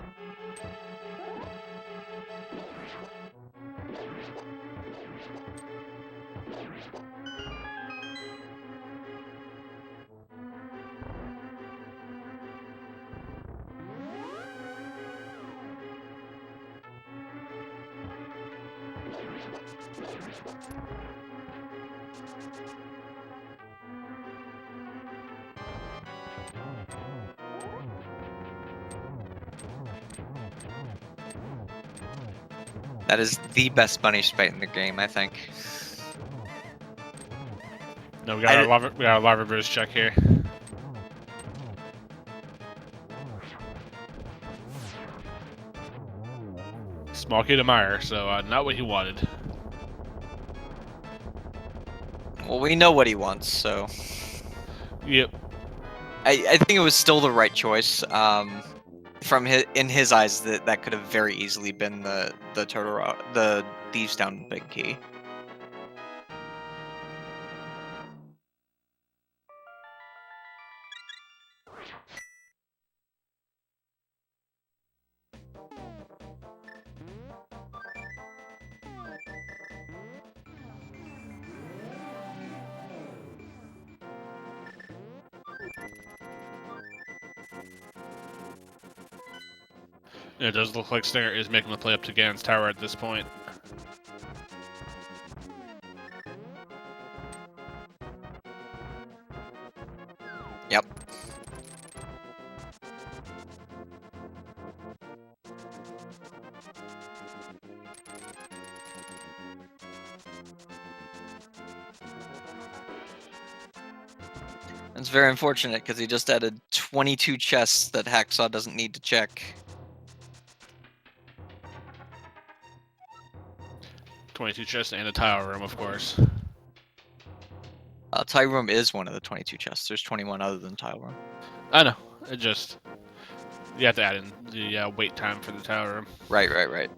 That is the best bunny spite in the game, I think. No, we got our Lava Bridge check here. Small key to Meyer, so not what he wanted. Well, we know what he wants, so... Yep. I think it was still the right choice. In his eyes, that could have very easily been the Thieves Town Big Key. It does look like Stinger is making the play up to Gannon's Tower at this point. Yep. It's very unfortunate because he just added 22 chests that Hacksaw doesn't need to check. 22 chests and a tile room, of course. Tile room is one of the 22 chests. There's 21 other than tile room. I know. It just... You have to add in the wait time for the tile room. Right.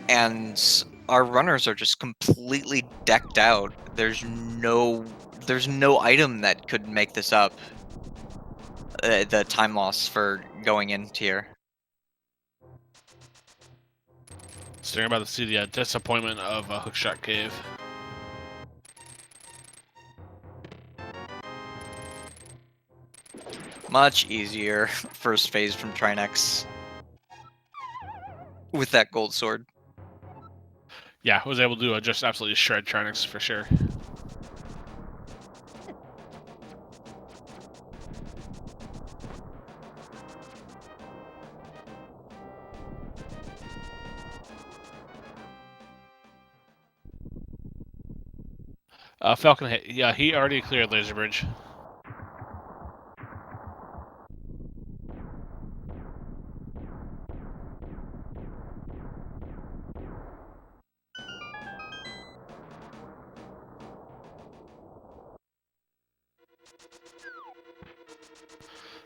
And our runners are just completely decked out. There's no item that could make this up. The time loss for going in tier. Stinger about to see the disappointment of Hookshot Cave. Much easier first phase from Trinex with that gold sword. Yeah, was able to just absolutely shred Trinix for sure. Falcon hit. Yeah, he already cleared Laser Bridge.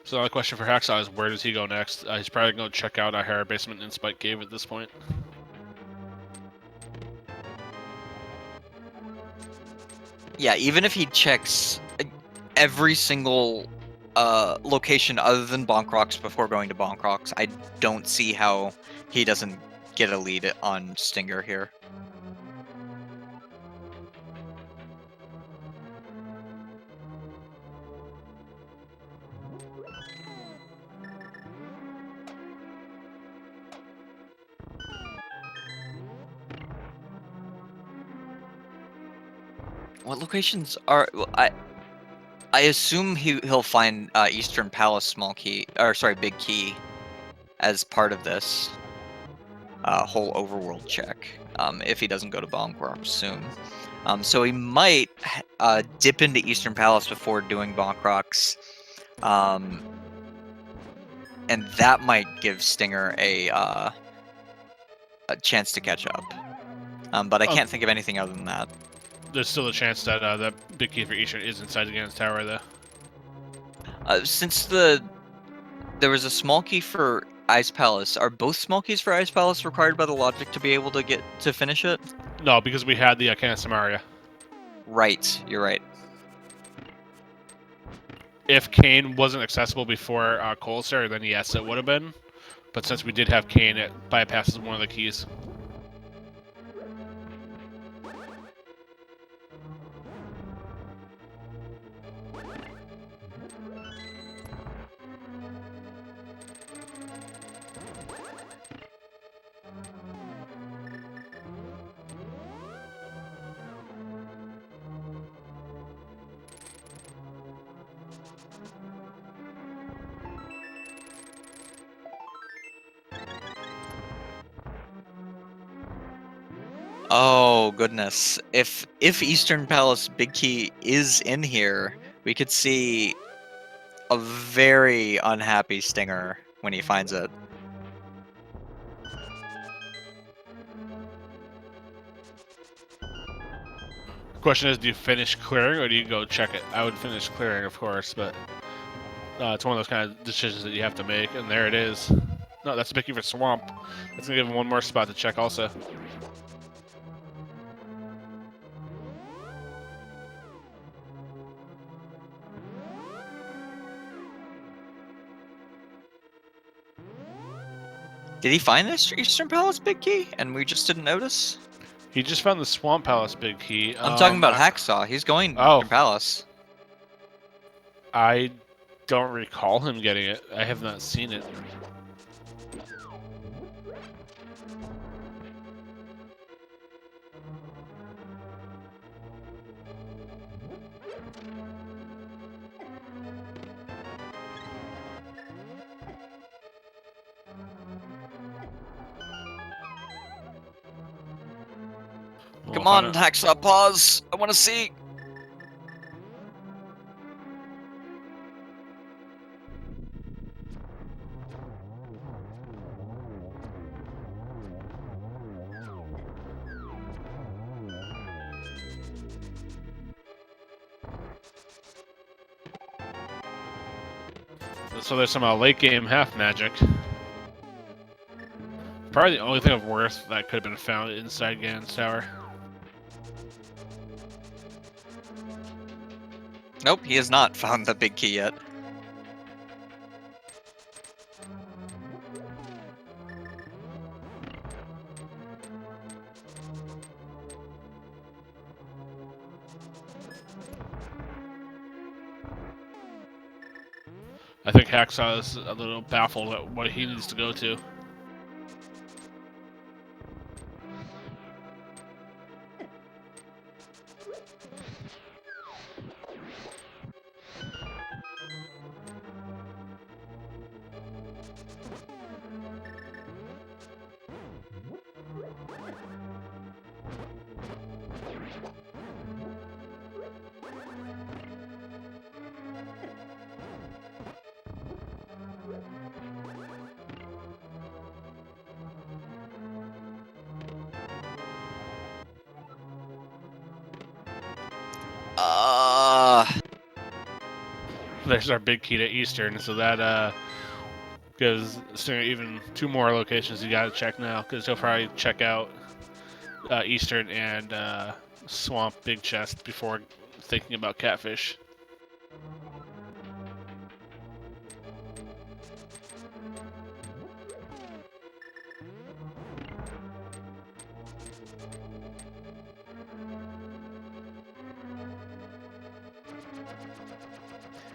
So the only question for Hacksaw is where does he go next? He's probably going to check out a Hera Basement in Spike Cave at this point. Yeah, even if he checks every single location other than Bonk Rocks before going to Bonk Rocks, I don't see how he doesn't get a lead on Stinger here. What locations are... Well, I assume he'll find Eastern Palace small key, or sorry, big key, as part of this whole overworld check. If he doesn't go to Bonk Rocks soon, so he might dip into Eastern Palace before doing Bonk Rocks, and that might give Stinger a chance to catch up. But I can't think of anything other than that. There's still a chance that that big key for Eastern is inside the Gannon's Tower, though. Since there was a small key for Ice Palace, are both small keys for Ice Palace required by the logic to be able to get to finish it? No, because we had the Cannon Samaria. Right, you're right. If Kane wasn't accessible before Colster, then yes, it would have been. But since we did have Kane, it bypasses one of the keys. Oh goodness! If Eastern Palace Big Key is in here, we could see a very unhappy Stinger when he finds it. Question is, do you finish clearing or do you go check it? I would finish clearing, of course, but it's one of those kind of decisions that you have to make, and there it is. No, that's a big key for Swamp. That's going to give him one more spot to check also. Did he find this Eastern Palace Big Key and we just didn't notice? He just found the Swamp Palace big key. I'm talking about Hacksaw. He's going to Eastern Palace. I don't recall him getting it. I have not seen it. Come on, Hacksaw, pause! I want to see! So there's some late game half magic. Probably the only thing of worth that could have been found inside Gannon's Tower. Nope, he has not found the big key yet. I think Hacksaw is a little baffled at what he needs to go to. There's our big key to Eastern, so that gives Stinger even 2 more locations you gotta check now, because he'll probably check out Eastern and Swamp Big Chest before thinking about Catfish.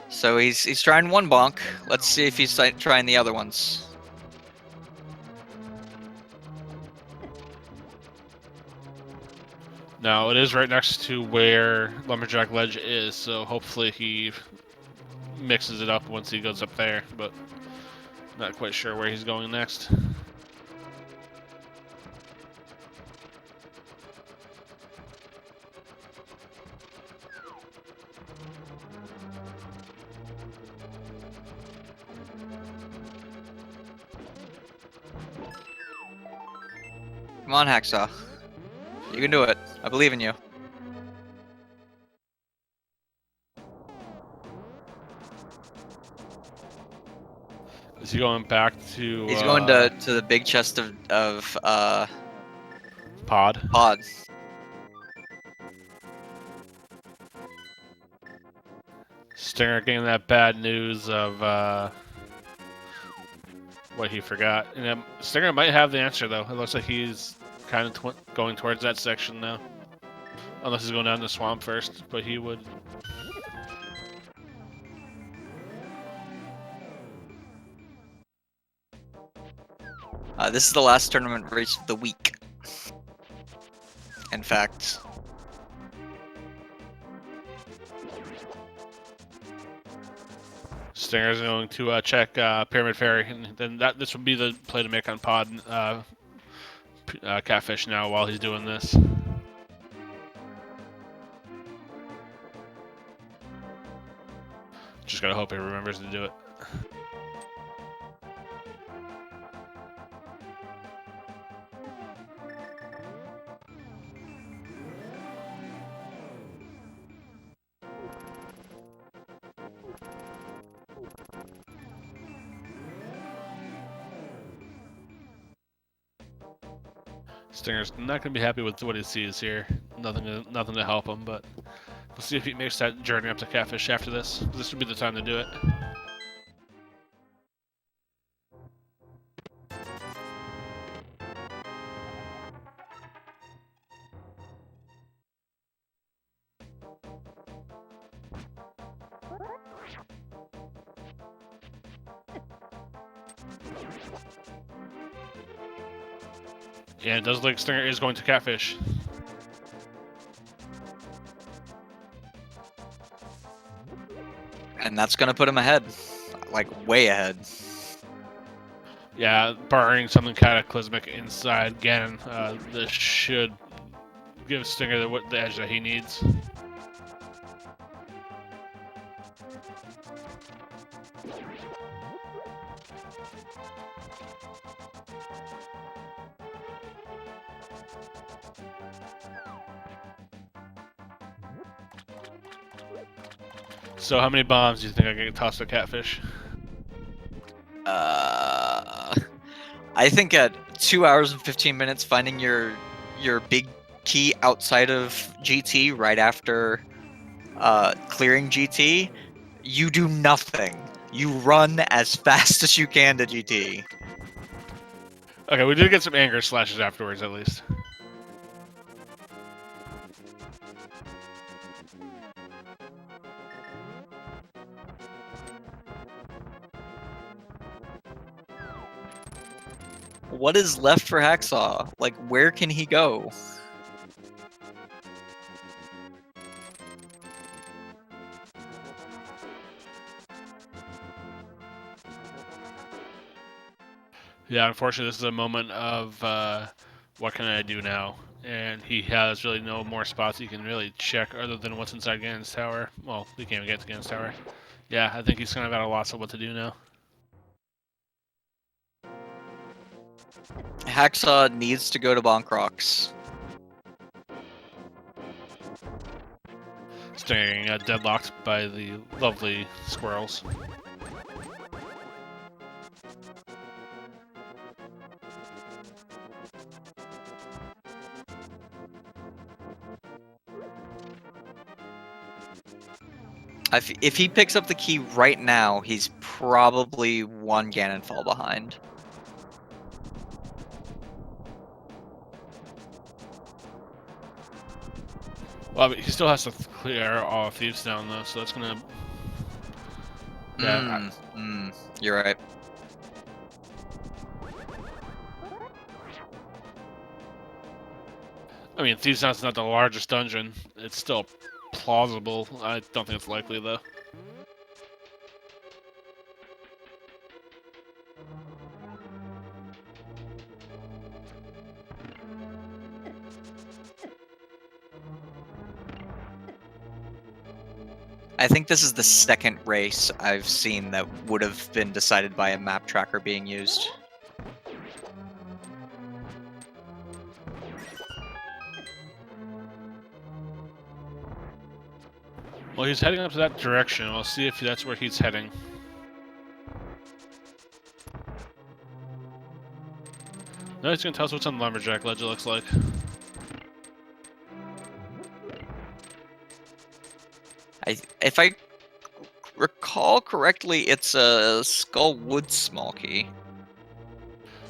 So he's trying one bonk. Let's see if he's trying the other ones. Now, it is right next to where Lumberjack Ledge is, so hopefully he mixes it up once he goes up there, but not quite sure where he's going next. Come on, Hacksaw. You can do it. I believe in you. Is he going back to... He's going to the big chest of Pod? Pod. Stinger getting that bad news of what he forgot. And Stinger might have the answer, though. It looks like he's kind of going towards that section now. Unless he's going down the swamp first, but he would... This is the last tournament race of the week. In fact. Stinger's going to check Pyramid Ferry, and then this would be the play to make on Pod Catfish now while he's doing this. Just gotta hope he remembers to do it. Stinger's not gonna be happy with what he sees here. Nothing to help him, but we'll see if he makes that journey up to Catfish after this. This would be the time to do it. Yeah, it does look like Stinger is going to Catfish. And that's going to put him ahead. Like, way ahead. Yeah, barring something cataclysmic inside again, this should give Stinger the edge that he needs. So how many bombs do you think I can toss to Catfish? I think at 2 hours and 15 minutes, finding your big key outside of GT right after clearing GT, you do nothing. You run as fast as you can to GT. Okay, we did get some anger slashes afterwards, at least. What is left for Hacksaw? Like, where can he go? Yeah, unfortunately, this is a moment of what can I do now? And he has really no more spots he can really check other than what's inside Ganon's tower. Well, we can't even get to Ganon's tower. Yeah, I think he's kind of at a loss of what to do now. Hacksaw needs to go to Bonk Rocks. Staying deadlocked by the lovely squirrels. If he picks up the key right now, he's probably one Ganon fall behind. Well, but he still has to clear all thieves down though, so that's gonna. Yeah. You're right. I mean, Thieves Town's not the largest dungeon. It's still plausible. I don't think it's likely though. I think this is the second race I've seen that would have been decided by a map tracker being used. Well, he's heading up to that direction. We'll see if that's where he's heading. No, he's gonna tell us what's on the Lumberjack Ledge, it looks like. If I recall correctly, it's a Skull Wood small key.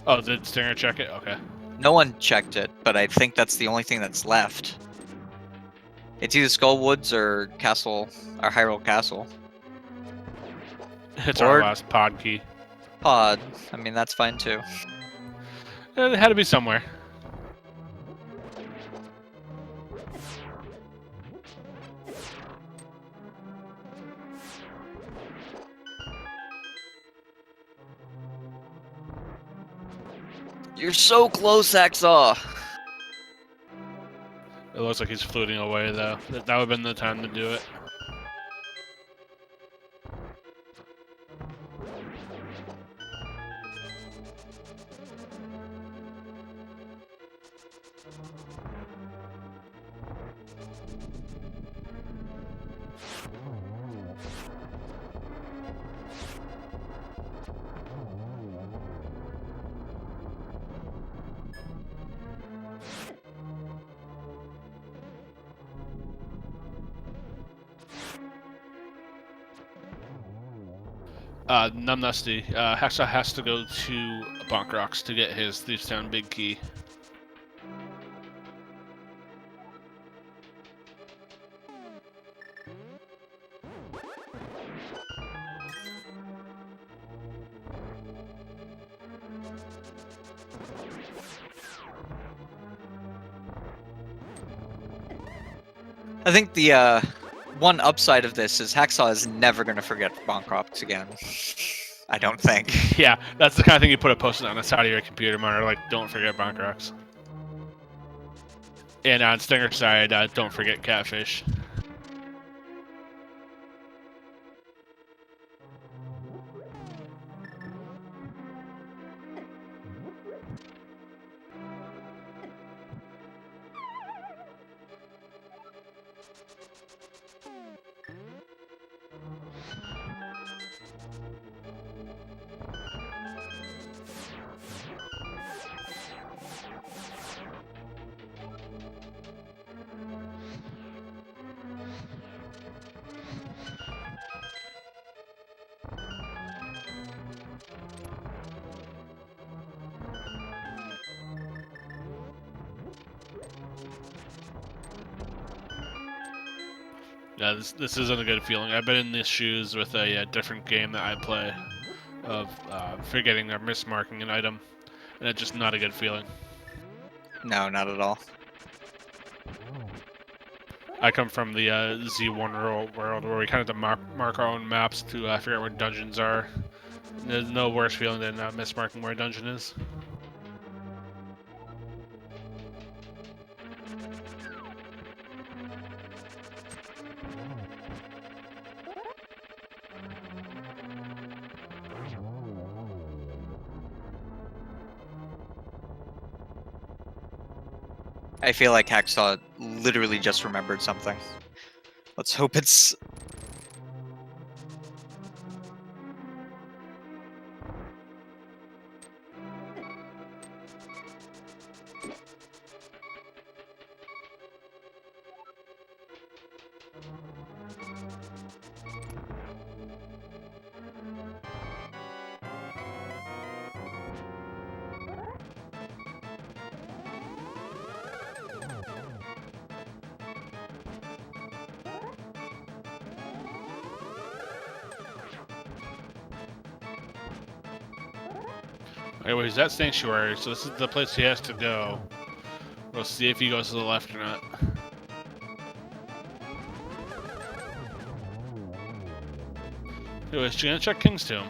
Oh, did Stinger check it? Okay. No one checked it, but I think that's the only thing that's left. It's either Skull Woods or Castle, or Hyrule Castle. It's our last pod key. Pod. I mean, that's fine too. It had to be somewhere. You're so close, Hacksaw! It looks like he's floating away though. That would have been the time to do it. Numnusty. Hacksaw has to go to Bonk Rocks to get his Thieves Town big key. I think the one upside of this is Hacksaw is never going to forget Bonk Rocks again. I don't think. Yeah, that's the kind of thing you put a post-it on the side of your computer monitor, like, don't forget Bonk Rocks. And on Stinger's side, don't forget Catfish. Yeah, this isn't a good feeling. I've been in these shoes with a different game that I play of forgetting or mismarking an item. and it's just not a good feeling. No, not at all. I come from the Z1 world where we kind of have to mark our own maps to figure out where dungeons are. There's no worse feeling than mismarking where a dungeon is. I feel like Hacksaw literally just remembered something. Let's hope it's... Anyways, that sanctuary, so this is the place he has to go. We'll see if he goes to the left or not. Anyways, gonna check King's Tomb.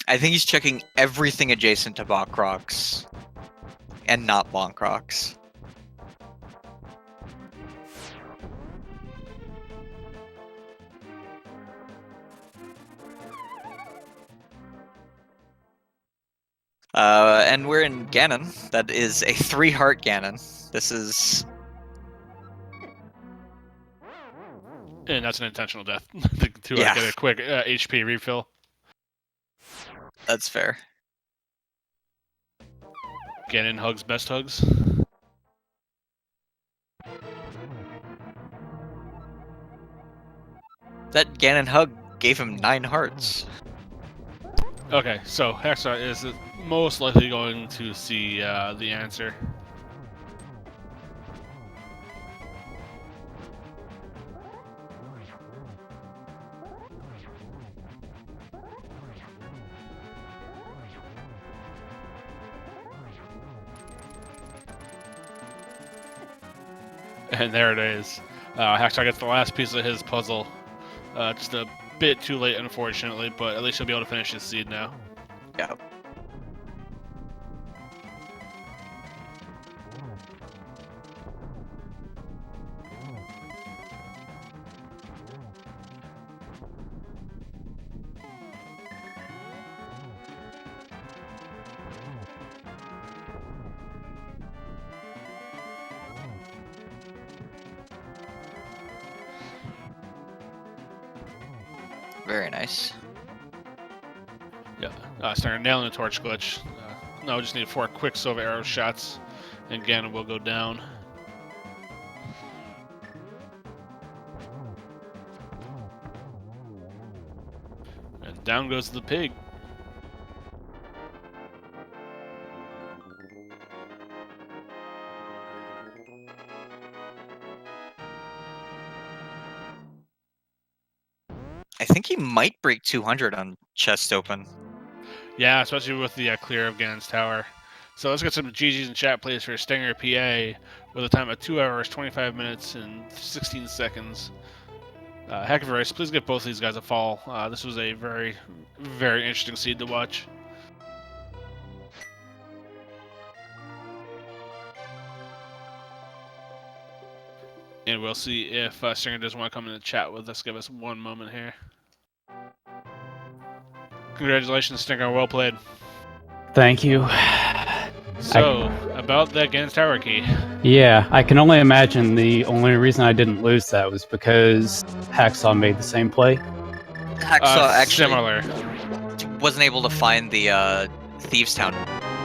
I think he's checking everything adjacent to Bonk Rocks. And not Bonk Rocks. And we're in Ganon. That is a 3-heart Ganon. This is... And that's an intentional death to Yeah. get a quick HP refill. That's fair. Ganon hugs, best hugs. That Ganon hug gave him 9 hearts. Okay, so Hacksaw is most likely going to see the answer. And there it is. Hacksaw gets the last piece of his puzzle. Just a bit too late, unfortunately, but at least he'll be able to finish his seed now. Yeah. Very nice. Yeah, starting nailing the torch glitch. No, we just need 4 quick silver arrow shots, and Ganon will go down. And down goes the pig. I think he might break 200 on chest open. Yeah, especially with the clear of Ganon's tower. So let's get some GGs in chat, please, for StingerPA with a time of 2 hours, 25 minutes, and 16 seconds. Heck of a race. Please give both of these guys a follow. This was a very, very interesting seed to watch. And we'll see if Stinger does want to come in and chat with us. Give us one moment here. Congratulations, Stinger. Well played. Thank you. So, about that Ganon's Tower key. Yeah, I can only imagine the only reason I didn't lose that was because Hacksaw made the same play. Hacksaw actually Similar. wasn't able to find the Thieves Town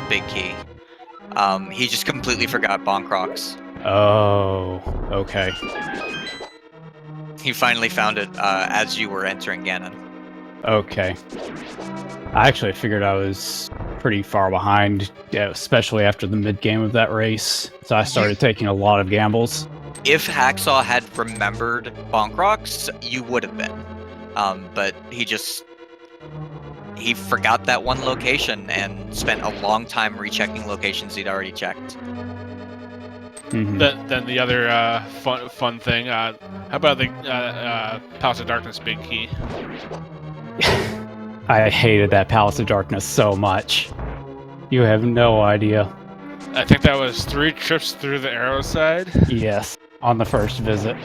big key. He just completely forgot Bonk Rocks. Oh, okay. He finally found it as you were entering Ganon. Okay. I actually figured I was pretty far behind, yeah, especially after the mid game of that race. So I started taking a lot of gambles. If Hacksaw had remembered Bonk Rocks, you would have been. But he forgot that one location and spent a long time rechecking locations he'd already checked. Then the other fun thing, how about the Palace of Darkness big key? I hated that Palace of Darkness so much. You have no idea. I think that was 3 trips through the arrow side. Yes, on the first visit.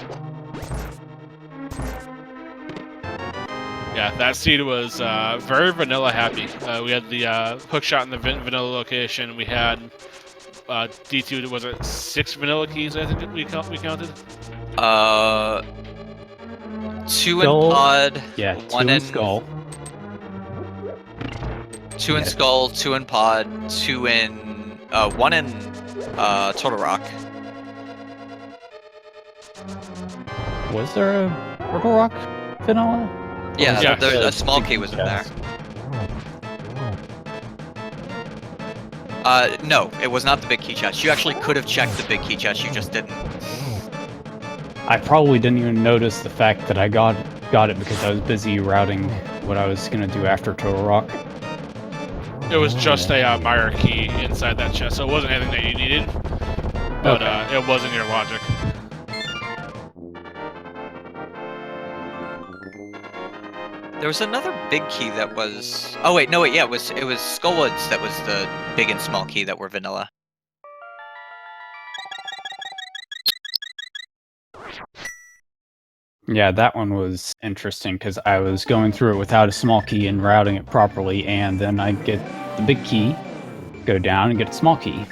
Yeah, that seed was very vanilla happy. We had the hook shot in the vanilla location. We had D2, was it 6 vanilla keys, I think we counted? 2 in pod, Yeah, 1 2 in Skull. 2 in Skull, 2 in pod, 2 in 1 in Total Rock. Was there a Purple Rock vanilla? Yeah, Yeah. a small key was in there. No, it was not the big key chest. You actually could have checked the big key chest, you just didn't. I probably didn't even notice the fact that I got it because I was busy routing what I was gonna do after Total Rock. It was just a Meyer key inside that chest, so it wasn't anything that you needed, but it was in your logic. There was another big key that was... Oh wait, no wait, yeah, it was Skullwoods that was the big and small key that were vanilla. Yeah, that one was interesting because I was going through it without a small key and routing it properly, and then I get the big key, go down and get a small key.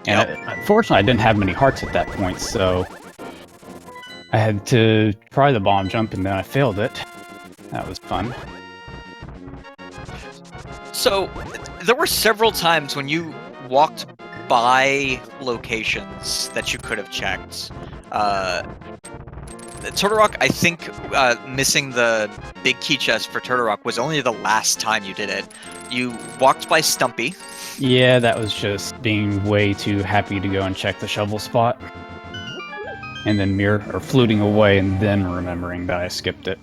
And unfortunately, I didn't have many hearts at that point, so I had to try the bomb jump, and then I failed it. That was fun. So, there were several times when you walked by locations that you could have checked. Turtle Rock, I think missing the big key chest for Turtle Rock was only the last time you did it. You walked by Stumpy. Yeah, that was just being way too happy to go and check the shovel spot. And then fluting away and then remembering that I skipped it.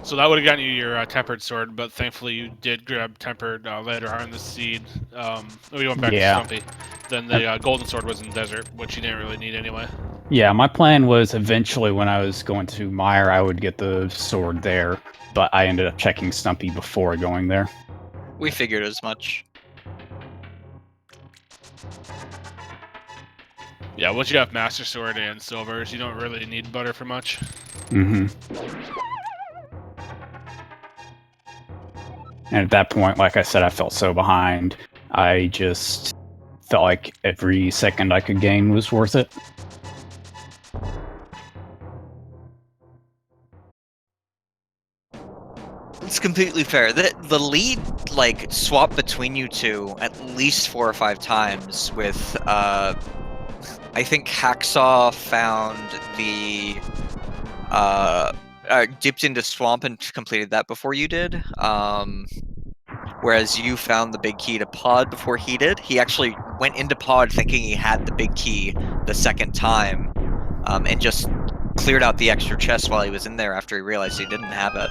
So that would have gotten you your tempered sword, but thankfully you did grab tempered later on in the seed. We went back to Stumpy. Then the golden sword was in desert, which you didn't really need anyway. Yeah, my plan was eventually when I was going to Meyer, I would get the sword there, but I ended up checking Stumpy before going there. We figured as much. Yeah, once you have Master Sword and Silvers, you don't really need butter for much. Mm-hmm. And at that point, like I said, I felt so behind. I just felt like every second I could gain was worth it. It's completely fair. The lead, like, swapped between you two at least 4 or 5 times with, I think Hacksaw found the, dipped into Swamp and completed that before you did. Whereas you found the big key to Pod before he did. He actually went into Pod thinking he had the big key the second time, and just cleared out the extra chest while he was in there after he realized he didn't have it.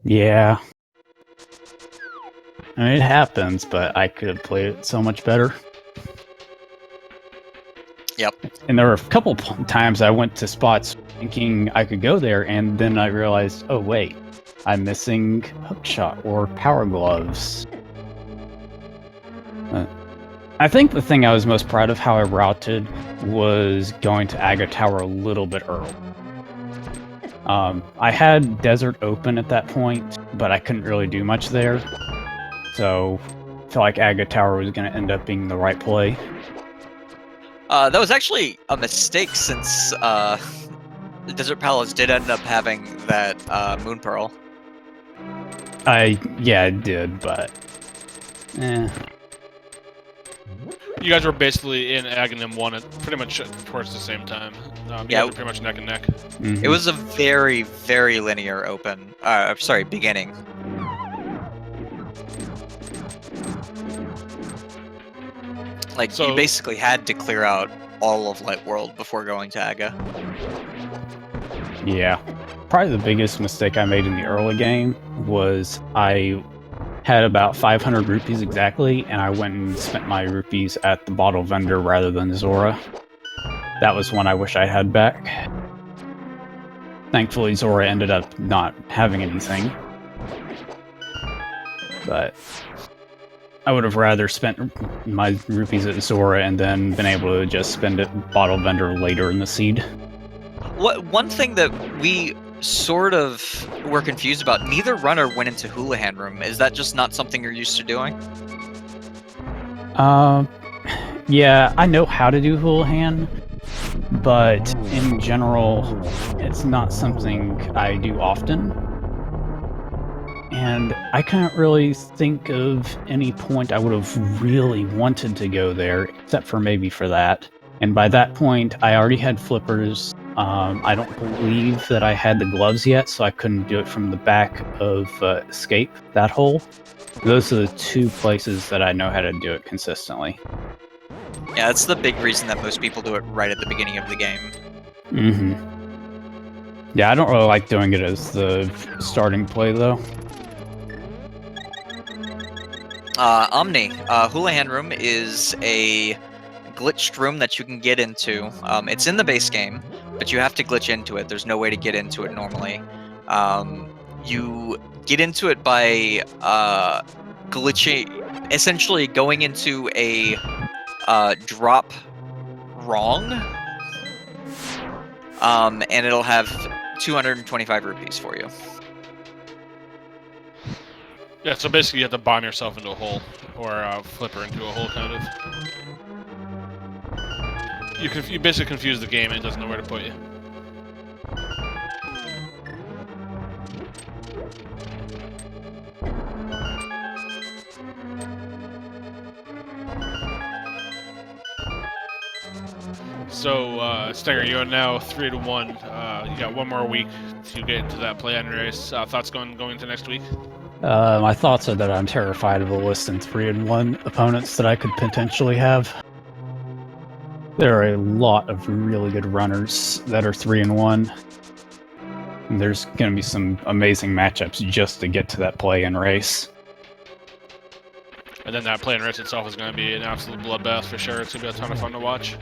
Yeah. I mean, it happens, but I could have played it so much better. Yep. And there were a couple times I went to spots thinking I could go there, and then I realized, oh wait, I'm missing hookshot or power gloves. I think the thing I was most proud of how I routed was going to Aga Tower a little bit early. I had desert open at that point, but I couldn't really do much there. So I felt like Aga Tower was going to end up being the right play. That was actually a mistake since Desert Palace did end up having that Moon Pearl. Yeah, it did, but You guys were basically in Aghanim 1 at pretty much towards the same time. You Yeah. guys were pretty much neck and neck. Mhm. It was a very, very linear open. Sorry, beginning. Like, So- you basically had to clear out all of Light World before going to Aga. Yeah. Probably the biggest mistake I made in the early game was I had about 500 rupees exactly, and I went and spent my rupees at the bottle vendor rather than Zora. That was one I wish I had back. Thankfully, Zora ended up not having anything. But I would have rather spent my rupees at Zora and then been able to just spend it bottle vendor later in the seed. One thing that we sort of were confused about, neither runner went into Houlihan Room. Is that just not something you're used to doing? Yeah, I know how to do Houlihan, but in general, it's not something I do often. And I can't really think of any point I would have really wanted to go there, except for maybe for that. And by that point, I already had flippers. I don't believe that I had the gloves yet, so I couldn't do it from the back of Escape, that hole. Those are the two places that I know how to do it consistently. Yeah, that's the big reason that most people do it right at the beginning of the game. Mm-hmm. Yeah, I don't really like doing it as the starting play, though. Omni, Houlihan Room is a glitched room that you can get into. It's in the base game, but you have to glitch into it. There's no way to get into it normally. You get into it by glitching, essentially going into a drop wrong, and it'll have 225 rupees for you. Yeah, so basically you have to bomb yourself into a hole, or flipper into a hole, kind of. You basically confuse the game and it doesn't know where to put you. So, Stinger, you are now 3-1. You got one more week to get into that play-on race. Thoughts going into next week? My thoughts are that I'm terrified of a list in 3-1 opponents that I could potentially have. There are a lot of really good runners that are 3-1. And there's going to be some amazing matchups just to get to that play-in race. And then that play-in race itself is going to be an absolute bloodbath for sure. It's going to be a ton of fun to watch.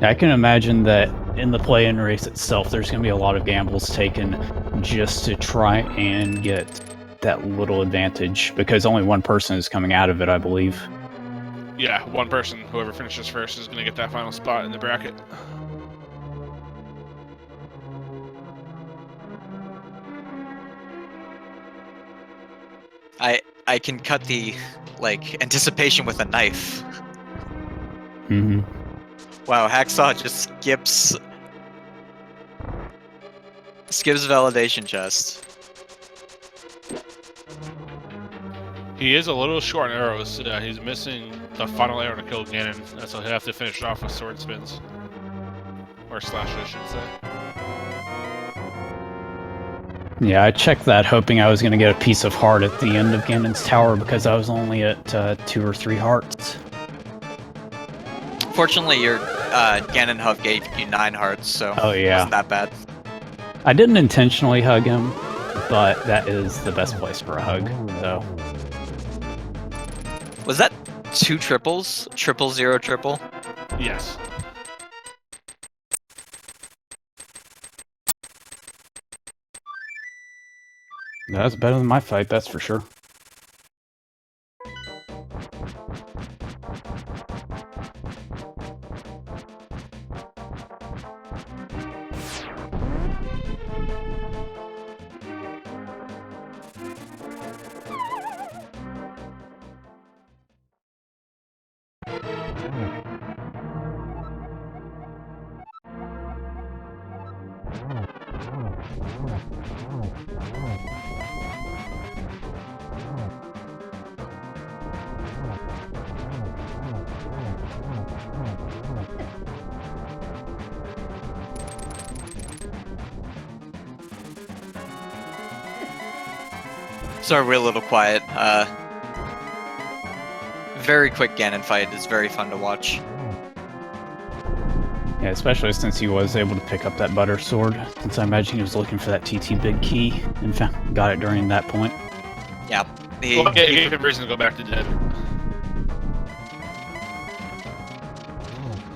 I can imagine that in the play-in race itself, there's going to be a lot of gambles taken just to try and get that little advantage, because only one person is coming out of it, I believe. Yeah, one person, whoever finishes first, is going to get that final spot in the bracket. I can cut the, anticipation with a knife. Wow, Hacksaw just skips validation chest. He is a little short on arrows. He's missing the final arrow to kill Ganon, so he'll have to finish it off with sword spins. Or slashes, I should say. Yeah, I checked that hoping I was going to get a piece of heart at the end of Ganon's tower because I was only at 2 or 3 hearts. Fortunately, your Ganon hug gave you 9 hearts, so Oh, yeah. it wasn't that bad. I didn't intentionally hug him, but that is the best place for a hug, so... Was that 2 triples? 000? Yes. That's better than my fight, that's for sure. Sorry, we're a little quiet. Very quick Ganon fight is very fun to watch. Yeah, especially since he was able to pick up that butter sword, since I imagine he was looking for that TT big key and got it during that point. Yeah. Well, it gave him reason to go back to desert.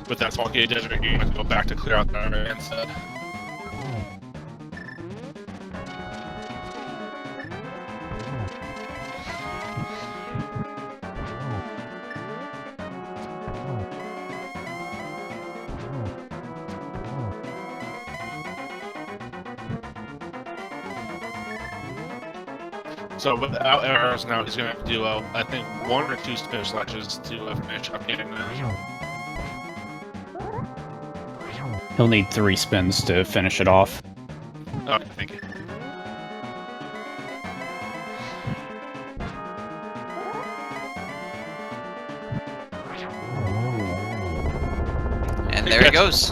With that small key desert, you have to go back to clear out the area instead. So without arrows now, he's going to have to do, I think, 1 or 2 spin slashes to finish up getting that. He'll need 3 spins to finish it off. Okay, thank you. And there he goes.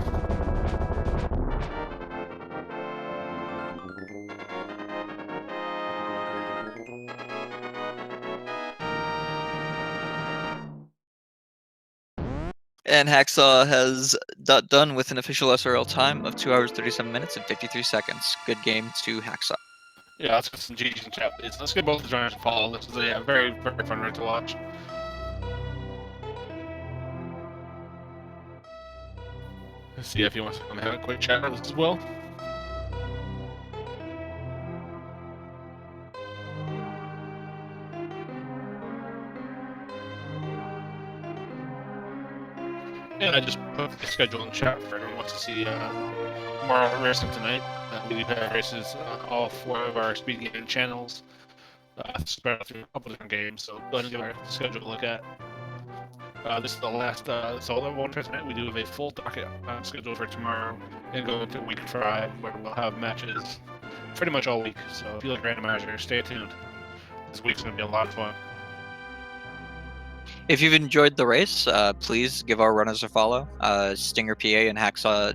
And Hacksaw has done with an official SRL time of 2 hours, 37 minutes, and 53 seconds. Good game to Hacksaw. Yeah, let's get some GG's in chat, please. Let's get both the joiners to follow. This is a very, very fun raid to watch. Let's see if he wants to come have a quick chat with us as well. And I just put the schedule in the chat for anyone who wants to see tomorrow racing tonight. We do have races on all 4 of our speed gaming channels, spread out through a couple different games. So go ahead and give our schedule a look at. This is the last solo one for tonight. We do have a full docket schedule for tomorrow and go into week 5 where we'll have matches pretty much all week. So if you like Randomizer, stay tuned. This week's going to be a lot of fun. If you've enjoyed the race, please give our runners a follow. StingerPA and Hacksaw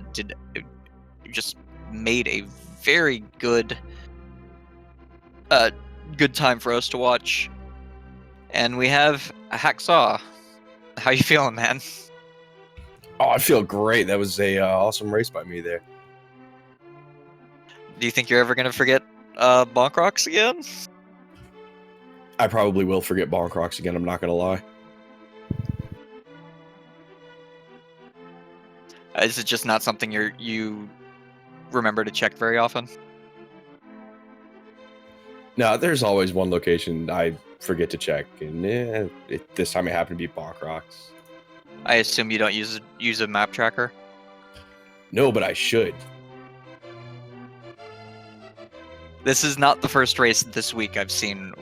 just made a very good time for us to watch. And we have a Hacksaw. How you feeling, man? Oh, I feel great. That was a awesome race by me there. Do you think you're ever gonna forget Bonk Rocks again? I probably will forget Bonk Rocks again, I'm not gonna lie. Is it just not something you remember to check very often? No, there's always one location I forget to check, and this time it happened to be Bonk Rocks. I assume you don't use a map tracker? No, but I should. This is not the first race this week I've seen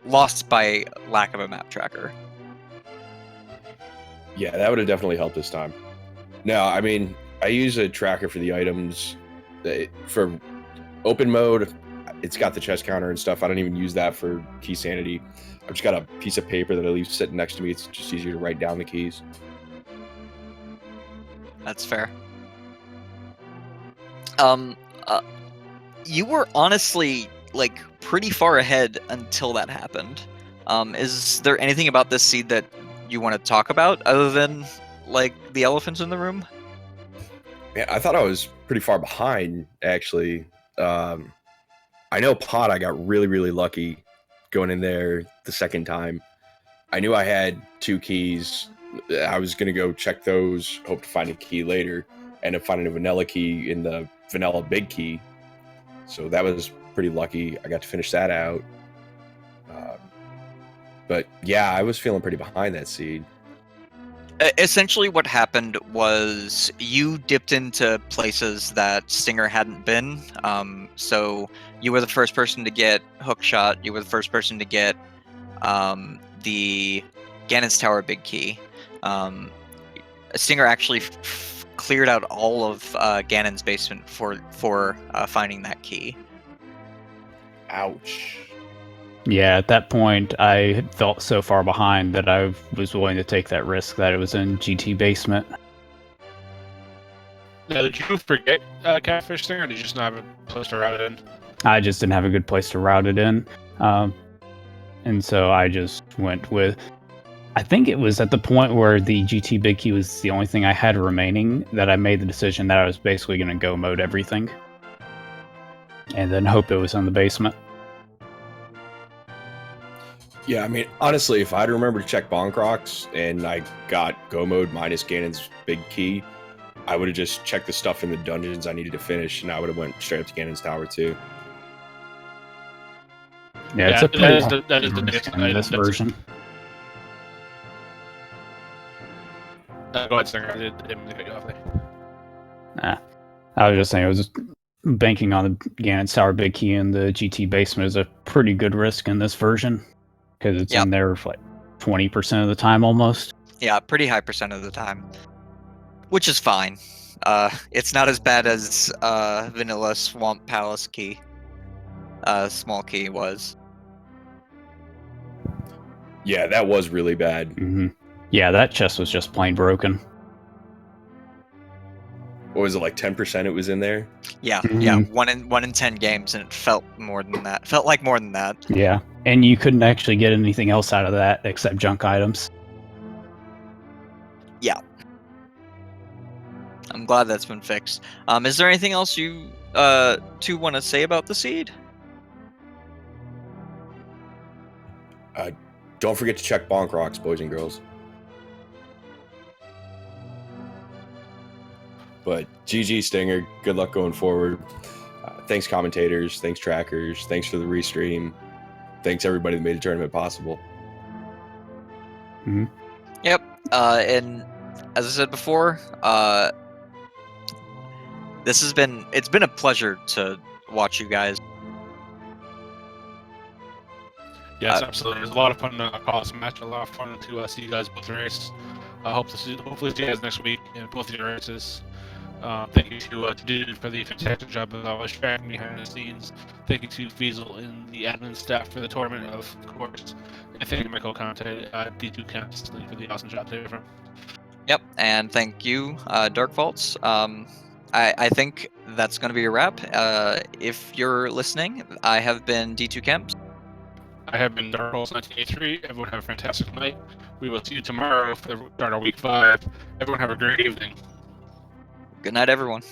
lost by lack of a map tracker. Yeah, that would have definitely helped this time. No, I mean, I use a tracker for the items. For open mode, it's got the chest counter and stuff. I don't even use that for Keysanity. I've just got a piece of paper that I leave sitting next to me. It's just easier to write down the keys. That's fair. You were honestly like pretty far ahead until that happened. Is there anything about this seed that you want to talk about other than like the elephants in the room? Yeah, I thought I was pretty far behind, actually. I know Pod, I got really, really lucky going in there the second time. I knew I had 2 keys. I was going to go check those, hope to find a key later. Ended up finding a vanilla key in the vanilla big key. So that was pretty lucky. I got to finish that out. But yeah, I was feeling pretty behind that seed. Essentially what happened was you dipped into places that Stinger hadn't been. So you were the first person to get Hookshot. You were the first person to get the Ganon's Tower big key. Stinger actually cleared out all of Ganon's basement for finding that key. Ouch. Yeah, at that point, I had felt so far behind that I was willing to take that risk that it was in GT basement. Now, did you forget Catfish Stinger, or did you just not have a place to route it in? I just didn't have a good place to route it in. And so I just went with. I think it was at the point where the GT Big Key was the only thing I had remaining that I made the decision that I was basically going to go mode everything. And then hope it was in the basement. Yeah, I mean, honestly, if I'd remembered to check Bonkrox and I got go mode minus Ganon's big key, I would have just checked the stuff in the dungeons I needed to finish, and I would have went straight up to Ganon's tower too. Yeah, it's a pretty that is the biggest in this version. Go ahead, Stinger. I didn't mean to cut you off there. I was just saying, it was just banking on the Ganon's Tower Big Key and the GT Basement is a pretty good risk in this version because it's in there for like 20% of the time almost. Yeah, pretty high percent of the time, which is fine. It's not as bad as Vanilla Swamp Palace Key. Small Key was. Yeah, that was really bad. Mm-hmm. Yeah, that chest was just plain broken. What was it, like 10% it was in there? Yeah, Mhm. yeah. 1 in 10 games, and it felt more than that. Felt like more than that. Yeah, and you couldn't actually get anything else out of that except junk items. Yeah. I'm glad that's been fixed. Is there anything else you two want to say about the seed? Don't forget to check Bonkrox, boys and girls. But GG Stinger, good luck going forward. Thanks commentators, thanks trackers, thanks for the restream. Thanks everybody that made the tournament possible. Mm-hmm. Yep. And as I said before, it's been a pleasure to watch you guys. Yes, absolutely. It was a lot of fun to call this match. A lot of fun to see you guys both race. Hopefully see you guys next week in both of your races. Thank you to Dude for the fantastic job of always tracking behind the scenes. Thank you to Fiesel and the admin staff for the tournament, of course. And thank you to my co-commentator, D2 Camps, for the awesome job there. Yep, and thank you, Dark Vaults. I think that's going to be a wrap. If you're listening, I have been D2 Camps. I have been Dark Horse 1983. Everyone have a fantastic night. We will see you tomorrow for the start of week 5. Everyone have a great evening. Good night, everyone.